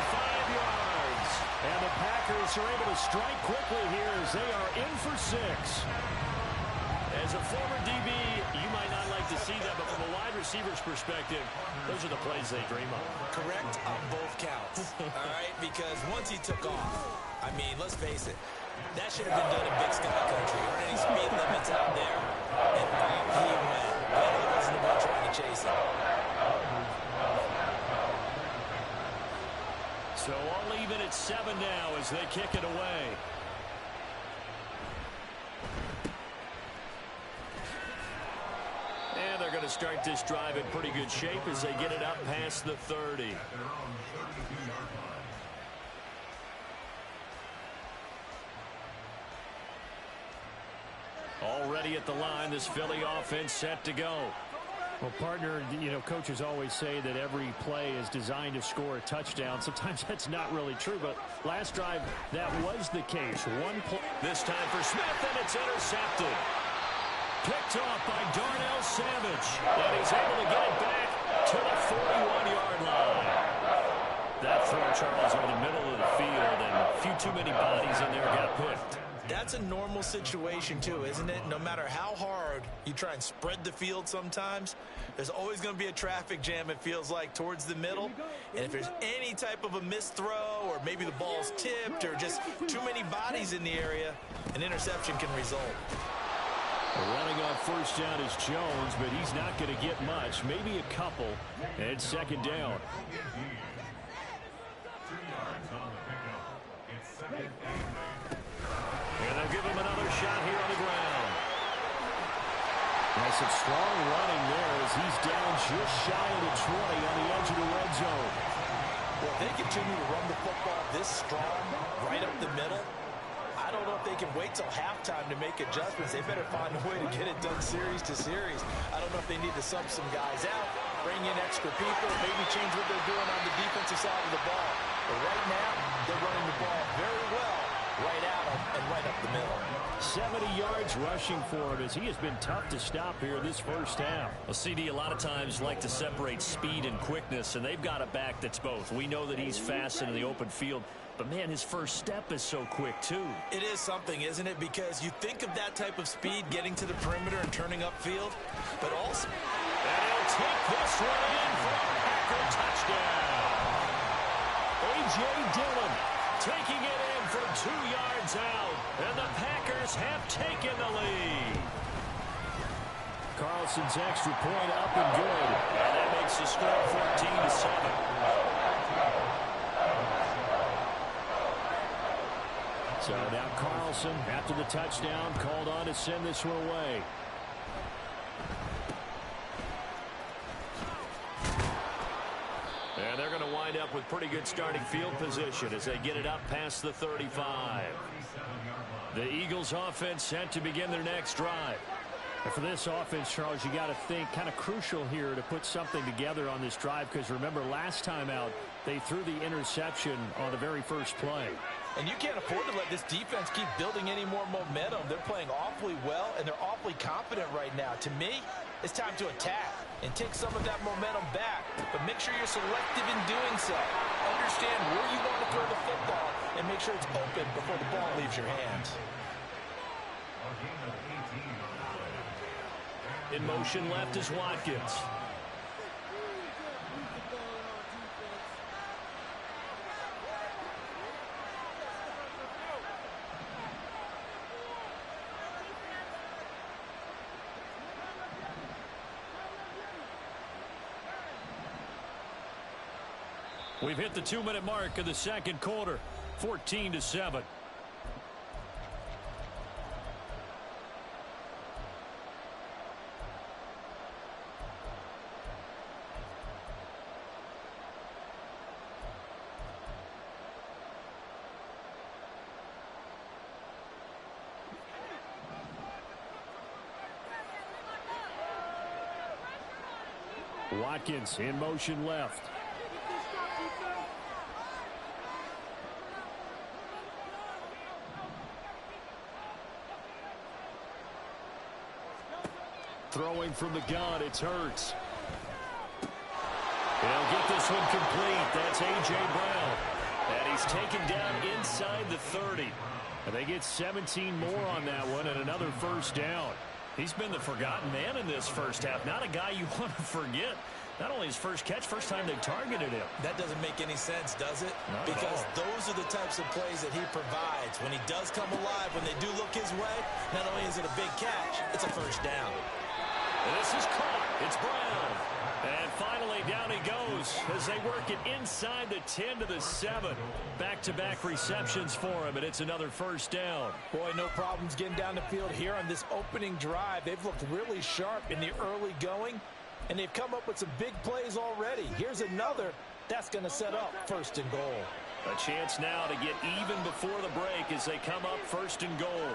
yards. And the Packers are able to strike quickly here as they are in for 6. As a former DB, you might not like to see that, but from a wide receiver's perspective, those are the plays they dream of. Correct on both counts. All right, because once he took off, I mean, let's face it, that should have been done in Big Sky Country. Aren't any speed limits out there? And off he went. But he wasn't the one trying to chase him. So all even at 7 now as they kick it away. And they're going to start this drive in pretty good shape as they get it up past the 30. At their own 32-yard line. Already at the line, this Philly offense set to go. Well, partner, you know, coaches always say that every play is designed to score a touchdown. Sometimes that's not really true, but last drive, that was the case. One play. This time for Smith, and it's intercepted. Picked off by Darnell Savage, and he's able to get it back to the 41-yard line. That throw, Charles, over the middle of the field, and a few too many bodies in there got picked. That's a normal situation, too, isn't it? No matter how hard you try and spread the field sometimes, there's always going to be a traffic jam, it feels like, towards the middle. And if there's any type of a missed throw or maybe the ball's tipped or just too many bodies in the area, an interception can result. Running on first down is Jones, but he's not going to get much, maybe a couple. And 2nd down. 2 yards on the pickup. It's 2nd and 8. And they'll give him another shot here on the ground. Nice and strong running there as he's down just shy of the 20 on the edge of the red zone. Well, if they continue to run the football this strong right up the middle, I don't know if they can wait till halftime to make adjustments. They better find a way to get it done series to series. I don't know if they need to sub some guys out bring in extra people, maybe change what they're doing on the defensive side of the ball. But right now, they're running the ball very well, right at them and right up the middle. 70 yards rushing for him as he has been tough to stop here this first half. Well, CD, a lot of times like to separate speed and quickness, and they've got a back that's both. We know that he's fast in the open field, but, man, his first step is so quick, too. It is something, isn't it? Because you think of that type of speed getting to the perimeter and turning upfield, but also... And he'll take this one in for a Packer touchdown. A.J. Dillon taking it in from 2 yards out, and the Packers have taken the lead. Carlson's extra point up and good. And that makes the score 14-7. So now Carlson, after the touchdown, called on to send this one away. And they're going to wind up with pretty good starting field position as they get it up past the 35. The Eagles offense set to begin their next drive. And for this offense, Charles, you got to think kind of crucial here to put something together on this drive, because remember last time out they threw the interception on the very first play. And you can't afford to let this defense keep building any more momentum. They're playing awfully well, and they're awfully confident right now. To me, it's time to attack and take some of that momentum back. But make sure you're selective in doing so. Understand where you want to throw the football and make sure it's open before the ball leaves your hands. In motion left is Watkins. We've hit the 2-minute mark of the second quarter, 14-7. Watkins in motion left. Throwing from the gun, it's Hurts. He'll get this one complete. That's A.J. Brown. And he's taken down inside the 30. And they get 17 more on that one and another first down. He's been the forgotten man in this first half. Not a guy you want to forget. Not only his first catch, first time they targeted him. That doesn't make any sense, does it? Not because at all. those are the types of plays that he provides. When he does come alive, when they do look his way, not only is it a big catch, it's a first down. This is caught. It's Brown. And finally, down he goes as they work it inside the 10 to the 7. Back-to-back receptions for him, and it's another first down. Boy, no problems getting down the field here on this opening drive. They've looked really sharp in the early going, and they've come up with some big plays already. Here's another that's going to set up first and goal. A chance now to get even before the break as they come up first and goal.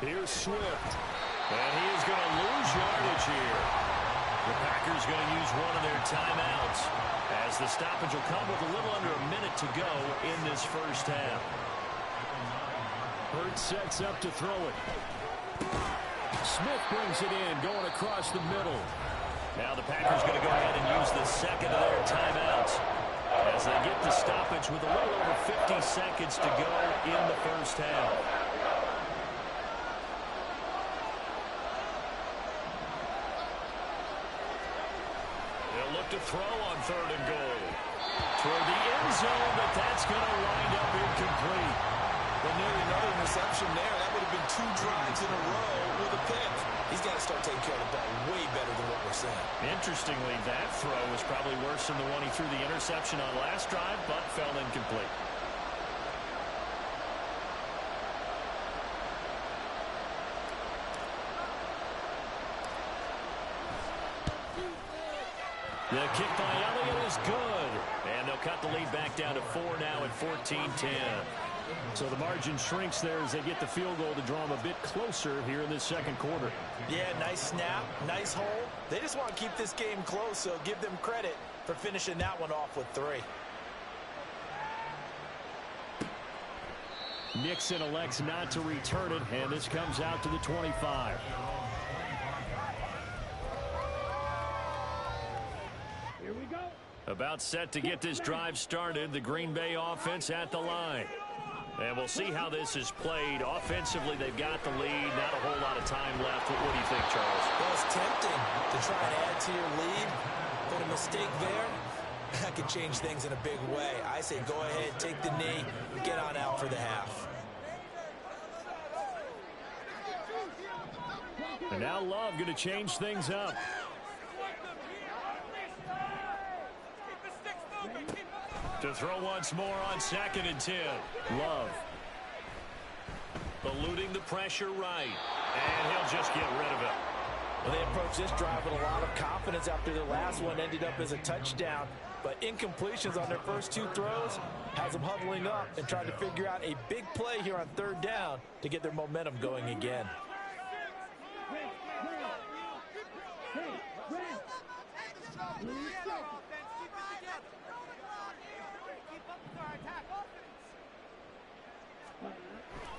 Here's Swift. And he is going to lose yardage here. The Packers going to use one of their timeouts as the stoppage will come with a little under a minute to go in this first half. Hurts sets up to throw it. Smith brings it in, going across the middle. Now the Packers going to go ahead and use the second of their timeouts as they get the stoppage with a little over 50 seconds to go in the first half. To throw on third and goal toward the end zone, but that's going to wind up incomplete. But nearly another interception there. That would have been 2 drives in a row with a pick. He's got to start taking care of the ball way better than what we're saying. Interestingly, that throw was probably worse than the one he threw the interception on last drive, but fell incomplete. The kick by Elliott is good. And they'll cut the lead back down to 4 now at 14-10. So the margin shrinks there as they get the field goal to draw them a bit closer here in this second quarter. Yeah, nice snap, nice hole. They just want to keep this game close, so give them credit for finishing that one off with 3. Nixon elects not to return it, and this comes out to the 25. Here we go. About set to get this drive started, the Green Bay offense at the line. And we'll see how this is played. Offensively, they've got the lead. Not a whole lot of time left. What do you think, Charles? Well, it's tempting to try and add to your lead, but a mistake there, that could change things in a big way. I say go ahead, take the knee, get on out for the half. And now Love going to change things up. To throw once more on 2nd and 10. Love. Eluding the pressure right. And he'll just get rid of it. Well, they approached this drive with a lot of confidence after their last one ended up as a touchdown. But incompletions on their first 2 throws has them huddling up and trying to figure out a big play here on 3rd down to get their momentum going again.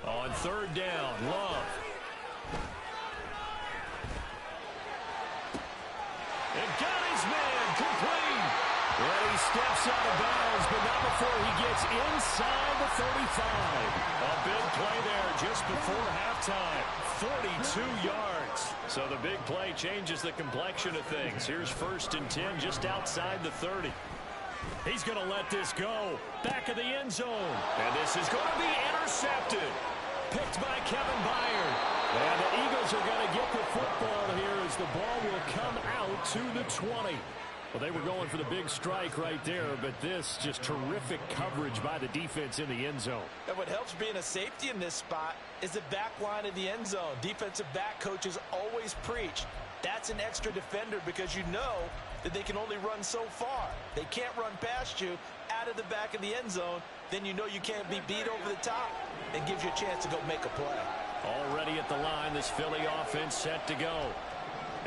On 3rd down, Love. And got his man complete. And he steps out of bounds, but not before he gets inside the 35. A big play there just before halftime. 42 yards. So the big play changes the complexion of things. Here's 1st and 10 just outside the 30. He's going to let this go. Back of the end zone. And this is going to be intercepted. Picked by Kevin Byard. And the Eagles are going to get the football here as the ball will come out to the 20. Well, they were going for the big strike right there, but this just terrific coverage by the defense in the end zone. And what helps being a safety in this spot is the back line of the end zone. Defensive back coaches always preach. That's an extra defender because you know that they can only run so far. They can't run past you out of the back of the end zone. Then you know you can't be beat over the top and gives you a chance to go make a play. Already at the line, this Philly offense set to go.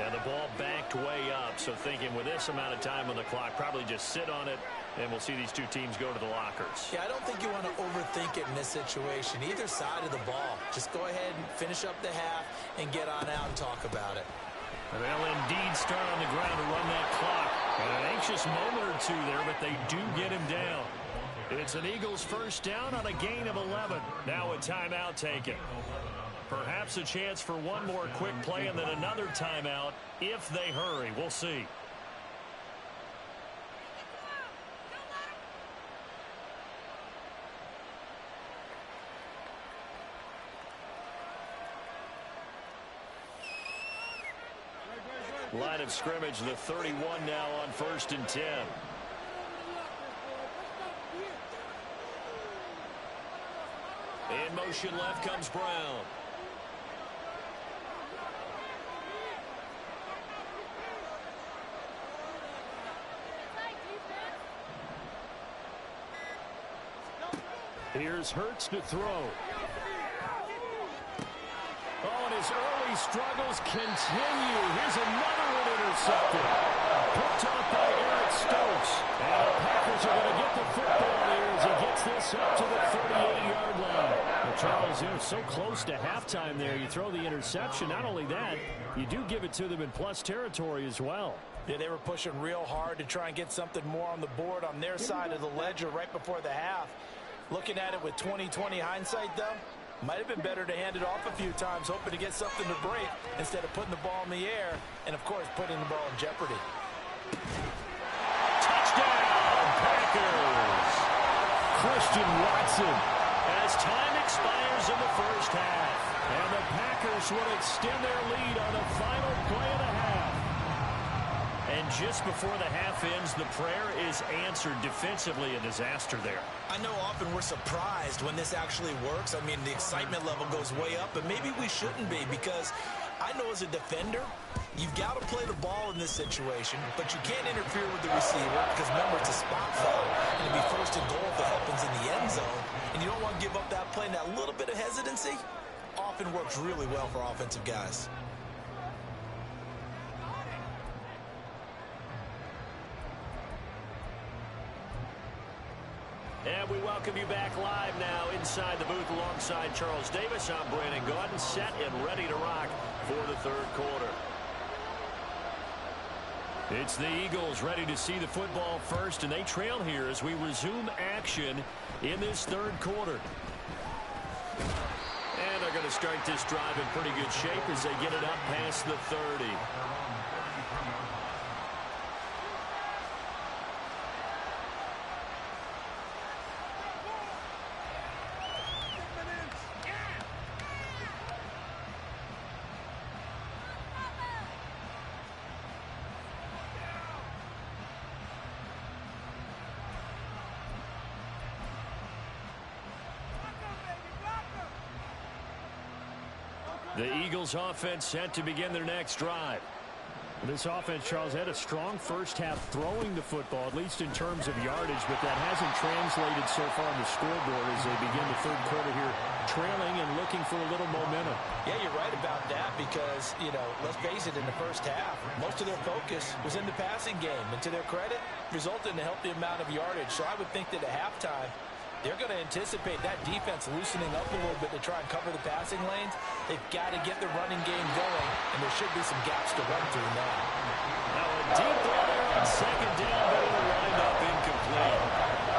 And the ball backed way up. So thinking with this amount of time on the clock, probably just sit on it, and we'll see these 2 teams go to the lockers. Yeah, I don't think you want to overthink it in this situation. Either side of the ball. Just go ahead and finish up the half and get on out and talk about it. And they'll indeed start on the ground to run that clock. And an anxious moment or 2 there, but they do get him down. It's an Eagles 1st down on a gain of 11. Now a timeout taken. Perhaps a chance for one more quick play and then another timeout if they hurry. We'll see. Line of scrimmage, the 31 now on 1st and 10. In motion left comes Brown. Here's Hurts to throw. Oh, and his early struggles continue. Here's another one intercepted. Picked off by Eric Stokes. And the Packers are going to get the football here as he gets this up to the 38-yard line. Well, Charles, you're so close to halftime there. You throw the interception. Not only that, you do give it to them in plus territory as well. Yeah, they were pushing real hard to try and get something more on the board on their side of the ledger right before the half. Looking at it with 20/20 hindsight, though, might have been better to hand it off a few times, hoping to get something to break instead of putting the ball in the air and, of course, putting the ball in jeopardy. Touchdown, Packers! Christian Watson as time expires in the 1st half. And the Packers will extend their lead on the final play of the half. And just before the half ends, the prayer is answered. Defensively, a disaster there. I know often we're surprised when this actually works. I mean, the excitement level goes way up, but maybe we shouldn't be because I know as a defender, you've got to play the ball in this situation, but you can't interfere with the receiver because, remember, it's a spot foul. And it'd be 1st and goal if it happens in the end zone, and and you don't want to give up that play, and that little bit of hesitancy often works really well for offensive guys. And we welcome you back live now inside the booth alongside Charles Davis. I'm Brandon Gaudin, set and ready to rock for the third quarter. It's the Eagles ready to see the football first, and they trail here as we resume action in this third quarter. And they're going to start this drive in pretty good shape as they get it up past the 30. The Eagles offense set to begin their next drive. This offense, Charles, had a strong first half throwing the football, at least in terms of yardage, but that hasn't translated so far on the scoreboard as they begin the third quarter here, trailing and looking for a little momentum. Yeah, you're right about that because, let's face it, in the first half, most of their focus was in the passing game. And to their credit, resulted in a healthy amount of yardage. So I would think that at halftime, they're going to anticipate that defense loosening up a little bit to try and cover the passing lanes. They've got to get the running game going, and there should be some gaps to run through now. Now a deep ball there on second down, but it'll wind up incomplete.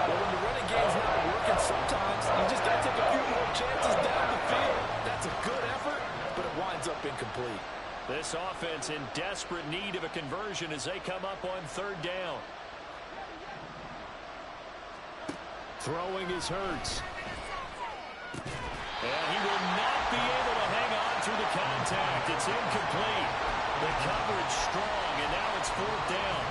Well, when the running game's not working, sometimes you just got to take a few more chances down the field. That's a good effort, but it winds up incomplete. This offense in desperate need of a conversion as they come up on third down. Throwing is Hurts. And he will not be able to hang on through the contact. It's incomplete. The coverage strong, and now it's fourth down.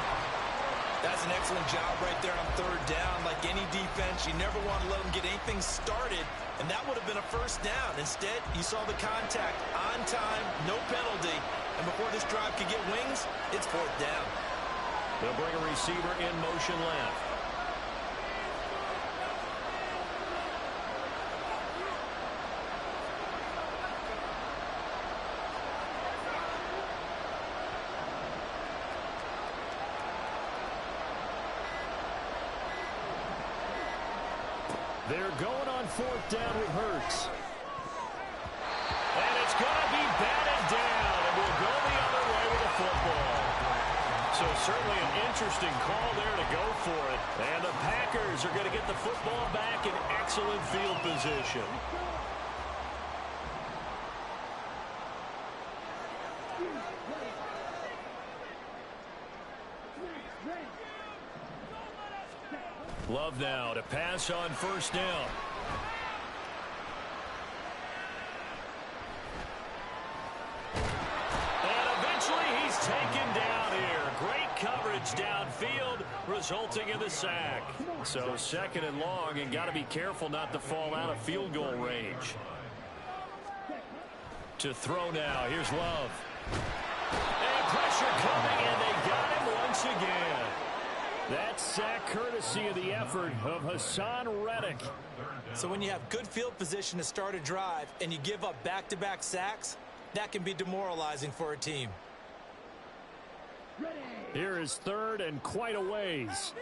That's an excellent job right there on third down. Like any defense, you never want to let them get anything started, and that would have been a first down. Instead, you saw the contact on time, no penalty, and before this drive could get wings, it's fourth down. They'll bring a receiver in motion left. They're going on fourth down with Hurts. And it's going to be batted down, and we'll go the other way with the football. So certainly an interesting call there to go for it. And the Packers are going to get the football back in excellent field position. Love now to pass on first down. And eventually he's taken down here. Great coverage downfield, resulting in the sack. So second and long, and got to be careful not to fall out of field goal range. To throw now, here's Love. And pressure coming, and they got him once again. That sack courtesy of the effort of Hassan Reddick. So when you have good field position to start a drive and you give up back-to-back sacks, that can be demoralizing for a team. Here is third and quite a ways.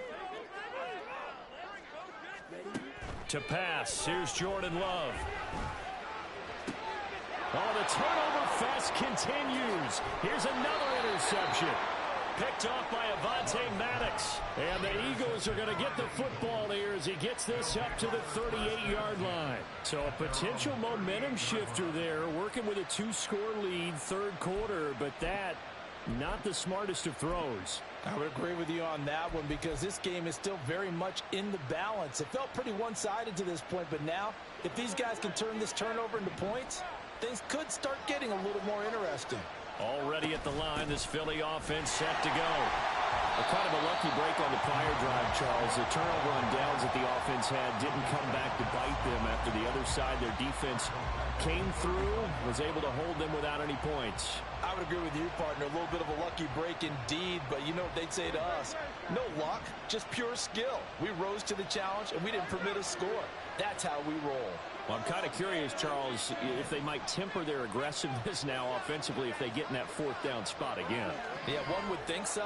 To pass, here's Jordan Love. Oh, the turnover fest continues. Here's another interception. Picked off by Avonte Maddox. And the Eagles are going to get the football here as he gets this up to the 38-yard line. So a potential momentum shifter there, working with a 2-score lead, third quarter, but that, not the smartest of throws. I would agree with you on that one because this game is still very much in the balance. It felt pretty one-sided to this point, but now, if these guys can turn this turnover into points, things could start getting a little more interesting. Already at the line, this Philly offense set to go. Kind of a lucky break on the prior drive, Charles. The turnover on downs that the offense had didn't come back to bite them after the other side. Their defense came through, was able to hold them without any points. I would agree with you, partner. A little bit of a lucky break indeed, but you know what they'd say to us? No luck, just pure skill. We rose to the challenge, and we didn't permit a score. That's how we roll. Well, I'm kind of curious, Charles, if they might temper their aggressiveness now offensively if they get in that fourth down spot again. Yeah, one would think so,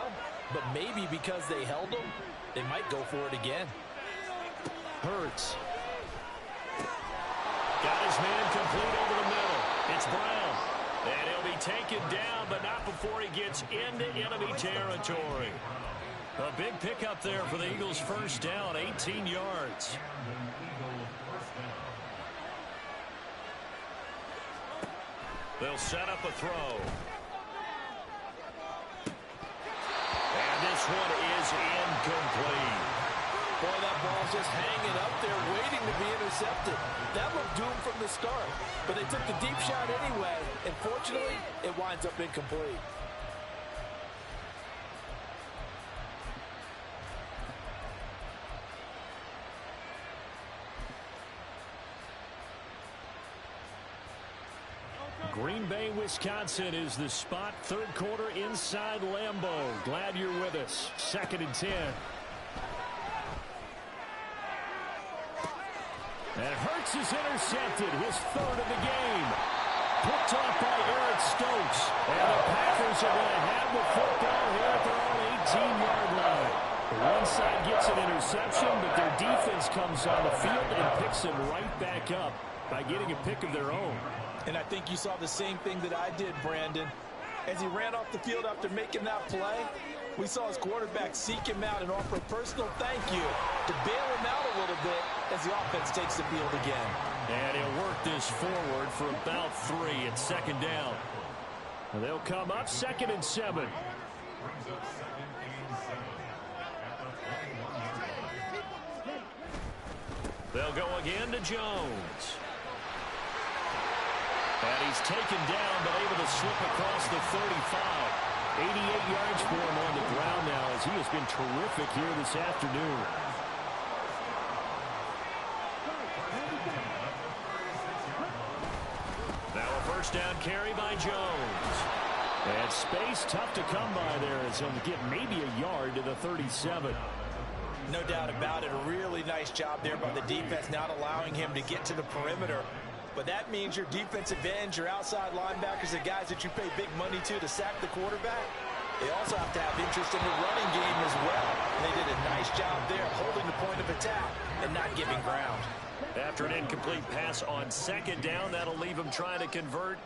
but maybe because they held them, they might go for it again. Hurts. Got his man complete over the middle. It's Brown. And he'll be taken down, but not before he gets into enemy territory. A big pickup there for the Eagles' first down, 18 yards. They'll set up a throw. And this one is incomplete. Boy, that ball's just hanging up there waiting to be intercepted. That looked doomed from the start, but they took the deep shot anyway, and fortunately, it winds up incomplete. Green Bay, Wisconsin is the spot. Third quarter inside Lambeau. Glad you're with us. 2nd and 10. And Hurts is intercepted. His third of the game. Picked off by Eric Stokes. And the Packers are going to have the football here at their own 18-yard line. One side gets an interception, but their defense comes on the field and picks them right back up by getting a pick of their own. And I think you saw the same thing that I did, Brandon. As he ran off the field after making that play, we saw his quarterback seek him out and offer a personal thank you to bail him out a little bit as the offense takes the field again. And he'll work this forward for about 3 at 2nd down. And they'll come up 2nd and 7. Brings up 2nd and 7 at the 21-yard line. They'll go again to Jones. And he's taken down, but able to slip across the 35. 88 yards for him on the ground now, as he has been terrific here this afternoon. Now a first down carry by Jones. And space tough to come by there, as he'll get maybe a yard to the 37. No doubt about it. A really nice job there by the defense, not allowing him to get to the perimeter. But that means your defensive ends, your outside linebackers, the guys that you pay big money to sack the quarterback, they also have to have interest in the running game as well. And they did a nice job there holding the point of attack and not giving ground. After an incomplete pass on 2nd down, that'll leave him trying to convert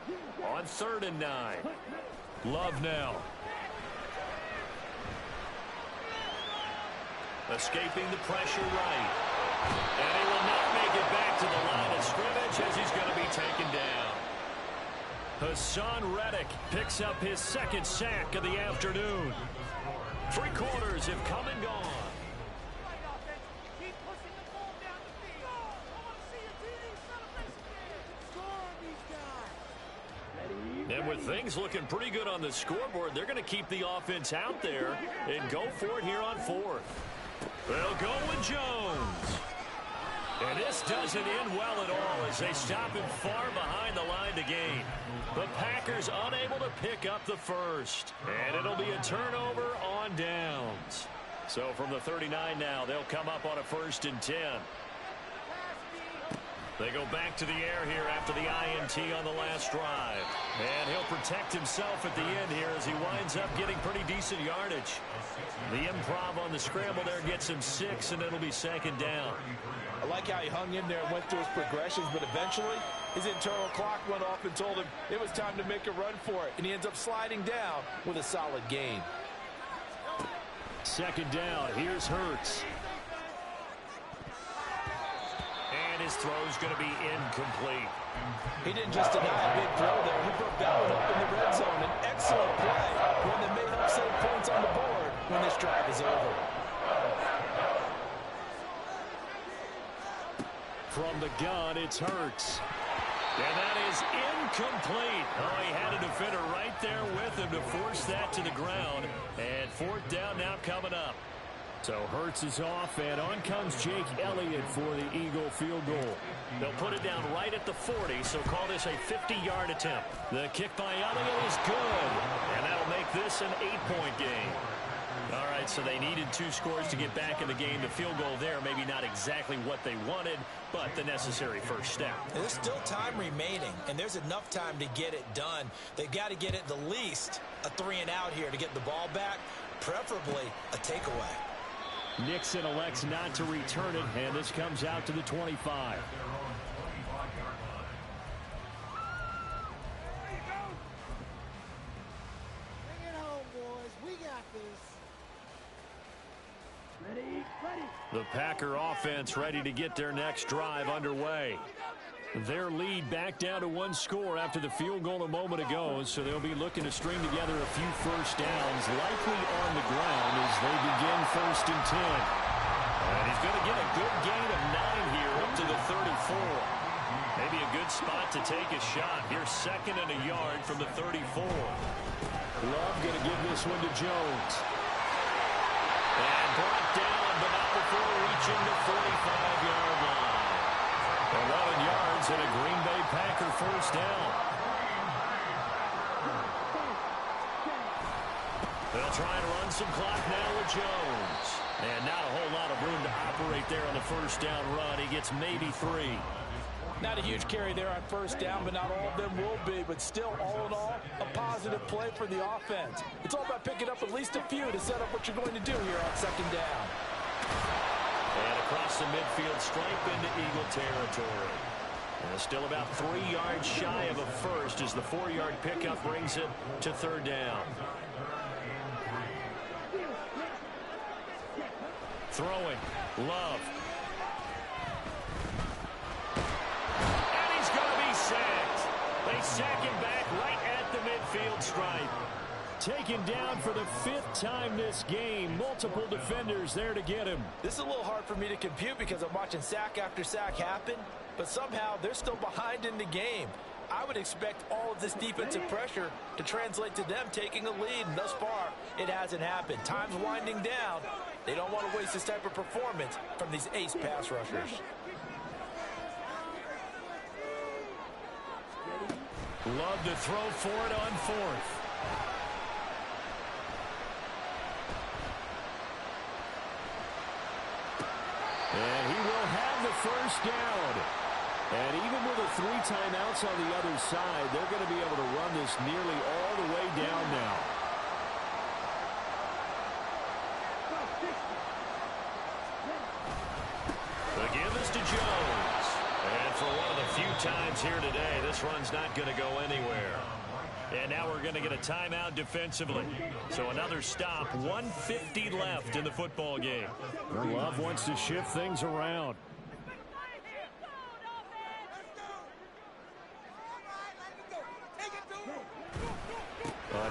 on 3rd and 9. Love now. Escaping the pressure right. And he will not make it back to the line of scrimmage as he's going to be taken down. Hassan Reddick picks up his 2nd sack of the afternoon. 3 quarters have come and gone. Keep pushing the ball down the field. I want to see a TD celebration there. Score on these guys. And with things looking pretty good on the scoreboard, they're going to keep the offense out there and go for it here on 4th. They'll go with Jones. And this doesn't end well at all as they stop him far behind the line to gain. The Packers unable to pick up the first. And it'll be a turnover on downs. So from the 39 now, they'll come up on a 1st and 10. They go back to the air here after the INT on the last drive. And he'll protect himself at the end here as he winds up getting pretty decent yardage. The improv on the scramble there gets him 6, and it'll be 2nd down. I like how he hung in there and went through his progressions, but eventually his internal clock went off and told him it was time to make a run for it, and he ends up sliding down with a solid gain. 2nd down. Here's Hurts. And his throw's going to be incomplete. He didn't just deny a big throw there. He broke that one up in the red zone. An excellent play, one that may help save points on the board when this drive is over. From the gun, it's Hurts. And that is incomplete. Oh, he had a defender right there with him to force that to the ground. And 4th down now coming up. So Hurts is off, and on comes Jake Elliott for the Eagle field goal. They'll put it down right at the 40, so call this a 50-yard attempt. The kick by Elliott is good, and that'll make this an 8-point game. All right, right, so they needed 2 scores to get back in the game. The field goal there, maybe not exactly what they wanted, but the necessary first step. There's still time remaining, and there's enough time to get it done. They've got to get at the least a 3-and-out here to get the ball back, preferably a takeaway. Nixon elects not to return it, and this comes out to the 25. The Packer offense ready to get their next drive underway. Their lead back down to 1 score after the field goal a moment ago, so they'll be looking to string together a few first downs, likely on the ground as they begin 1st and 10. And he's going to get a good gain of 9 here up to the 34. Maybe a good spot to take a shot. Here's 2nd and a yard from the 34. Love going to give this one to Jones. And brought down, but not before reaching the 45-yard line. 11 yards and a Green Bay Packer first down. They'll try to run some clock now with Jones. And not a whole lot of room to operate there on the first down run. He gets maybe 3. Not a huge carry there on first down, but not all of them will be. But still, all in all, a positive play for the offense. It's all about picking up at least a few to set up what you're going to do here on 2nd down. And across the midfield stripe into Eagle territory. And still about 3 yards shy of a first as the 4-yard pickup brings it to 3rd down. Throwing. Love. They sack him back right at the midfield stripe. Taken down for the 5th time this game. Multiple defenders there to get him. This is a little hard for me to compute because I'm watching sack after sack happen, but somehow they're still behind in the game. I would expect all of this defensive pressure to translate to them taking a lead, and thus far, it hasn't happened. Time's winding down. They don't want to waste this type of performance from these ace pass rushers. Love to throw for it on 4th. And he will have the first down. And even with the 3 timeouts on the other side, they're going to be able to run this nearly all the way down now. The give is to Jones. And for one of the few times here today, this run's not going to go anywhere. And now we're going to get a timeout defensively. So another stop, 1:50 left in the football game. Love wants to shift things around.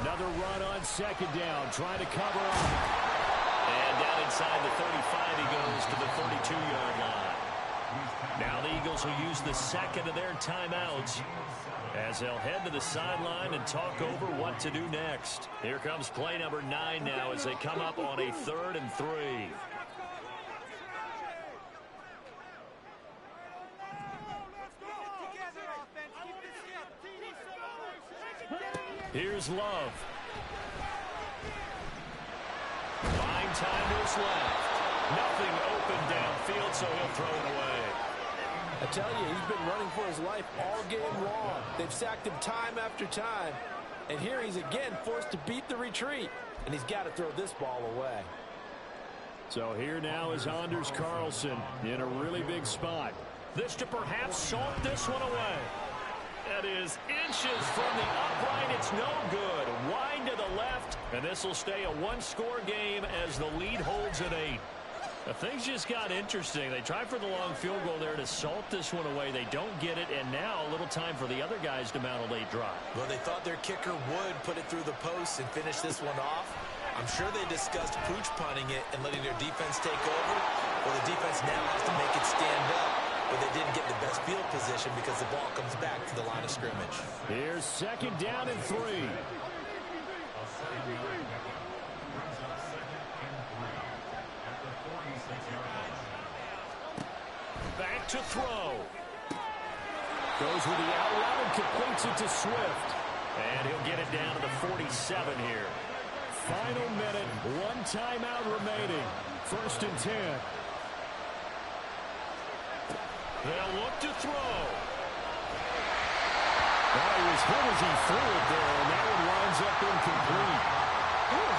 Another run on 2nd down, trying to cover up. And down inside the 35, he goes to the 32-yard line. Now the Eagles will use the 2nd of their timeouts as they'll head to the sideline and talk over what to do next. Here comes play number 9 now as they come up on a 3rd and 3. Here's Love. Fine time is left. Nothing open downfield, so he'll throw it away. I tell you, he's been running for his life all game long. They've sacked him time after time. And here he's again forced to beat the retreat. And he's got to throw this ball away. So here now is Anders Carlson in a really big spot. This to perhaps salt this one away. That is inches from the upright. It's no good. Wide to the left. And this will stay a 1-score game as the lead holds at 8. Now, things just got interesting. They tried for the long field goal there to salt this one away. They don't get it, and now a little time for the other guys to mount a late drive. Well, they thought their kicker would put it through the post and finish this one off. I'm sure they discussed pooch punting it and letting their defense take over. Well, the defense now has to make it stand up, but they didn't get the best field position because the ball comes back to the line of scrimmage. Here's 2nd down and 3. Back to throw. Goes with the out route and completes it to Swift. And he'll get it down to the 47 here. final minute. One timeout remaining. 1st and 10. They'll look to throw. Well, he was hit as he threw it there, and that one winds up incomplete.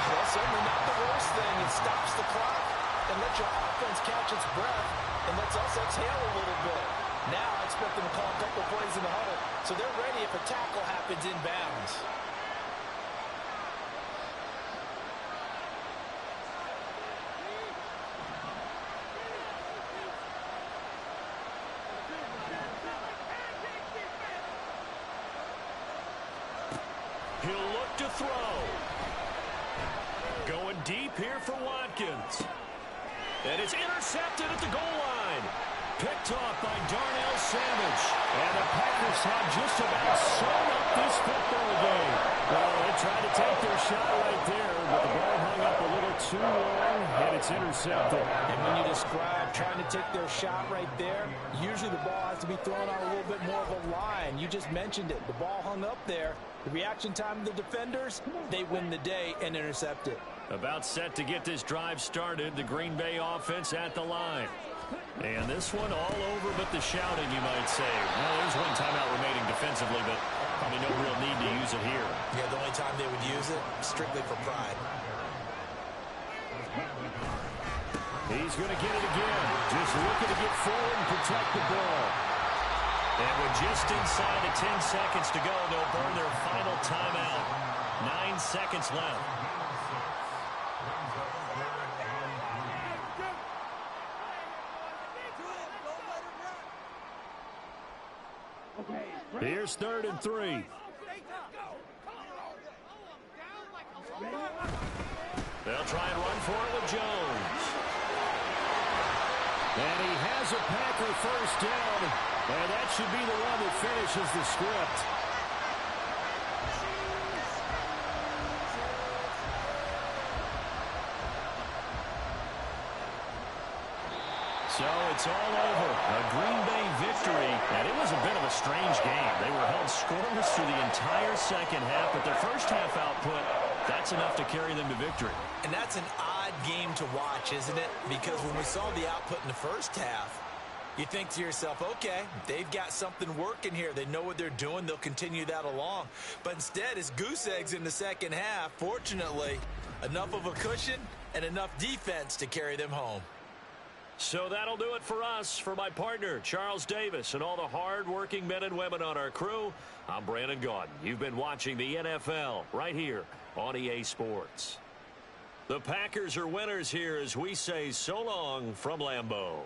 That's certainly not the worst thing. It stops the clock and lets your offense catch its breath and lets us exhale a little bit. Now I expect them to call a couple plays in the huddle so they're ready if a tackle happens inbounds. He'll look to throw. Going deep here for Watkins. And it's intercepted at the goal line. Picked off by Darnell Savage. And the Packers have just about sewn up this football game. Well, they tried to take their shot right there, but the ball hung up a little too long, and it's intercepted. And when you describe trying to take their shot right there, usually the ball has to be thrown on a little bit more of a line. You just mentioned it. The ball hung up there. The reaction time of the defenders, they win the day and intercept it. About set to get this drive started, the Green Bay offense at the line. And this one all over but the shouting, you might say. Well, there's one timeout remaining defensively, but probably no real need to use it here. Yeah, the only time they would use it, strictly for pride. He's going to get it again. Just looking to get forward and protect the ball. And with just inside of 10 seconds to go, they'll burn their final timeout. 9 seconds left. Here's 3rd and 3. They'll try and run for it with Jones. And he has a Packer first down. And that should be the one that finishes the script. So it's all over. A Green Bay victory. And it was a bit of a strange game. They were held scoreless through the entire second half, but their first half output, that's enough to carry them to victory. And that's an odd game to watch, isn't it? Because when we saw the output in the first half, you think to yourself, okay, they've got something working here. They know what they're doing. They'll continue that along. But instead, it's goose eggs in the second half. Fortunately, enough of a cushion and enough defense to carry them home. So that'll do it for us. For my partner, Charles Davis, and all the hard-working men and women on our crew, I'm Brandon Gaudin. You've been watching the NFL right here on EA Sports. The Packers are winners here as we say so long from Lambeau.